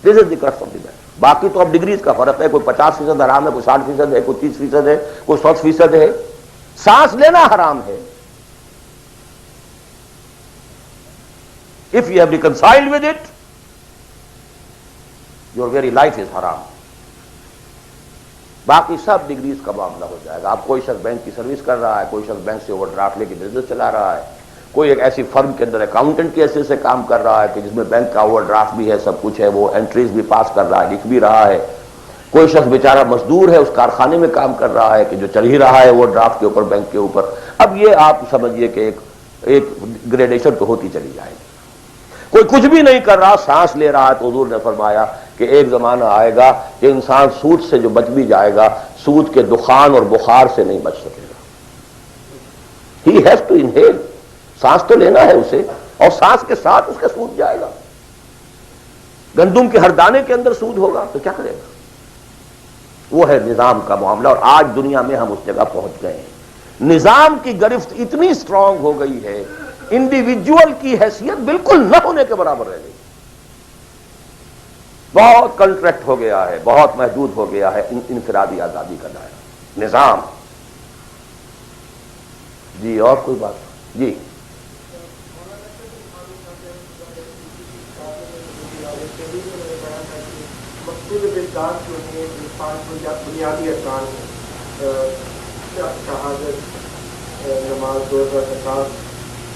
دس از دی کرکس آف دی میٹر. باقی تو اب ڈگریز کا فرق ہے، کوئی 50% حرام ہے، کوئی 60% ہے، کوئی 30% ہے، کوئی 100% ہے. سانس لینا حرام ہے. If you have reconciled with it, your very life is haram. باقی سب ڈگریز کا معاملہ ہو جائے گا. آپ کوئی شخص بینک کی سروس کر رہا ہے، کوئی شخص بینک سے اوور ڈرافٹ لے کے بزنس چلا رہا ہے، کوئی ایک ایسی فرم کے اندر اکاؤنٹنٹ کی حیثیت سے کام کر رہا ہے کہ جس میں بینک کا اوور ڈرافٹ بھی ہے، سب کچھ ہے، وہ انٹریز بھی پاس کر رہا ہے، لکھ بھی رہا ہے. کوئی شخص بیچارہ مزدور ہے، اس کارخانے میں کام کر رہا ہے کہ جو چل ہی رہا ہے وہ ڈرافٹ کے اوپر، بینک کے اوپر. اب یہ آپ سمجھیے کہ ایک گریڈیشن تو ہوتی چلی جائے گی. کوئی کچھ بھی نہیں کر رہا، سانس لے رہا ہے، تو حضور نے فرمایا کہ ایک زمانہ آئے گا کہ انسان سود سے جو بچ بھی جائے گا، سود کے دخان اور بخار سے نہیں بچ سکے گا. He has to inhale. سانس تو لینا ہے اسے، اور سانس کے ساتھ اس کا سود جائے گا. گندم کے ہر دانے کے اندر سود ہوگا تو کیا کرے گا؟ وہ ہے نظام کا معاملہ. اور آج دنیا میں ہم اس جگہ پہنچ گئے ہیں. نظام کی گرفت اتنی اسٹرانگ ہو گئی ہے انڈیویجول کی حیثیت بالکل نہ ہونے کے برابر رہ گئی. بہت کنٹریکٹ ہو گیا ہے، بہت محدود ہو گیا ہے انفرادی آزادی کا دائرہ نظام. جی اور کوئی بات؟ جی مقصود بالذات جو ہے بنیادی ارکان شہادت، نماز، روزہ، زکات،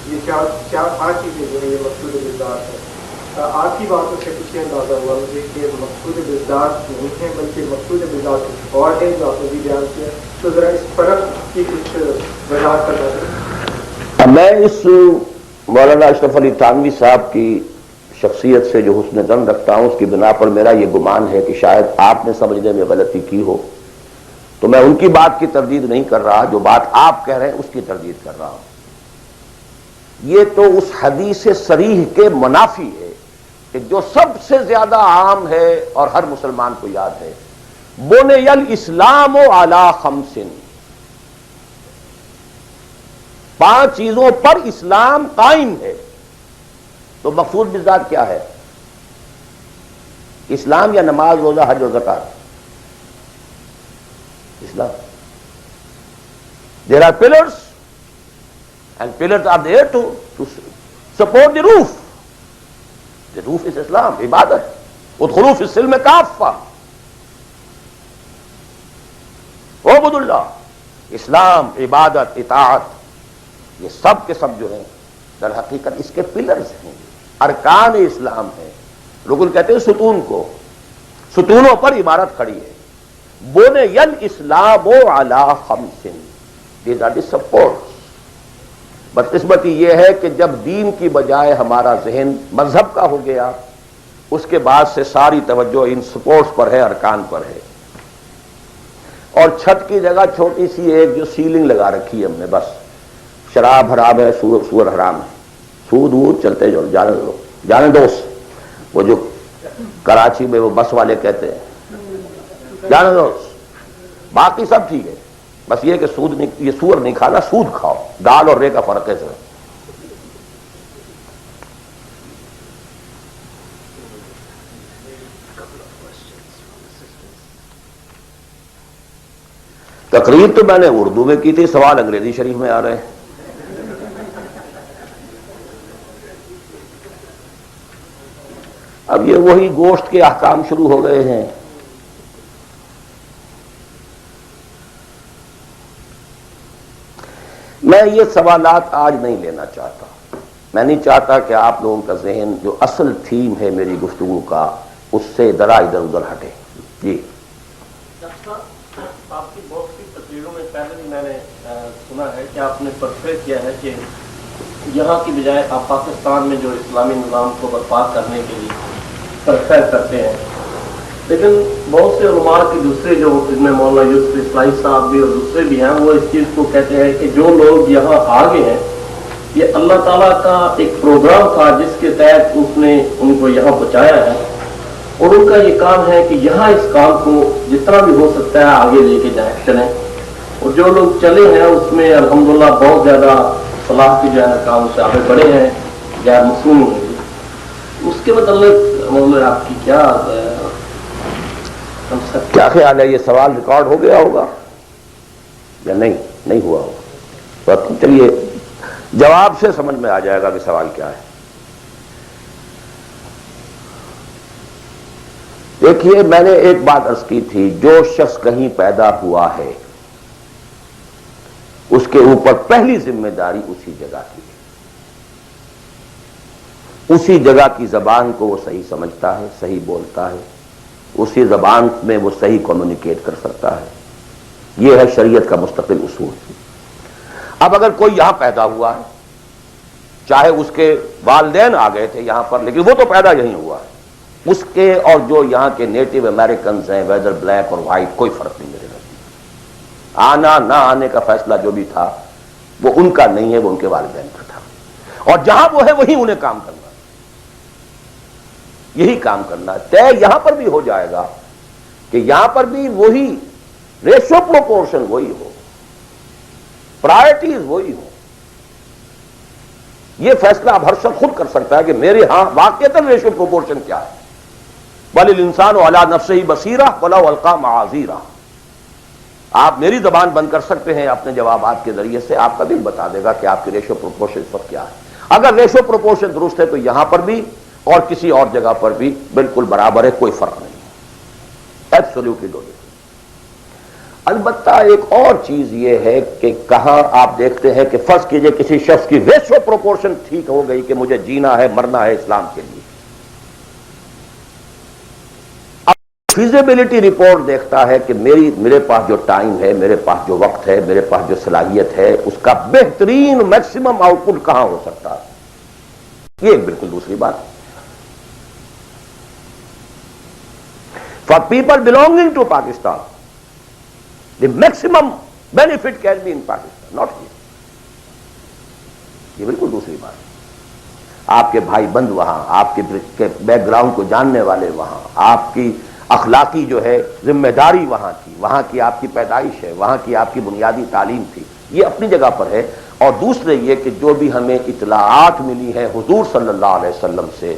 یہ چار چیزیں جو ہیں یہ مقصود بالذات ہے. آپ کی باتوں سے کچھ اندازہ ہوا مجھے کہ مقصود بالذات نہیں ہے بلکہ مقصود بالذات کچھ اور ہے جو آپ نے بھی بیان کیا. تو ذرا اس فرق کی کچھ وضاحت کرنا چاہیے. میں اس مولانا اشرف علی تھانوی صاحب کی شخصیت سے جو حسن ظن رکھتا ہوں اس کی بنا پر میرا یہ گمان ہے کہ شاید آپ نے سمجھنے میں غلطی کی ہو، تو میں ان کی بات کی تردید نہیں کر رہا، جو بات آپ کہہ رہے ہیں اس کی تردید کر رہا ہوں. یہ تو اس حدیث صریح کے منافی ہے کہ جو سب سے زیادہ عام ہے اور ہر مسلمان کو یاد ہے، بنی الاسلام علی خمس، 5 چیزوں پر اسلام قائم ہے. تو مقصود بالذات کیا ہے؟ اسلام یا نماز، روزہ، حج و زکات؟ اسلام. There are pillars and pillars are there to support the roof. The roof is Islam, عبادت. ادخلوا فی السلم کافہ، اعبدوا اللہ. اسلام، عبادت، اطاعت، یہ سب کے سب جو ہیں در حقیقت اس کے پلرز ہیں، ارکان اسلام ہیں. رکن کہتے ہیں ستون کو، ستونوں پر عمارت کھڑی ہے. بنی الاسلام علی خمس، these are the supports. بدقسمتی یہ ہے کہ جب دین کی بجائے ہمارا ذہن مذہب کا ہو گیا، اس کے بعد سے ساری توجہ ان سپورٹس پر ہے، ارکان پر ہے. اور چھت کی جگہ چھوٹی سی ایک جو سیلنگ لگا رکھی ہے ہم نے، بس شراب حرام ہے، سور حرام ہے، سود وود چلتے جو جانے دوست. وہ جو کراچی میں وہ بس والے کہتے ہیں جانے دوست، باقی سب ٹھیک ہے، بس یہ کہ سود نہیں، یہ سور نہیں کھانا، سود کھاؤ. دال اور رے کا فرق ہے سر. تقریر تو میں نے اردو میں کی تھی، سوال انگریزی شریف میں آ رہے ہیں. اب یہ وہی گوشت کے احکام شروع ہو گئے ہیں. میں یہ سوالات آج نہیں لینا چاہتا. میں نہیں چاہتا کہ آپ لوگوں کا ذہن جو اصل تھیم ہے میری گفتگو کا اس سے ذرا ادھر ادھر ہٹے. جی آپ کی بہت سی تقریروں میں پہلے بھی میں نے سنا ہے کہ آپ نے پرفیکٹ کیا ہے کہ یہاں کی بجائے آپ پاکستان میں جو اسلامی نظام کو برپا کرنے کے لیے پرفیکٹ کرتے ہیں. لیکن بہت سے علماء کے دوسرے جو جن میں مولانا یوسف اسلائی صاحب بھی اور دوسرے بھی ہیں، وہ اس چیز کو کہتے ہیں کہ جو لوگ یہاں آگے ہیں یہ اللہ تعالیٰ کا ایک پروگرام تھا جس کے تحت اس نے ان کو یہاں پہنچایا ہے، اور ان کا یہ کام ہے کہ یہاں اس کام کو جتنا بھی ہو سکتا ہے آگے لے کے جائیں چلیں. اور جو لوگ چلے ہیں اس میں الحمدللہ بہت زیادہ صلاح کی جو ہے کام سے آگے بڑھے ہیں، غیر مصنوع ہوئے. اس کے متعلق آپ کی کیا خیال ہے؟ یہ سوال ریکارڈ ہو گیا ہوگا یا نہیں ہوا ہوگا؟ تو چلیے جواب سے سمجھ میں آ جائے گا کہ سوال کیا ہے. دیکھیے میں نے ایک بات عرض کی تھی، جو شخص کہیں پیدا ہوا ہے اس کے اوپر پہلی ذمہ داری اسی جگہ کی ہے. اسی جگہ کی زبان کو وہ صحیح سمجھتا ہے، صحیح بولتا ہے، اسی زبان میں وہ صحیح کمیونیکیٹ کر سکتا ہے. یہ ہے شریعت کا مستقل اصول. اب اگر کوئی یہاں پیدا ہوا ہے، چاہے اس کے والدین آ گئے تھے یہاں پر لیکن وہ تو پیدا یہیں ہوا ہے، اس کے اور جو یہاں کے نیٹو امریکنز ہیں، ویدر بلیک اور وائٹ، کوئی فرق نہیں میرے نزدیک. آنا نہ آنے کا فیصلہ جو بھی تھا وہ ان کا نہیں ہے، وہ ان کے والدین کا تھا. اور جہاں وہ ہے وہیں انہیں کام کرنا، یہی کام کرنا ہے. طے یہاں پر بھی ہو جائے گا کہ یہاں پر بھی وہی ریشو پروپورشن وہی ہو، پرائرٹیز وہی ہو. یہ فیصلہ اب ہر شخص خود کر سکتا ہے کہ میرے ہاں واقعتاً ریشو پروپورشن کیا ہے. بل الانسان علی نفسہ بصیرہ ولو القی معاذیرہ. آپ میری زبان بند کر سکتے ہیں اپنے جوابات کے ذریعے سے، آپ کا دل بتا دے گا کہ آپ کی ریشو پروپورشن اس وقت کیا ہے. اگر ریشو پروپورشن درست ہے تو یہاں پر بھی اور کسی اور جگہ پر بھی بالکل برابر ہے، کوئی فرق نہیں، ایبسولوٹلی ڈو. البتہ ایک اور چیز یہ ہے کہ کہاں آپ دیکھتے ہیں کہ فرض کیجئے کسی شخص کی ریشو پروپورشن ٹھیک ہو گئی کہ مجھے جینا ہے مرنا ہے اسلام کے لیے، فیزیبلٹی رپورٹ دیکھتا ہے کہ میرے پاس جو ٹائم ہے، میرے پاس جو وقت ہے، میرے پاس جو صلاحیت ہے، اس کا بہترین میکسیمم آؤٹ پٹ کہاں ہو سکتا ہے، یہ ایک بالکل دوسری بات. For people belonging to Pakistan the maximum benefit can be in Pakistan, not here. یہ بالکل دوسری بات ہے. آپ کے بھائی بند وہاں، آپ کے بیک گراؤنڈ کو جاننے والے وہاں، آپ کی اخلاقی جو ہے ذمہ داری وہاں کی، وہاں کی آپ کی پیدائش ہے، وہاں کی آپ کی بنیادی تعلیم تھی، یہ اپنی جگہ پر ہے. اور دوسرے یہ کہ جو بھی ہمیں اطلاعات ملی ہیں حضور صلی اللہ علیہ وسلم سے،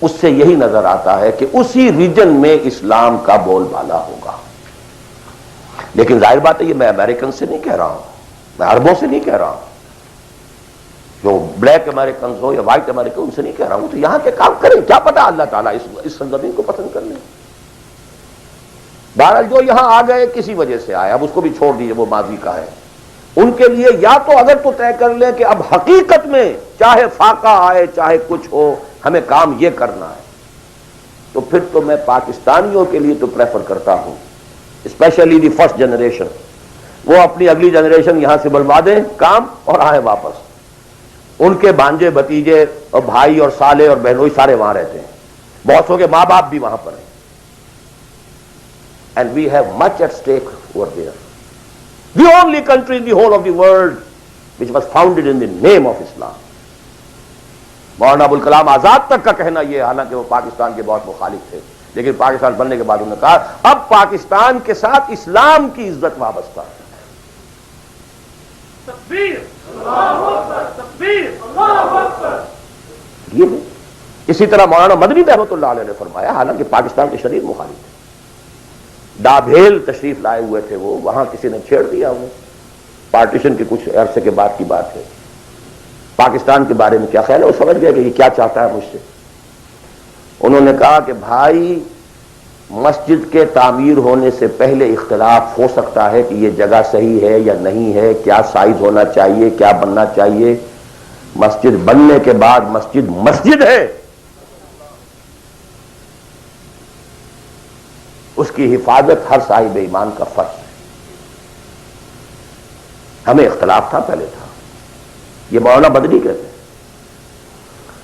اس سے یہی نظر آتا ہے کہ اسی ریجن میں اسلام کا بول بالا ہوگا. لیکن ظاہر بات ہے یہ میں امریکن سے نہیں کہہ رہا ہوں، میں عربوں سے نہیں کہہ رہا ہوں، جو بلیک امریکنز ہو یا وائٹ امریکن ان سے نہیں کہہ رہا ہوں. تو یہاں کے کام کریں، کیا پتا اللہ تعالیٰ اس سرزمین کو پسند کر لیں. بہرحال جو یہاں آ گئے کسی وجہ سے آئے، اب اس کو بھی چھوڑ دیجئے، وہ ماضی کا ہے. ان کے لیے یا تو اگر تو طے کر لیں کہ اب حقیقت میں چاہے فاقہ آئے چاہے کچھ ہو ہمیں کام یہ کرنا ہے، تو پھر تو میں پاکستانیوں کے لیے تو پریفر کرتا ہوں، اسپیشلی دی فرسٹ جنریشن، وہ اپنی اگلی جنریشن یہاں سے بلوا دیں کام اور آئیں واپس. ان کے بھانجے بھتیجے اور بھائی اور سالے اور بہنوئی سارے وہاں رہتے ہیں، بہت سو کے ماں باپ بھی وہاں پر ہیں. And we have much at stake over there. The only country in the whole of the world which was founded in the name of Islam. Maulana Abul Kalam آزاد تک کا کہنا یہ، حالانکہ وہ پاکستان کے بہت مخالف تھے، لیکن پاکستان بننے کے بعد انہوں نے کہا اب پاکستان کے ساتھ اسلام کی عزت وابستہ ہے. تکبیر، اللہ اکبر، تکبیر، اللہ اکبر. یہ ہے. اسی طرح مولانا مدنی رحمۃ اللہ علیہ نے فرمایا، حالانکہ پاکستان کے شدید مخالف تھے، ڈابھیل تشریف لائے ہوئے تھے وہ، وہاں کسی نے چھیڑ دیا انہیں، پارٹیشن کے کچھ عرصے کے بعد کی بات ہے. پاکستان کے بارے میں کیا خیال ہے، وہ سمجھ گئے کہ یہ کیا چاہتا ہے مجھ سے. انہوں نے کہا کہ بھائی مسجد کے تعمیر ہونے سے پہلے اختلاف ہو سکتا ہے کہ یہ جگہ صحیح ہے یا نہیں ہے، کیا سائز ہونا چاہیے، کیا بننا چاہیے. مسجد بننے کے بعد مسجد مسجد ہے، اس کی حفاظت ہر صاحب ایمان کا فرض ہے. ہمیں اختلاف تھا، پہلے تھا، یہ مولانا مدنی کہتے ہیں.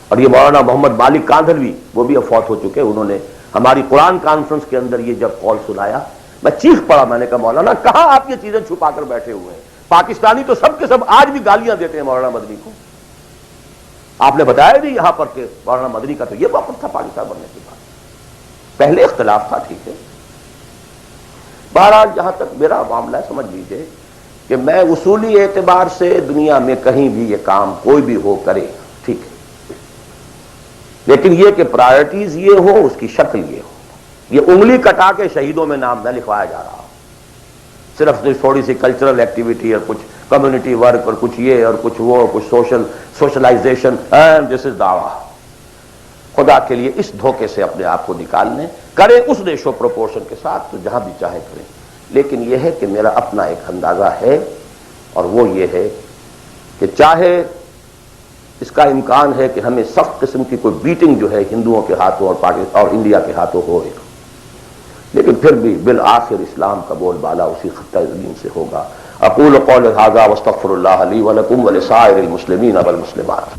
اور یہ مولانا محمد مالک کاندھلوی، وہ بھی اب فوت ہو چکے، انہوں نے ہماری قرآن کانفرنس کے اندر یہ جب قول سنایا، میں چیخ پڑا، میں نے کہا مولانا کہاں آپ یہ چیزیں چھپا کر بیٹھے ہوئے ہیں. پاکستانی تو سب کے سب آج بھی گالیاں دیتے ہیں مولانا مدنی کو. آپ نے بتایا نہیں یہاں پر کہ مولانا مدنی کا تو یہ موقف تھا پاکستان بننے کے بعد. پہلے اختلاف تھا، ٹھیک ہے. بہرحال جہاں تک میرا معاملہ ہے، سمجھ لیجئے کہ میں اصولی اعتبار سے دنیا میں کہیں بھی یہ کام کوئی بھی ہو کرے، ٹھیک ہے، لیکن یہ کہ پرائرٹیز یہ ہو، اس کی شکل یہ ہو. یہ انگلی کٹا کے شہیدوں میں نام نہ لکھوایا جا رہا، صرف تھوڑی سی کلچرل ایکٹیویٹی اور کچھ کمیونٹی ورک اور کچھ یہ اور کچھ وہ، کچھ سوشلائزیشن، دس از دعویٰ. خدا کے لیے اس دھوکے سے اپنے آپ کو نکال لیں، کریں اس ریشو پروپورشن کے ساتھ تو جہاں بھی چاہے کریں. لیکن یہ ہے کہ میرا اپنا ایک اندازہ ہے، اور وہ یہ ہے کہ چاہے اس کا امکان ہے کہ ہمیں سخت قسم کی کوئی بیٹنگ جو ہے ہندوؤں کے ہاتھوں اور پاکستان اور انڈیا کے ہاتھوں ہو، لیکن پھر بھی بالآخر اسلام کا بول بالا اسی خطہ زمین سے ہوگا. اقول قول ھذا واستغفر اللہ لی ولکم ولسائر المسلمین والمسلمات.